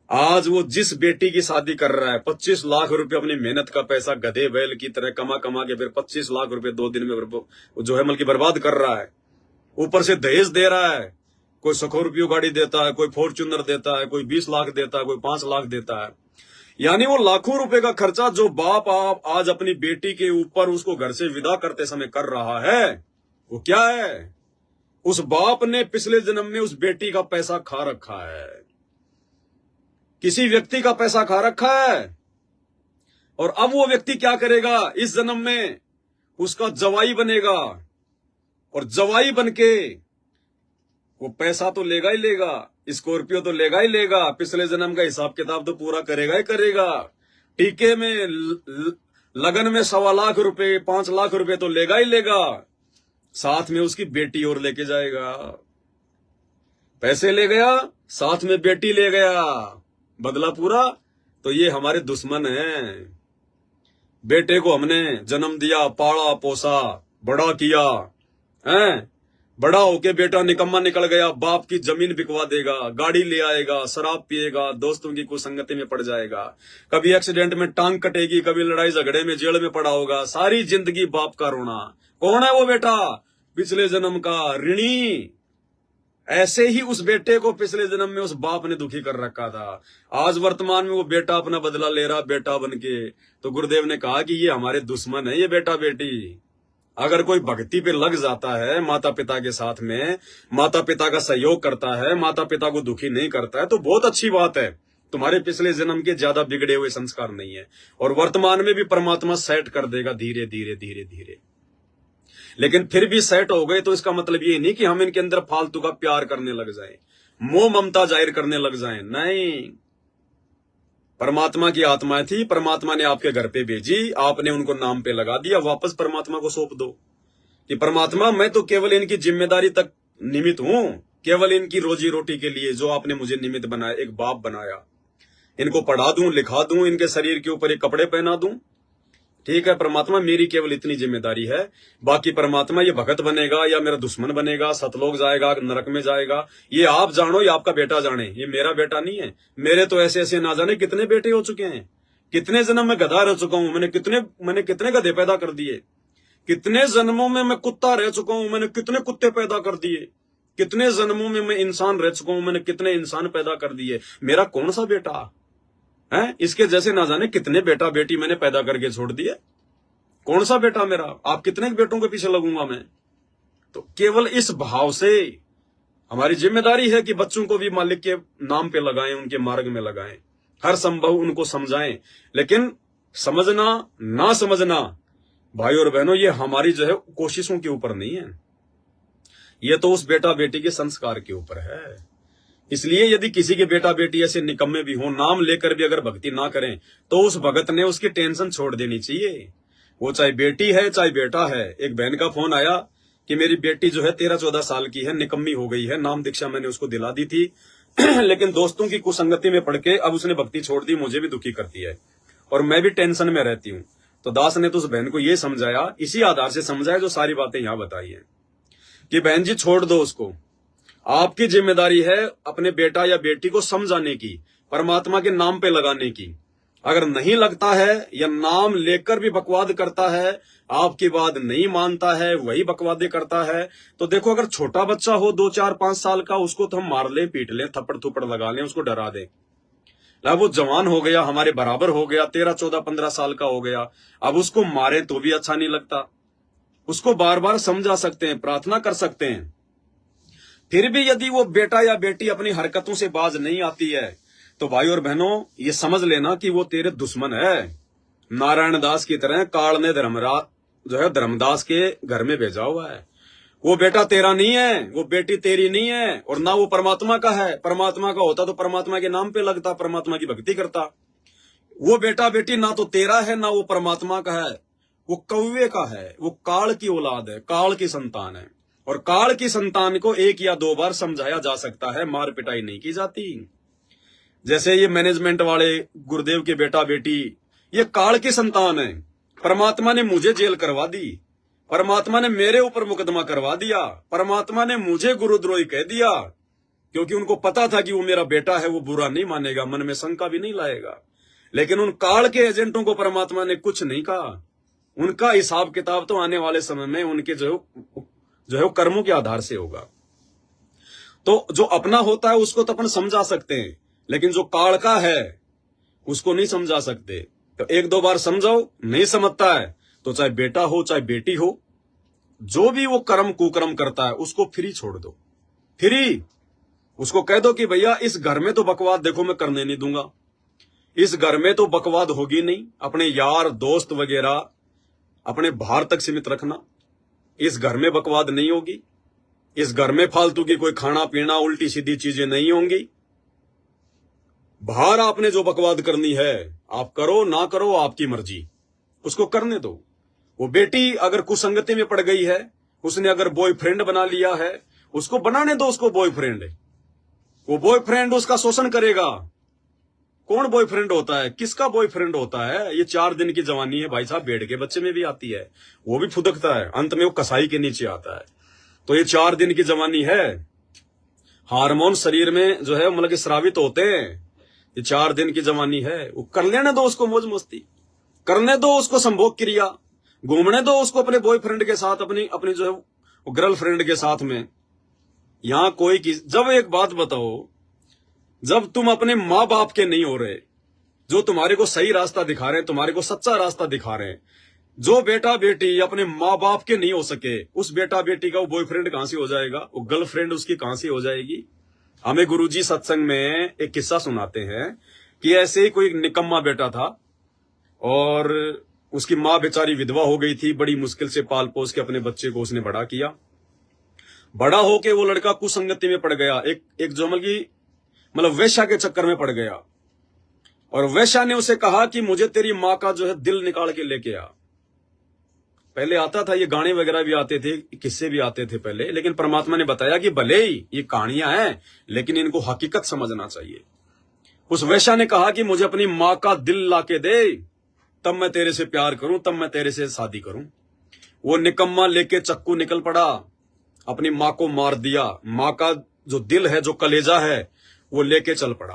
S1: आज वो जिस बेटी की शादी कर रहा है 25 लाख रुपए अपनी मेहनत का पैसा गधे बैल की तरह कमा कमा के फिर 25 लाख रुपए 2 दिन में जो है बल्कि बर्बाद कर रहा है। ऊपर से दहेज दे रहा है, कोई स्कॉर्पियो गाड़ी देता है, कोई फॉर्च्यूनर देता है, कोई 20 लाख देता है, कोई 5 लाख देता है। यानी वो लाखों रुपए का खर्चा जो बाप आप आज अपनी बेटी के ऊपर उसको घर से विदा करते समय कर रहा है, वो क्या है, उस बाप ने पिछले जन्म में उस बेटी का पैसा खा रखा है, किसी व्यक्ति का पैसा खा रखा है। और अब वो व्यक्ति क्या करेगा, इस जन्म में उसका जवाई बनेगा और जवाई बनके वो पैसा तो लेगा ही लेगा, स्कॉर्पियो तो लेगा ही लेगा, पिछले जन्म का हिसाब किताब तो पूरा करेगा ही करेगा। टीके में लगन में 1.25 लाख रुपए 5 लाख रुपए तो लेगा ही लेगा, साथ में उसकी बेटी और लेके जाएगा। पैसे ले गया, साथ में बेटी ले गया, बदला पूरा। तो ये हमारे दुश्मन हैं। बेटे को हमने जन्म दिया, पाला पोसा, बड़ा किया, हैं, बड़ा होके बेटा निकम्मा निकल गया, बाप की जमीन बिकवा देगा, गाड़ी ले आएगा, शराब पिएगा, दोस्तों की कुसंगति में पड़ जाएगा, कभी एक्सीडेंट में टांग कटेगी, कभी लड़ाई झगड़े में जेल में पड़ा होगा, सारी जिंदगी बाप का रोना। कौन है वो बेटा, पिछले जन्म का ऋणी। ऐसे ही उस बेटे को पिछले जन्म में उस बाप ने दुखी कर रखा था। आज वर्तमान में वो बेटा अपना बदला ले रहा बेटा बनके। तो गुरुदेव ने कहा कि ये हमारे दुश्मन है ये बेटा बेटी। अगर कोई भक्ति पे लग जाता है माता पिता के साथ में, माता पिता का सहयोग करता है, माता पिता को दुखी नहीं करता है, तो बहुत अच्छी बात है। तुम्हारे पिछले जन्म के ज्यादा बिगड़े हुए संस्कार नहीं है और वर्तमान में भी परमात्मा सेट कर देगा धीरे धीरे धीरे धीरे। लेकिन फिर भी सेट हो गए तो इसका मतलब ये नहीं कि हम इनके अंदर फालतू का प्यार करने लग जाएं, मोह ममता जाहिर करने लग जाएं। नहीं, परमात्मा की आत्मा थी, परमात्मा ने आपके घर पे भेजी, आपने उनको नाम पे लगा दिया, वापस परमात्मा को सौंप दो कि परमात्मा मैं तो केवल इनकी जिम्मेदारी तक निमित्त हूं, केवल इनकी रोजी रोटी के लिए जो आपने मुझे निमित्त बनाया, एक बाप बनाया, इनको पढ़ा दूं, लिखा दूं, इनके शरीर के ऊपर एक कपड़े पहना दूं। ठीक है परमात्मा, मेरी केवल इतनी जिम्मेदारी है। बाकी परमात्मा ये भगत बनेगा या मेरा दुश्मन बनेगा, सतलोक जाएगा, नरक में जाएगा, ये आप जानो, ये आपका बेटा जाने, ये मेरा बेटा नहीं है। मेरे तो ऐसे ऐसे ना जाने कितने बेटे हो चुके हैं, कितने जन्म में गधा रह चुका हूं, मैंने कितने गधे पैदा कर दिए, कितने जन्मों में मैं कुत्ता रह चुका हूं, मैंने कितने कुत्ते पैदा कर दिए, कितने जन्मों में मैं इंसान रह चुका हूं, मैंने कितने इंसान पैदा कर दिए। मेरा कौन सा बेटा है, इसके जैसे ना जाने कितने बेटा बेटी मैंने पैदा करके छोड़ दिए। कौन सा बेटा मेरा, आप कितने बेटों के पीछे लगूंगा मैं। तो केवल इस भाव से हमारी जिम्मेदारी है कि बच्चों को भी मालिक के नाम पे लगाएं, उनके मार्ग में लगाएं, हर संभव उनको समझाएं। लेकिन समझना ना समझना भाई और बहनों, ये हमारी जो है कोशिशों के ऊपर नहीं है, ये तो उस बेटा बेटी के संस्कार के ऊपर है। इसलिए यदि किसी के बेटा बेटी ऐसे निकम्मे भी हो, नाम लेकर भी अगर भक्ति ना करें, तो उस भगत ने उसकी टेंशन छोड़ देनी चाहिए। वो चाहे बेटी है चाहे बेटा है। एक बहन का फोन आया कि मेरी बेटी जो है 13-14 साल की है, निकम्मी हो गई है, नाम दीक्षा मैंने उसको दिला दी थी लेकिन दोस्तों की कुसंगति में पड़ के अब उसने भक्ति छोड़ दी, मुझे भी दुखी करती है और मैं भी टेंशन में रहती हूँ। तो दास ने तो उस बहन को ये समझाया, इसी आधार से समझाया जो सारी बातें यहां बताई है कि बहन जी छोड़ दो उसको, आपकी जिम्मेदारी है अपने बेटा या बेटी को समझाने की, परमात्मा के नाम पे लगाने की। अगर नहीं लगता है या नाम लेकर भी बकवाद करता है, आपकी बात नहीं मानता है, वही बकवादे करता है, तो देखो अगर छोटा बच्चा हो 2, 4, 5 साल का, उसको तो हम मार ले, पीट ले, थप्पड़ थुप्पड़ लगा लें, उसको डरा दें। वो जवान हो गया, हमारे बराबर हो गया, 13, 14, 15 साल का हो गया, अब उसको मारे तो भी अच्छा नहीं लगता। उसको बार बार समझा सकते हैं, प्रार्थना कर सकते हैं। फिर भी यदि वो बेटा या बेटी अपनी हरकतों से बाज नहीं आती है, तो भाई और बहनों ये समझ लेना कि वो तेरे दुश्मन है। नारायण दास की तरह काल ने धर्मदास के घर में भेजा हुआ है। वो बेटा तेरा नहीं है, वो बेटी तेरी नहीं है, और ना वो परमात्मा का है। परमात्मा का होता तो परमात्मा के नाम पे लगता, परमात्मा की भक्ति करता। वो बेटा बेटी ना तो तेरा है ना वो परमात्मा का है, वो कौवे का है, वो काल की औलाद है, काल की संतान है। और काल की संतान को एक या दो बार समझाया जा सकता है, मार पिटाई नहीं की जाती। जैसे ये मैनेजमेंट वाले गुरुदेव के बेटा बेटी, ये काल की संतान है। परमात्मा ने मुझे जेल करवा दी, परमात्मा ने मेरे ऊपर मुकदमा करवा दिया, परमात्मा ने मुझे गुरुद्रोही कह दिया, क्योंकि उनको पता था कि वो मेरा बेटा है, वो बुरा नहीं मानेगा, मन में शंका भी नहीं लाएगा। लेकिन उन काल के एजेंटों को परमात्मा ने कुछ नहीं कहा। उनका हिसाब किताब तो आने वाले समय में उनके जो है कर्मों के आधार से होगा। तो जो अपना होता है उसको तो अपन समझा सकते हैं, लेकिन जो काल का है उसको नहीं समझा सकते। तो एक दो बार समझाओ, नहीं समझता है तो चाहे बेटा हो चाहे बेटी हो, जो भी वो कर्म कुकर्म करता है उसको फ्री छोड़ दो। फ्री उसको कह दो कि भैया इस घर में तो बकवाद देखो मैं करने नहीं दूंगा, इस घर में तो बकवाद होगी नहीं। अपने यार दोस्त वगैरह अपने बाहर तक सीमित रखना, इस घर में बकवाद नहीं होगी, इस घर में फालतू की कोई खाना पीना उल्टी सीधी चीजें नहीं होंगी। बाहर आपने जो बकवाद करनी है आप करो, ना करो आपकी मर्जी, उसको करने दो। वो बेटी अगर कुसंगति में पड़ गई है, उसने अगर बॉयफ्रेंड बना लिया है, उसको बनाने दो उसको बॉयफ्रेंड। वो बॉयफ्रेंड उसका शोषण करेगा। कौन बॉयफ्रेंड होता है, किसका बॉयफ्रेंड होता है? ये 4 दिन की जवानी है भाई साहब, भेड़ के बच्चे में भी आती है, वो भी फुदकता है, अंत में वो कसाई के नीचे आता है। तो ये 4 दिन की जवानी है, हार्मोन शरीर में जो है मतलब कि स्रावित होते हैं। ये 4 दिन की जवानी है, वो कर लेने दो उसको, मौज मस्ती करने दो उसको, संभोग क्रिया घूमने दो उसको अपने बॉयफ्रेंड के साथ, अपनी जो है गर्लफ्रेंड के साथ में। यहां कोई जब एक बात बताओ, जब तुम अपने माँ बाप के नहीं हो रहे, जो तुम्हारे को सही रास्ता दिखा रहे हैं, तुम्हारे को सच्चा रास्ता दिखा रहे हैं, जो बेटा बेटी अपने माँ बाप के नहीं हो सके, उस बेटा बेटी का वो बॉयफ्रेंड कहां से हो जाएगा, वो गर्लफ्रेंड उसकी कहां से हो जाएगी? हमें गुरुजी सत्संग में एक किस्सा सुनाते हैं कि ऐसे ही कोई निकम्मा बेटा था और उसकी माँ बेचारी विधवा हो गई थी। बड़ी मुश्किल से पाल पोस के अपने बच्चे को उसने बड़ा किया। बड़ा होके वो लड़का कुसंगति में पड़ गया, एक जो मतलब वेश्या के चक्कर में पड़ गया। और वेश्या ने उसे कहा कि मुझे तेरी माँ का जो है दिल निकाल के लेके आ। पहले आता था, ये गाने वगैरह भी आते थे, किस्से भी आते थे पहले, लेकिन परमात्मा ने बताया कि भले ही ये कहानियां हैं लेकिन इनको हकीकत समझना चाहिए। उस वेश्या ने कहा कि मुझे अपनी माँ का दिल लाके दे, तब मैं तेरे से प्यार करूं, तब मैं तेरे से शादी करूं। वो निकम्मा लेके चक्कू निकल पड़ा, अपनी माँ को मार दिया। माँ का जो दिल है, जो कलेजा है, वो लेके चल पड़ा।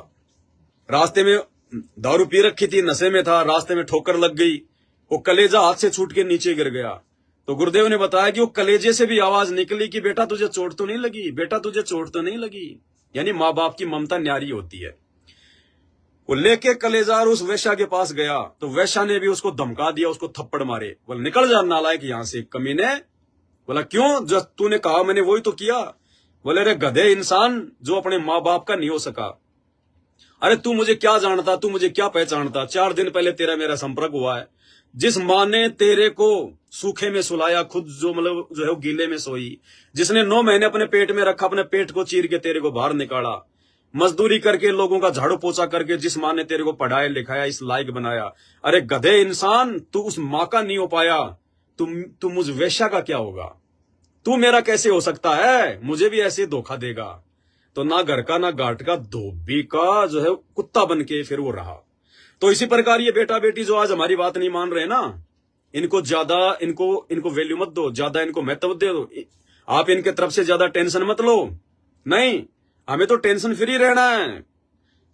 S1: रास्ते में दारू पी रखी थी, नशे में था, रास्ते में ठोकर लग गई, वो कलेजा हाथ से छूट के नीचे गिर गया। तो गुरुदेव ने बताया कि वो कलेजे से भी आवाज निकली कि बेटा तुझे चोट तो नहीं लगी, बेटा तुझे चोट तो नहीं लगी। यानी माँ बाप की ममता न्यारी होती है। वो लेके कलेजा उस वेश्या के पास गया, तो वेश्या ने भी उसको धमका दिया, उसको थप्पड़ मारे। बोला निकल जा नालायक यहां से, कमीने। बोला क्यों, जो तूने कहा मैंने वही तो किया। बोले अरे गधे इंसान, जो अपने माँ बाप का नहीं हो सका। अरे तू मुझे क्या जानता, तू मुझे क्या पहचानता? 4 दिन पहले तेरा मेरा संपर्क हुआ है। जिस माँ ने तेरे को सूखे में सुलाया, खुद जो है गीले में सोई, जिसने 9 महीने अपने पेट में रखा, अपने पेट को चीर के तेरे को बाहर निकाला, मजदूरी करके लोगों का झाड़ू पोछा करके जिस माँ ने तेरे को पढ़ाया लिखाया, इस लायक बनाया। अरे गधे इंसान, तू उस माँ का नहीं हो पाया, तुम मुझ वेश्या का क्या होगा? तू मेरा कैसे हो सकता है? मुझे भी ऐसे धोखा देगा। तो ना घर का ना घाट का, धोबी का जो है कुत्ता बन के फिर वो रहा। तो इसी प्रकार ये बेटा बेटी जो आज हमारी बात नहीं मान रहे ना, इनको ज्यादा इनको वैल्यू मत दो, ज्यादा इनको महत्व दे दो। आप इनके तरफ से ज्यादा टेंशन मत लो। नहीं, हमें तो टेंशन फ्री रहना है।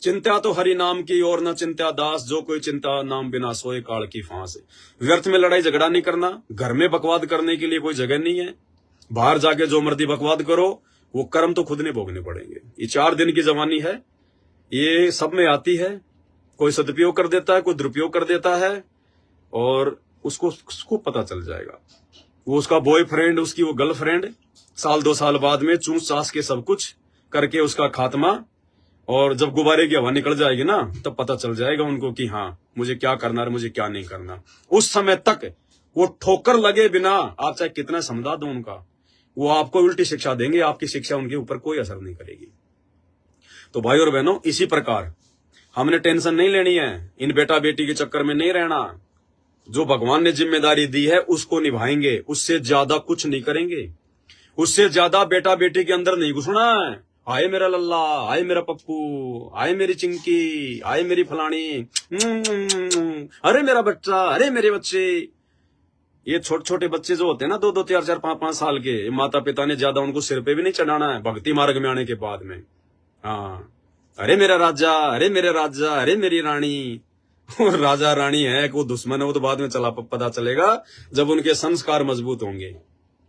S1: चिंता तो हरि नाम की और न चिंता दास, जो कोई चिंता नाम बिना सोए काल की फांस। व्यर्थ में लड़ाई झगड़ा नहीं करना, घर में बकवाद करने के लिए कोई जगह नहीं है। बाहर जाके जो मर्जी बकवाद करो, वो कर्म तो खुद ने भोगने पड़ेंगे। ये 4 दिन की जवानी है, ये सब में आती है। कोई सदुपयोग कर देता है, कोई दुरुपयोग कर देता है, और उसको पता चल जाएगा। वो उसका बॉयफ्रेंड, उसकी वो गर्लफ्रेंड, साल 2 साल बाद में चूस चास के सब कुछ करके उसका खात्मा। और जब गुब्बारे की हवा निकल जाएगी ना, तब पता चल जाएगा उनको कि हाँ मुझे क्या करना है, मुझे क्या नहीं करना। उस समय तक वो ठोकर लगे बिना आप चाहे कितना समझा दो उनका, वो आपको उल्टी शिक्षा देंगे, आपकी शिक्षा उनके ऊपर कोई असर नहीं करेगी। तो भाई और बहनों, इसी प्रकार हमने टेंशन नहीं लेनी है, इन बेटा बेटी के चक्कर में नहीं रहना। जो भगवान ने जिम्मेदारी दी है उसको निभाएंगे, उससे ज्यादा कुछ नहीं करेंगे, उससे ज्यादा बेटा बेटी के अंदर नहीं घुसना है। आए मेरा लल्ला, आए मेरा पप्पू, आए मेरी चिंकी, आए मेरी फलानी, अरे मेरा बच्चा, अरे मेरे बच्चे। ये छोटे छोटे बच्चे जो होते हैं ना, 2-2, 4-4, 5-5 साल के, माता पिता ने ज्यादा उनको सिर पे भी नहीं चढ़ाना है भक्ति मार्ग में आने के बाद में। हाँ, अरे मेरा राजा, अरे मेरे राजा, अरे मेरी रानी। राजा रानी है कि वो दुश्मन है, वो तो बाद में पता चलेगा जब उनके संस्कार मजबूत होंगे।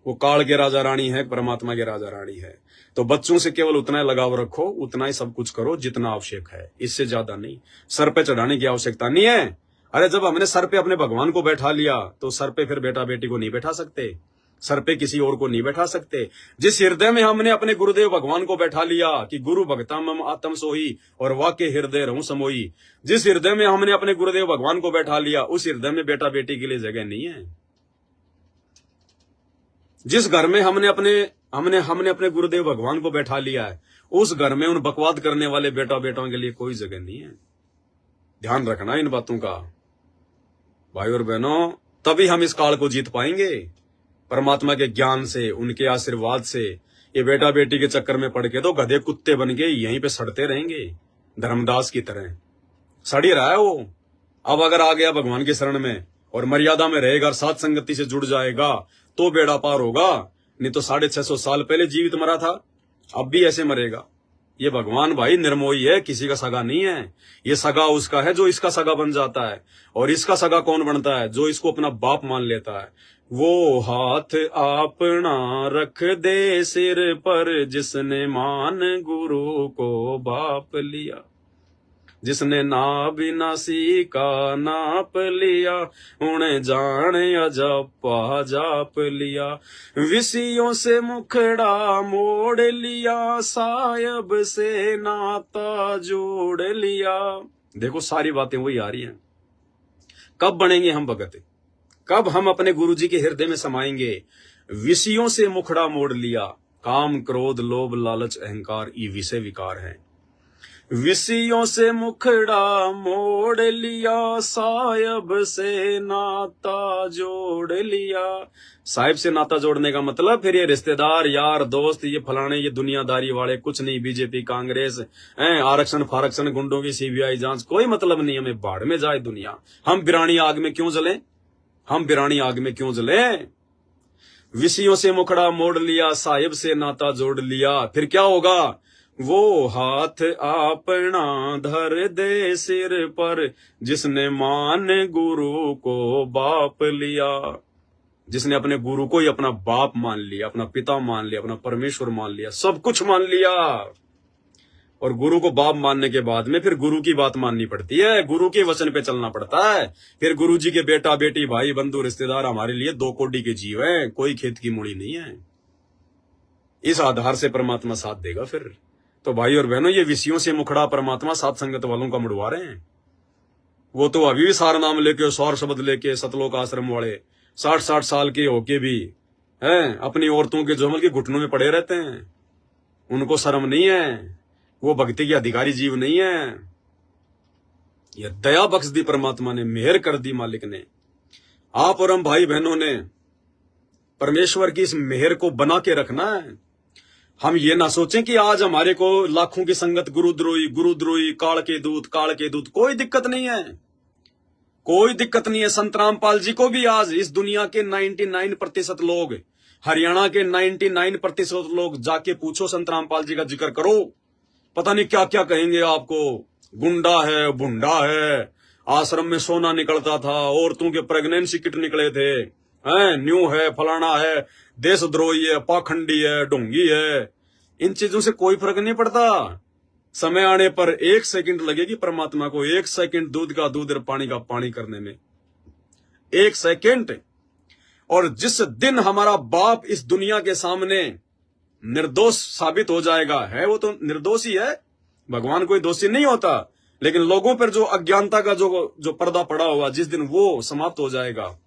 S1: वो काल के राजा रानी है, परमात्मा के राजा रानी है। तो बच्चों से केवल उतना ही लगाव रखो, उतना ही सब कुछ करो जितना आवश्यक है, इससे ज्यादा नहीं। सर पे चढ़ाने की आवश्यकता नहीं है। अरे जब हमने सर पे अपने भगवान को बैठा लिया तो सर पे फिर बेटा बेटी को नहीं बैठा सकते, सर पे किसी और को नहीं बैठा सकते। जिस हृदय में हमने अपने गुरुदेव भगवान को बैठा लिया कि गुरु भक्ता मम आत्म सोही और वाक्य हृदय रहूं समोई, जिस हृदय में हमने अपने गुरुदेव भगवान को बैठा लिया उस हृदय में बेटा बेटी के लिए जगह नहीं है। जिस घर में हमने अपने गुरुदेव भगवान को बैठा लिया है उस घर में उन बकवाद करने वाले बेटा बेटाओं के लिए कोई जगह नहीं है। ध्यान रखना इन बातों का भाई और बहनों, तभी हम इस काल को जीत पाएंगे। परमात्मा के ज्ञान से, उनके आशीर्वाद से। ये बेटा बेटी के चक्कर में पड़ के तो गधे कुत्ते बन के यहीं पे सड़ते रहेंगे, धर्मदास की तरह सड़ ही रहा है वो। अब अगर आ गया भगवान की शरण में और मर्यादा में रहेगा, साथ संगति से जुड़ जाएगा तो बेड़ा पार होगा। नहीं तो 650 साल पहले जीवित मरा था, अब भी ऐसे मरेगा। ये भगवान भाई निर्मोही है, किसी का सगा नहीं है। ये सगा उसका है जो इसका सगा बन जाता है। और इसका सगा कौन बनता है? जो इसको अपना बाप मान लेता है। वो हाथ अपना रख दे सिर पर जिसने मान गुरु को बाप लिया, जिसने ना विनाशी का नाप लिया, उन्हें जाने अजपा जाप लिया। विषयों से मुखड़ा मोड़ लिया, सायब से नाता जोड़ लिया। देखो सारी बातें वही आ रही हैं। कब बनेंगे हम भगत? कब हम अपने गुरुजी के हृदय में समाएंगे? विषयों से मुखड़ा मोड़ लिया। काम, क्रोध, लोभ, लालच, अहंकार ये विषय विकार हैं। विषयों से मुखड़ा मोड़ लिया, सायब से नाता जोड़ लिया। साहिब से नाता जोड़ने का मतलब फिर ये रिश्तेदार, यार, दोस्त, ये फलाने, ये दुनियादारी वाले कुछ नहीं, बीजेपी, कांग्रेस, आरक्षण फारक्षण, गुंडों की सीबीआई जांच, कोई मतलब नहीं। हमें बाढ़ में जाए दुनिया, हम बिरानी आग में क्यों जले? हम बिरानी आग में क्यों जले? विषयों से मुखड़ा मोड़ लिया, साहिब से नाता जोड़ लिया। फिर क्या होगा? वो हाथ अपना धर दे सिर पर जिसने मान गुरु को बाप लिया। जिसने अपने गुरु को ही अपना बाप मान लिया, अपना पिता मान लिया, अपना परमेश्वर मान लिया, सब कुछ मान लिया। और गुरु को बाप मानने के बाद में फिर गुरु की बात माननी पड़ती है, गुरु के वचन पे चलना पड़ता है। फिर गुरु जी के बेटा बेटी, भाई बंधु, रिश्तेदार हमारे लिए 2 कोड़ी के जीव है, कोई खेत की मूड़ी नहीं है। इस आधार से परमात्मा साथ देगा फिर। तो भाई और बहनों, ये विषयों से मुखड़ा परमात्मा सात संगत वालों का मुड़वा रहे हैं। वो तो अभी भी सार नाम लेके, सौर शब्द लेके, सतलोक आश्रम वाले 60-60 साल के होके भी हैं अपनी औरतों के जोमल के घुटनों में पड़े रहते हैं। उनको शर्म नहीं है, वो भक्ति के अधिकारी जीव नहीं है। यह दया बख्श दी परमात्मा ने, मेहर कर दी मालिक ने। आप और हम भाई बहनों ने परमेश्वर की इस मेहर को बना के रखना है। हम ये ना सोचें कि आज हमारे को लाखों की संगत गुरुद्रोही, काल के दूत, कोई दिक्कत नहीं है, कोई दिक्कत नहीं है। संत रामपाल जी को भी आज इस दुनिया के 99% लोग, हरियाणा के 99% लोग जाके पूछो, संत रामपाल जी का जिक्र करो, पता नहीं क्या क्या कहेंगे आपको। गुंडा है, भुंडा है, आश्रम में सोना निकलता था, औरतों के प्रेगनेंसी किट निकले थे, न्यू है, फलाना है, देशद्रोही है, पाखंडी है, ढोंगी है। इन चीजों से कोई फर्क नहीं पड़ता। समय आने पर 1 सेकंड लगेगी परमात्मा को, 1 सेकंड दूध का दूध और पानी का पानी करने में, 1 सेकंड। और जिस दिन हमारा बाप इस दुनिया के सामने निर्दोष साबित हो जाएगा, है वो तो निर्दोष ही है, भगवान कोई दोषी नहीं होता, लेकिन लोगों पर जो अज्ञानता का जो पर्दा पड़ा हुआ, जिस दिन वो समाप्त हो जाएगा,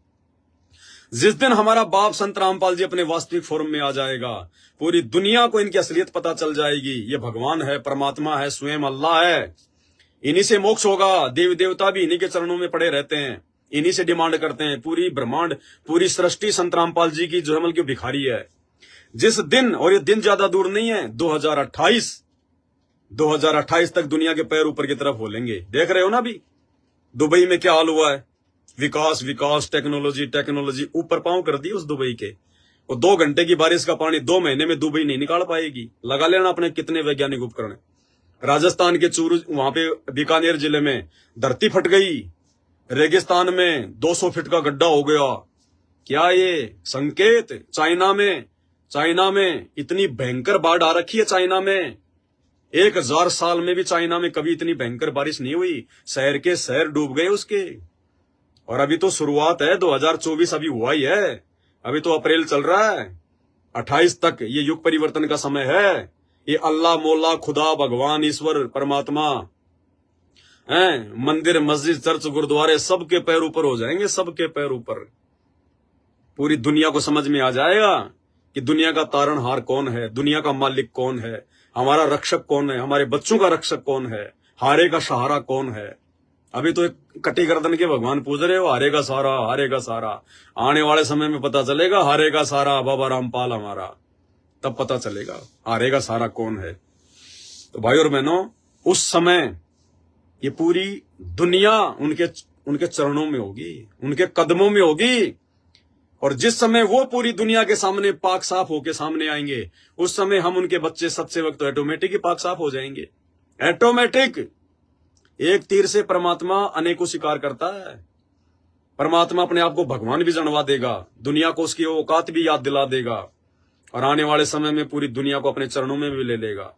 S1: जिस दिन हमारा बाप संत रामपाल जी अपने वास्तविक फॉर्म में आ जाएगा, पूरी दुनिया को इनकी असलियत पता चल जाएगी। ये भगवान है, परमात्मा है, स्वयं अल्लाह है। इन्हीं से मोक्ष होगा। देवी देवता भी इन्हीं के चरणों में पड़े रहते हैं, इन्हीं से डिमांड करते हैं। पूरी ब्रह्मांड, पूरी सृष्टि संत रामपाल जी की जो है की भिखारी है। जिस दिन, और ये दिन ज्यादा दूर नहीं है, 2028 तक दुनिया के पैर ऊपर की तरफ होलेंगे। देख रहे हो ना अभी दुबई में क्या हाल हुआ है। विकास विकास, टेक्नोलॉजी टेक्नोलॉजी, ऊपर पांव कर दी उस दुबई के। वो 2 घंटे की बारिश का पानी 2 महीने में दुबई नहीं निकाल पाएगी। लगा लेना अपने कितने वैज्ञानिक उपकरण। राजस्थान के चूरू, वहां पे बीकानेर जिले में धरती फट गई। रेगिस्तान में 200 फीट का गड्ढा हो गया। क्या ये संकेत? चाइना में इतनी भयंकर बाढ़ आ रखी है। चाइना में 1000 साल में भी चाइना में कभी इतनी भयंकर बारिश नहीं हुई। शहर के शहर डूब गए उसके। और अभी तो शुरुआत है, 2024 अभी हुआ ही है, अभी तो अप्रैल चल रहा है। 28 तक ये युग परिवर्तन का समय है। ये अल्लाह, मौला, खुदा, भगवान, ईश्वर, परमात्मा हैं, मंदिर, मस्जिद, चर्च, गुरुद्वारे सबके पैर ऊपर हो जाएंगे, सबके पैर ऊपर। पूरी दुनिया को समझ में आ जाएगा कि दुनिया का तारणहार कौन है, दुनिया का मालिक कौन है, हमारा रक्षक कौन है, हमारे बच्चों का रक्षक कौन है, हारे का सहारा कौन है। अभी तो एक कटी गर्दन के भगवान पूज रहे हो, हारेगा सारा, हारेगा सारा। आने वाले समय में पता चलेगा हारेगा सारा बाबा रामपाल हमारा, तब पता चलेगा हारेगा सारा कौन है। तो भाई और बहनों, उस समय ये पूरी दुनिया उनके चरणों में होगी, उनके कदमों में होगी। और जिस समय वो पूरी दुनिया के सामने पाक साफ होके सामने आएंगे, उस समय हम उनके बच्चे सत्सेवक तो ऑटोमेटिक ही पाक साफ हो जाएंगे। ऑटोमेटिक। एक तीर से परमात्मा अनेकों शिकार करता है। परमात्मा अपने आप को भगवान भी जनवा देगा, दुनिया को उसकी औकात भी याद दिला देगा, और आने वाले समय में पूरी दुनिया को अपने चरणों में भी ले लेगा।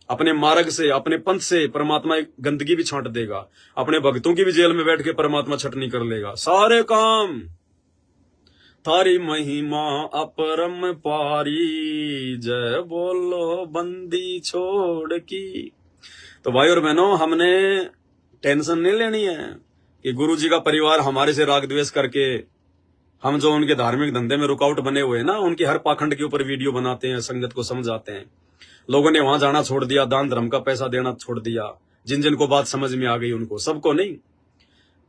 S1: अपने मार्ग से, अपने पंथ से परमात्मा एक गंदगी भी छांट देगा। अपने भक्तों की भी जेल में बैठ के परमात्मा छटनी कर लेगा। सारे काम थारी महिमा अपरम पारी, जय बोलो बंदी छोड़ की। तो भाई और बहनों, हमने टेंशन नहीं लेनी है कि गुरु जी का परिवार हमारे से राग द्वेष करके, हम जो उनके धार्मिक धंधे में रुकावट बने हुए हैं ना, उनके हर पाखंड के ऊपर वीडियो बनाते हैं, संगत को समझाते हैं। लोगों ने वहां जाना छोड़ दिया, दान धर्म का पैसा देना छोड़ दिया। जिन जिन को बात समझ में आ गई, उनको, सबको नहीं,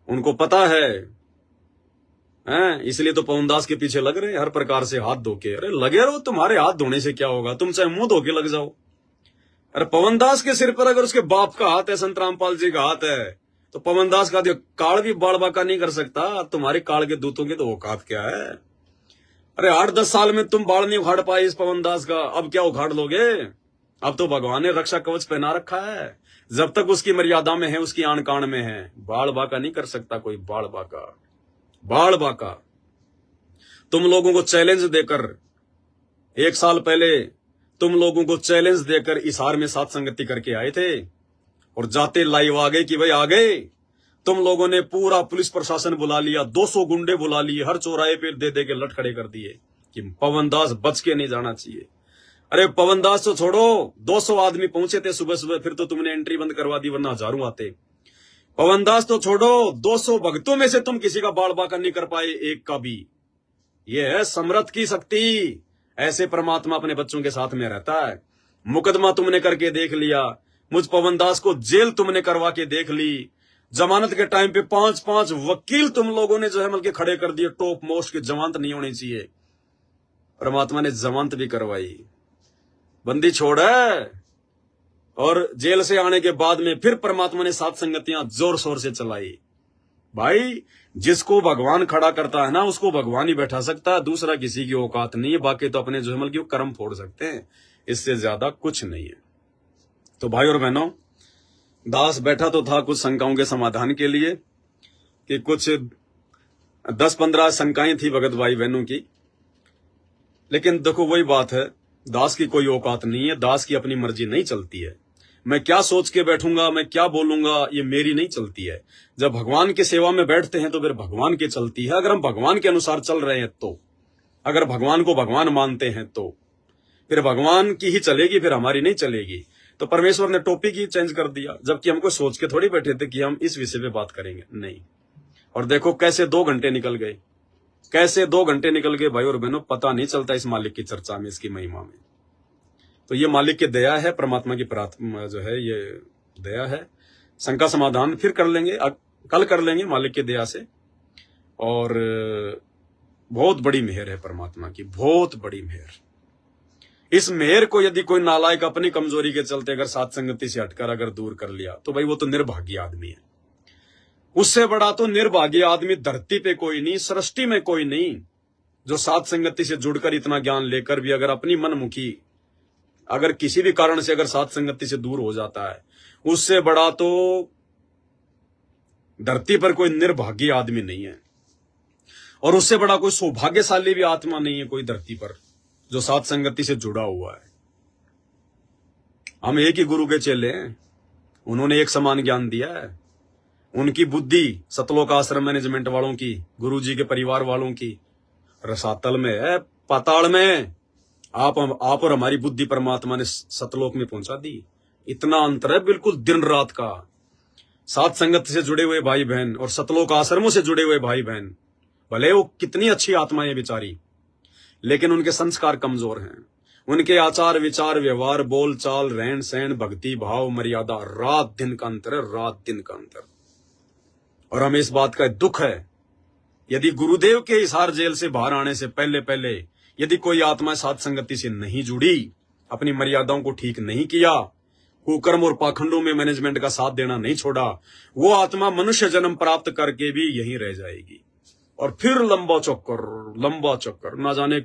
S1: उनको पता है। इसलिए तो पवनदास के पीछे लग रहे हैं, हर प्रकार से हाथ धो के। अरे लगे रहो, तुम्हारे हाथ धोने से क्या होगा, तुम चाहे मुंह धो के लग जाओ। अरे पवनदास के सिर पर अगर उसके बाप का हाथ है, संत रामपाल जी का हाथ है, तो पवनदास का काल भी बाल बाका नहीं कर सकता। तुम्हारे काल के दूतों की तो औकात क्या है। अरे 8-10 साल में तुम बाल नहीं उखाड़ पाए इस पवनदास का, अब क्या उखाड़ लोगे। अब तो भगवान ने रक्षा कवच पहना रखा है। जब तक उसकी मर्यादा में है, उसकी आन कान में है, बाल बाका नहीं कर सकता कोई। बाल बाका तुम लोगों को चैलेंज देकर, 1 साल पहले तुम लोगों को चैलेंज देकर इसार में साथ संगति करके आए थे, और जाते लाइव आ गए कि भाई आ गए। तुम लोगों ने पूरा पुलिस प्रशासन बुला लिया, 200 गुंडे बुला लिए, हर चौराहे पे दे दे के लट खड़े कर दिए कि पवनदास बच के नहीं जाना चाहिए। अरे पवनदास तो छोड़ो, 200 आदमी पहुंचे थे सुबह सुबह, फिर तो तुमने एंट्री बंद करवा दी, वरना हजारों आते। पवनदास तो छोड़ो, 200 भक्तों में से तुम किसी का बाल बाका नहीं कर पाए, एक का भी। यह है समर्थ की शक्ति। ऐसे परमात्मा अपने बच्चों के साथ में रहता है। मुकदमा तुमने करके देख लिया, मुझ पवनदास को जेल तुमने करवा के देख ली। जमानत के टाइम पे 5-5 वकील तुम लोगों ने जो है बल्कि खड़े कर दिए, टॉप मोस्ट की जमानत नहीं होनी चाहिए। परमात्मा ने जमानत भी करवाई, बंदी छोड़ है। और जेल से आने के बाद में फिर परमात्मा ने सात संगतियां जोर शोर से चलाई। भाई जिसको भगवान खड़ा करता है ना, उसको भगवान ही बैठा सकता है, दूसरा किसी की औकात नहीं है। बाकी तो अपने जो है बल्कि कर्म फोड़ सकते हैं, इससे ज्यादा कुछ नहीं है। तो भाई और बहनों, दास बैठा तो था कुछ शंकाओं के समाधान के लिए, कि कुछ 10-15 शंकाएं थी भगत भाई बहनों की। लेकिन देखो वही बात है, दास की कोई औकात नहीं है, दास की अपनी मर्जी नहीं चलती है। मैं क्या सोच के बैठूंगा, मैं क्या बोलूंगा, ये मेरी नहीं चलती है। जब भगवान की सेवा में बैठते हैं तो फिर भगवान की चलती है। अगर हम भगवान के अनुसार चल रहे हैं तो, अगर भगवान को भगवान मानते हैं तो फिर भगवान की ही चलेगी, फिर हमारी नहीं चलेगी। तो परमेश्वर ने टॉपिक ही चेंज कर दिया, जबकि हमको सोच के थोड़ी बैठे थे कि हम इस विषय पे बात करेंगे, नहीं। और देखो कैसे 2 घंटे निकल गए। कैसे 2 घंटे निकल गए भाई और बहनों, पता नहीं चलता इस मालिक की चर्चा में, इसकी महिमा में। तो ये मालिक की दया है, परमात्मा की प्रार्थना जो है ये दया है। शंका समाधान फिर कर लेंगे, कल कर लेंगे मालिक की दया से। और बहुत बड़ी मेहर है परमात्मा की, बहुत बड़ी मेहर। इस मेहर को यदि कोई नालायक अपनी कमजोरी के चलते अगर सात संगति से हटकर अगर दूर कर लिया तो भाई वो तो निर्भाग्य आदमी है। उससे बड़ा तो निर्भाग्य आदमी धरती पे कोई नहीं, सृष्टि में कोई नहीं, जो सात संगति से जुड़कर इतना ज्ञान लेकर भी अगर अपनी मनमुखी अगर किसी भी कारण से अगर सात संगति से दूर हो जाता है, उससे बड़ा तो धरती पर कोई निर्भाग्य आदमी नहीं है। और उससे बड़ा कोई सौभाग्यशाली भी आत्मा नहीं है कोई धरती पर जो सात संगति से जुड़ा हुआ है। हम एक ही गुरु के चेले हैं, उन्होंने एक समान ज्ञान दिया है। उनकी बुद्धि सतलोक आश्रम मैनेजमेंट वालों की, गुरु जी के परिवार वालों की रसातल में है, पाताल में। आप और हमारी बुद्धि परमात्मा ने सतलोक में पहुंचा दी। इतना अंतर है बिल्कुल दिन रात का। सात संगत से जुड़े हुए भाई बहन और सतलोक आश्रमों से जुड़े हुए भाई बहन, भले वो कितनी अच्छी आत्माएं बेचारी, लेकिन उनके संस्कार कमजोर हैं। उनके आचार विचार व्यवहार बोल चाल रहन सहन भक्ति भाव मर्यादा, रात दिन का अंतर है, रात दिन का अंतर। और हमें इस बात का दुख है, यदि गुरुदेव के हिसार जेल से बाहर आने से पहले पहले यदि कोई आत्मा सात संगति से नहीं जुड़ी, अपनी मर्यादाओं को ठीक नहीं किया, कुकर्म और पाखंडों में मैनेजमेंट का साथ देना नहीं छोड़ा, वो आत्मा मनुष्य जन्म प्राप्त करके भी यहीं रह जाएगी। और फिर लंबा चक्कर, ना जाने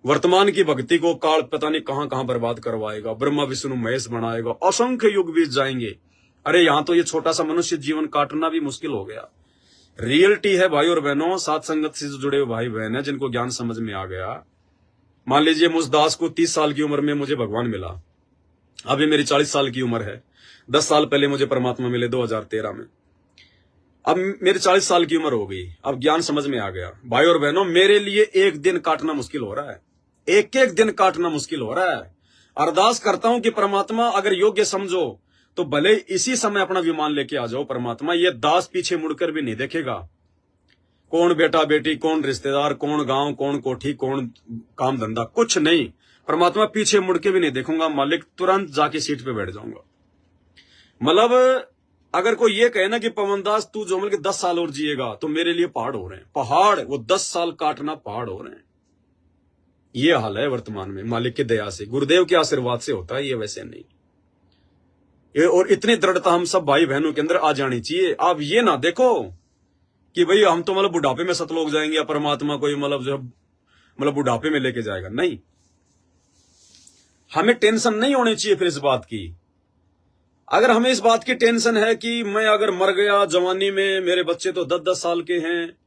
S1: वर्तमान की भक्ति को काल पता नहीं कहां कहां बर्बाद करवाएगा, ब्रह्मा विष्णु महेश बनाएगा, असंख्य युग बीत जाएंगे। अरे यहां तो ये छोटा सा मनुष्य जीवन काटना भी मुश्किल हो गया। रियलिटी है भाई और बहनों, सात संगत से जुड़े हुए भाई बहन है जिनको ज्ञान समझ में आ गया। मान लीजिए मुझ दास को 30 साल की उम्र में मुझे भगवान मिला, अभी मेरी 40 साल की उम्र है। 10 साल पहले मुझे परमात्मा मिले 2013 में। अब मेरी 40 साल की उम्र हो गई, अब ज्ञान समझ में आ गया। भाई और बहनों, मेरे लिए एक दिन काटना मुश्किल हो रहा है, एक एक दिन काटना मुश्किल हो रहा है। अरदास करता हूं कि परमात्मा अगर योग्य समझो तो भले इसी समय अपना विमान लेके आ जाओ परमात्मा, ये दास पीछे मुड़कर भी नहीं देखेगा। कौन बेटा बेटी, कौन रिश्तेदार, कौन गांव, कौन कोठी, कौन काम धंधा, कुछ नहीं। परमात्मा पीछे मुड़ के भी नहीं देखूंगा मालिक, तुरंत जाके सीट पे बैठ जाऊंगा। मतलब अगर कोई ये कहे ना कि पवनदास तू जो मिल 10 साल और जिएगा, तो मेरे लिए पहाड़ हो रहे हैं, पहाड़, वो 10 साल काटना पहाड़ हो रहे हैं। ये हाल है वर्तमान में, मालिक की दया से, गुरुदेव के आशीर्वाद से होता है ये, वैसे नहीं। और इतनी दृढ़ता हम सब भाई बहनों के अंदर आ जानी चाहिए। आप ये ना देखो कि भाई हम तो मतलब बुढ़ापे में सतलोक जाएंगे या परमात्मा कोई मतलब जो मतलब बुढ़ापे में लेके जाएगा, नहीं। हमें टेंशन नहीं होनी चाहिए फिर इस बात की। अगर हमें इस बात की टेंशन है कि मैं अगर मर गया जवानी में, मेरे बच्चे तो 10-10 साल के हैं,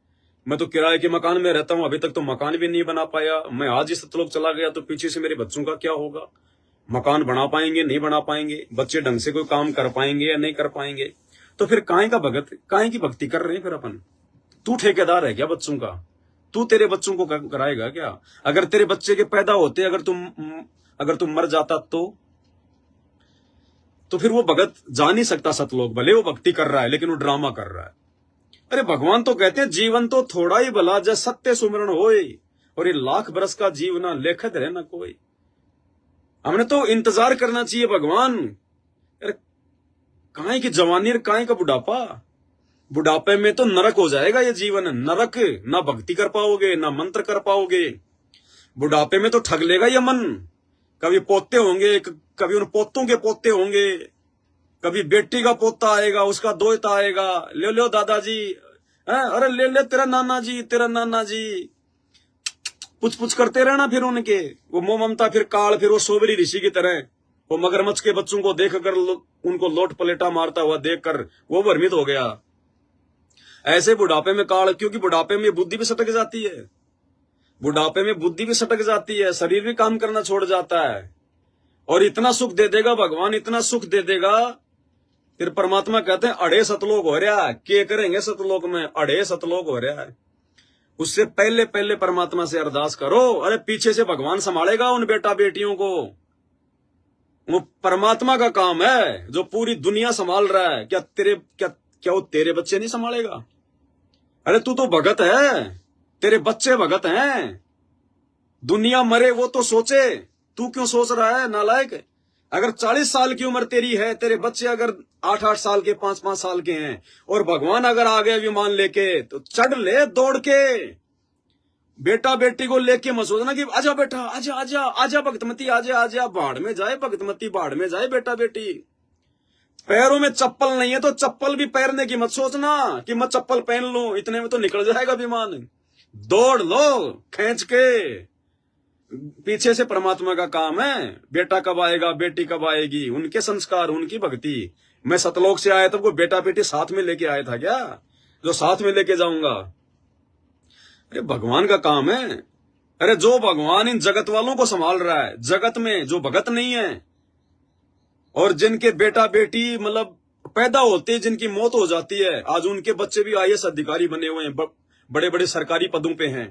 S1: मैं तो किराए के मकान में रहता हूं, अभी तक तो मकान भी नहीं बना पाया, मैं आज ही सतलोक चला गया तो पीछे से मेरे बच्चों का क्या होगा, मकान बना पाएंगे नहीं बना पाएंगे, बच्चे ढंग से कोई काम कर पाएंगे या नहीं कर पाएंगे, तो फिर काहे का भगत, काहे की भक्ति कर रहे हैं फिर अपन। तू ठेकेदार है क्या बच्चों का? तू तेरे बच्चों को कराएगा क्या? अगर तेरे बच्चे के पैदा होते अगर तुम मर जाता तो फिर वो भगत जा नहीं सकता सतलोक। भले वो भक्ति कर रहा है लेकिन वो ड्रामा कर रहा है। अरे भगवान तो कहते हैं जीवन तो थोड़ा ही भला जय सत्य सुमरण होए, और ये लाख बरस का जीवना लेखत रहे ना कोई। हमने तो इंतजार करना चाहिए भगवान। अरे काहे की जवानी, काहे का बुढ़ापा, बुढ़ापे में तो नरक हो जाएगा ये जीवन, नरक। ना भक्ति कर पाओगे ना मंत्र कर पाओगे, बुढ़ापे में तो ठग लेगा ये मन। कभी पोते होंगे, कभी उन पोतों के पोते होंगे, कभी बेटी का पोता आएगा, उसका दोहता आएगा, ले लो दादाजी, अरे ले ले तेरा नाना जी, तेरा नाना जी, पुछ पुछ करते रहना फिर उनके। वो मोह ममता, फिर काल, फिर वो सोबरी ऋषि की तरह वो मगरमच्छ के बच्चों को देखकर उनको लोट पलेटा मारता हुआ देखकर वो भ्रमित हो गया। ऐसे बुढ़ापे में काल, क्योंकि बुढ़ापे में बुद्धि भी सटक जाती है, बुढ़ापे में बुद्धि भी सटक जाती है, शरीर भी काम करना छोड़ जाता है। और इतना सुख दे देगा भगवान, इतना सुख दे देगा। फिर परमात्मा कहते हैं अड़े सतलोक हो रहा है, क्या करेंगे सतलोक में, अड़े सतलोक हो रहा है। उससे पहले पहले परमात्मा से अरदास करो। अरे पीछे से भगवान संभालेगा उन बेटा बेटियों को, वो परमात्मा का काम है जो पूरी दुनिया संभाल रहा है। क्या वो तेरे बच्चे नहीं संभालेगा? अरे तू तो भगत है, तेरे बच्चे भगत हैं। दुनिया मरे वो तो सोचे, तू क्यों सोच रहा है नालायक? अगर 40 साल की उम्र तेरी है, तेरे बच्चे अगर 8-8 साल के 5-5 साल के हैं, और भगवान अगर आ गए विमान लेके, तो चढ़ ले दौड़ के। बेटा बेटी को लेके मत सोचना कि आजा बेटा, आजा आजा आजा भगतमती, आजा आजा। भाड़ में जाए भगतमती, भाड़ में जाए बेटा बेटी। पैरों में चप्पल नहीं है तो चप्पल भी पहनने की मत सोचना कि मैं चप्पल पहन लूं, इतने में तो निकल जाएगा विमान। दौड़ लो खींच के। पीछे से परमात्मा का काम है। बेटा कब आएगा, बेटी कब आएगी, उनके संस्कार, उनकी भक्ति। मैं सतलोक से आया था, वो बेटा बेटी साथ में लेके आया था क्या, जो साथ में लेके जाऊंगा? अरे भगवान का काम है। अरे जो भगवान इन जगत वालों को संभाल रहा है, जगत में जो भगत नहीं है और जिनके बेटा बेटी मतलब पैदा होते, जिनकी मौत हो जाती है, आज उनके बच्चे भी IAS अधिकारी बने हुए हैं, बड़े बड़े सरकारी पदों पे हैं।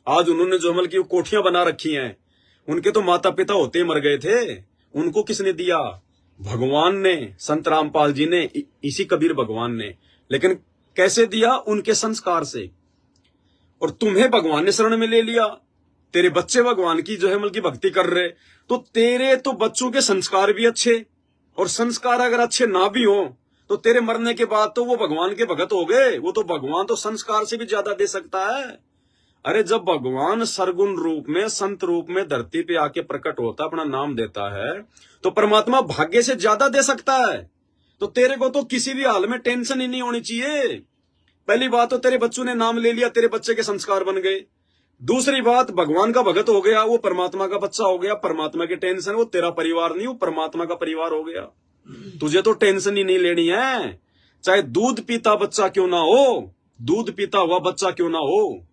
S1: आज उन्होंने जो अमल की कोठियां बना रखी हैं, उनके तो माता पिता होते मर गए थे। उनको किसने दिया? भगवान ने, संत रामपाल जी ने, इसी कबीर भगवान ने। लेकिन कैसे दिया? उनके संस्कार से। और तुम्हें भगवान ने शरण में ले लिया, तेरे बच्चे भगवान की जो है अमल की भक्ति कर रहे, तो तेरे तो बच्चों के संस्कार भी अच्छे, और संस्कार अगर अच्छे ना भी हो तो तेरे मरने के बाद तो वो भगवान के भगत हो गए। वो तो भगवान तो संस्कार से भी ज्यादा दे सकता है। अरे जब भगवान सरगुण रूप में, संत रूप में धरती पे आके प्रकट होता, अपना नाम देता है, तो परमात्मा भाग्य से ज्यादा दे सकता है। तो तेरे को तो किसी भी हाल में टेंशन ही नहीं होनी चाहिए। पहली बात तो तेरे बच्चों ने नाम ले लिया, तेरे बच्चे के संस्कार बन गए। दूसरी बात, भगवान का भगत हो गया, वो परमात्मा का बच्चा हो गया। परमात्मा की टेंशन, वो तेरा परिवार नहीं, वो परमात्मा का परिवार हो गया। तुझे तो टेंशन ही नहीं लेनी है, चाहे दूध पीता बच्चा क्यों ना हो, दूध पीता हुआ बच्चा क्यों ना हो।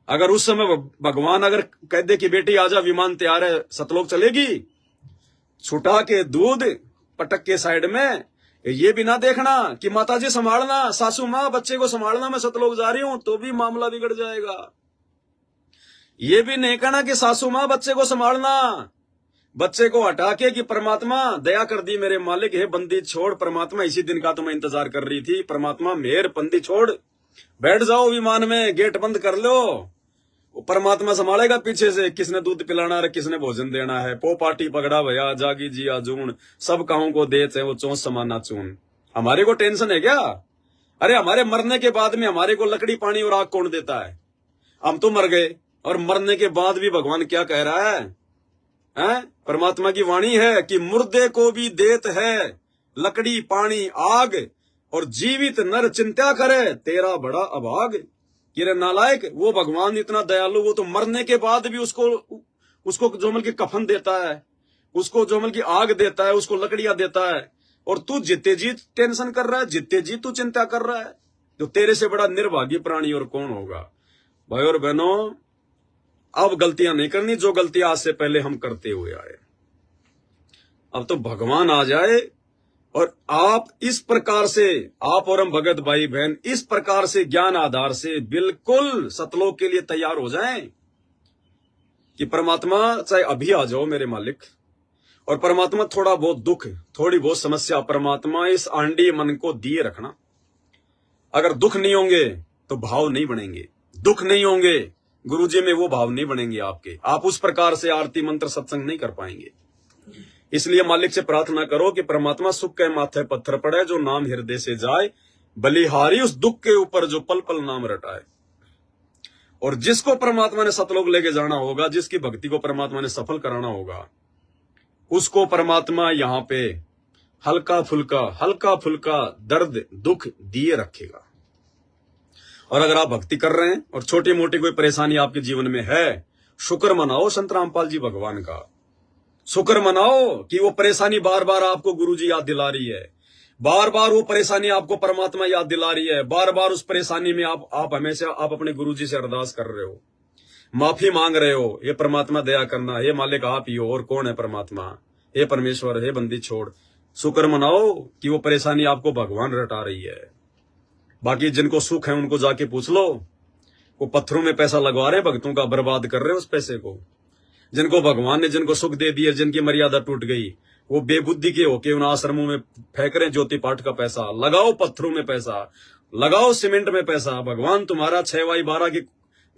S1: अगर उस समय भगवान अगर कह दे कि बेटी आजा, विमान तैयार है, सतलोक चलेगी, छुटा के दूध पटक के साइड में, ये भी ना देखना कि माताजी संभालना, सासू माँ बच्चे को संभालना, मैं सतलोक जा रही हूं, तो भी मामला बिगड़ जाएगा। ये भी नहीं कहना कि सासू माँ बच्चे को संभालना, बच्चे को हटा के कि परमात्मा दया कर दी मेरे मालिक, हे बंदी छोड़, परमात्मा इसी दिन का तो मैं इंतजार कर रही थी, परमात्मा मेहर बंदी छोड़, बैठ जाओ विमान में, गेट बंद कर लो, वो परमात्मा संभालेगा पीछे से, किसने दूध पिलाना है, किसने भोजन देना है। पो पाटी पगड़ा भया, जागी जिया जून, सब काहों को देते वो चौंस समाना चून। हमारे को टेंशन है क्या? अरे हमारे मरने के बाद में हमारे को लकड़ी पानी और आग कौन देता है? हम तो मर गए, और मरने के बाद भी भगवान क्या कह रहा है? परमात्मा की वाणी है कि मुर्दे को भी देत है लकड़ी पानी आग, और जीवित नर चिंता करे तेरा बड़ा अभाग। ये नालायक, वो भगवान इतना दयालु, वो तो मरने के बाद भी उसको जो अमल की कफन देता है, उसको जो अमल की आग देता है, उसको लकड़ियां देता है। और तू जितने जी टेंशन कर रहा है, जितने जी तू चिंता कर रहा है, तो तेरे से बड़ा निर्भाग्य प्राणी और कौन होगा? भाई और बहनों, अब गलतियां नहीं करनी जो गलतियां आज से पहले हम करते हुए आए। अब तो भगवान आ जाए और आप इस प्रकार से, आप और हम भगत भाई बहन इस प्रकार से ज्ञान आधार से बिल्कुल सतलोक के लिए तैयार हो जाएं कि परमात्मा चाहे अभी आ जाओ मेरे मालिक, और परमात्मा थोड़ा बहुत दुख, थोड़ी बहुत समस्या, परमात्मा इस आंडी मन को दिए रखना। अगर दुख नहीं होंगे तो भाव नहीं बनेंगे, दुख नहीं होंगे गुरुजी में वो भाव नहीं बनेंगे आपके, आप उस प्रकार से आरती मंत्र सत्संग नहीं कर पाएंगे। इसलिए मालिक से प्रार्थना करो कि परमात्मा सुख के माथे पत्थर पड़े, जो नाम हृदय से जाए, बलिहारी उस दुख के ऊपर जो पल पल नाम रटाए। और जिसको परमात्मा ने सतलोक लेके जाना होगा, जिसकी भक्ति को परमात्मा ने सफल कराना होगा, उसको परमात्मा यहाँ पे हल्का फुल्का दर्द दुख दिए रखेगा। और अगर आप भक्ति कर रहे हैं और छोटी मोटी कोई परेशानी आपके जीवन में है, शुक्र मनाओ संत रामपाल जी भगवान का, शुक्र मनाओ कि वो परेशानी बार बार आपको गुरुजी याद दिला रही है, बार बार वो परेशानी आपको परमात्मा याद दिला रही है, बार बार उस परेशानी में आप हमेशा आप अपने गुरुजी से अरदास कर रहे हो, माफी मांग रहे हो, ये परमात्मा दया करना, हे मालिक आप ही हो, और कौन है परमात्मा, हे परमेश्वर, हे बंदी छोड़। शुक्र मनाओ कि वो परेशानी आपको भगवान रटा रही है। बाकी जिनको सुख है उनको जाके पूछ लो, वो पत्थरों में पैसा लगवा रहे, भक्तों का बर्बाद कर रहे हैं उस पैसे को। जिनको भगवान ने जिनको सुख दे दिया, जिनकी मर्यादा टूट गई, वो बेबुद्धि के होके उन आश्रमों में फेंक रहे ज्योति पाठ का पैसा। लगाओ पत्थरों में पैसा, लगाओ सीमेंट में पैसा। भगवान तुम्हारा 6x12 की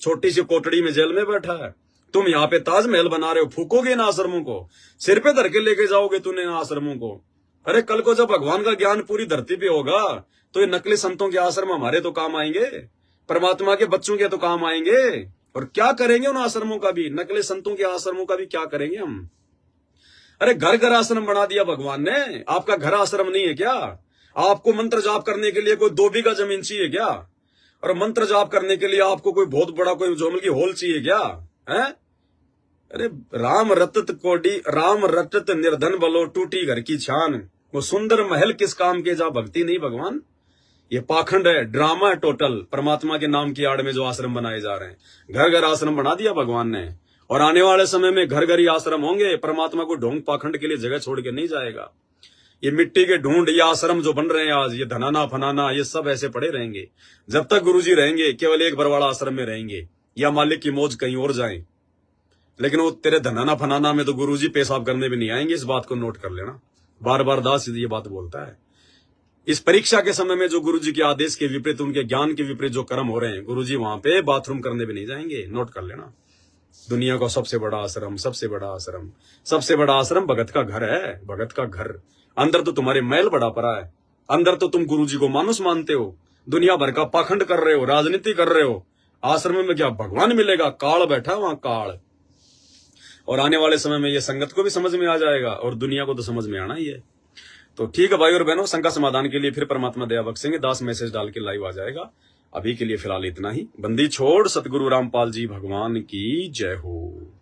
S1: छोटी सी कोटड़ी में जेल में बैठा है। तुम यहाँ पे ताजमहल बना रहे हो, फूकोगे इन आश्रमों को, सिर पे धर के लेके जाओगे तूने इन आश्रमों को। अरे कल को जब भगवान का ज्ञान पूरी धरती पे होगा तो ये नकली संतों के आश्रम हमारे तो काम आएंगे, परमात्मा के बच्चों के तो काम आएंगे। और क्या करेंगे उन आश्रमों का भी, नकली संतों के आश्रमों का भी क्या करेंगे हम। अरे घर घर आश्रम बना दिया भगवान ने, आपका घर आश्रम नहीं है क्या? आपको मंत्र जाप करने के लिए कोई 2 बीघा जमीन चाहिए क्या? और मंत्र जाप करने के लिए आपको कोई बहुत बड़ा कोई जोमल की होल चाहिए क्या है? अरे राम रटत कोडी, राम रटत निर्धन बलो, टूटी घर की छान, वो सुंदर महल किस काम के जा भक्ति नहीं भगवान। ये पाखंड है, ड्रामा है टोटल। परमात्मा के नाम की आड़ में जो आश्रम बनाए जा रहे हैं, घर घर आश्रम बना दिया भगवान ने। और आने वाले समय में घर घर ही आश्रम होंगे। परमात्मा को ढोंग पाखंड के लिए जगह छोड़ के नहीं जाएगा। ये मिट्टी के ढूंढ, ये आश्रम जो बन रहे हैं आज, ये धनाना फनाना, ये सब ऐसे पड़े रहेंगे जब तक गुरुजी रहेंगे। केवल एक बरवाड़ा आश्रम में रहेंगे या मालिक की मौज कहीं और जाएं, लेकिन वो तेरे धनाना फनाना में तो गुरुजी पेशाब करने भी नहीं आएंगे। इस बात को नोट कर लेना। बार बार दास ये बात बोलता है। इस परीक्षा के समय में जो गुरुजी के आदेश के विपरीत, उनके ज्ञान के विपरीत जो कर्म हो रहे हैं, गुरुजी वहां पे बाथरूम करने भी नहीं जाएंगे। नोट कर लेना। दुनिया का सबसे बड़ा आश्रम, सबसे बड़ा आश्रम, सबसे बड़ा आश्रम भगत का घर है। भगत का घर। अंदर तो तुम्हारे मैल बड़ा पड़ा है, अंदर तो तुम गुरुजी को मानुस मानते हो, दुनिया भर का पाखंड कर रहे हो, राजनीति कर रहे हो। आश्रम में क्या भगवान मिलेगा? काल बैठा वहां, काल। और आने वाले समय में ये संगत को भी समझ में आ जाएगा और दुनिया को तो समझ में आना ही है। तो ठीक है भाई और बहनों, शंका समाधान के लिए फिर परमात्मा दया बख्शेंगे। 10 मैसेज डाल के लाइव आ जाएगा। अभी के लिए फिलहाल इतना ही। बंदी छोड़। सतगुरु रामपाल जी भगवान की जय हो।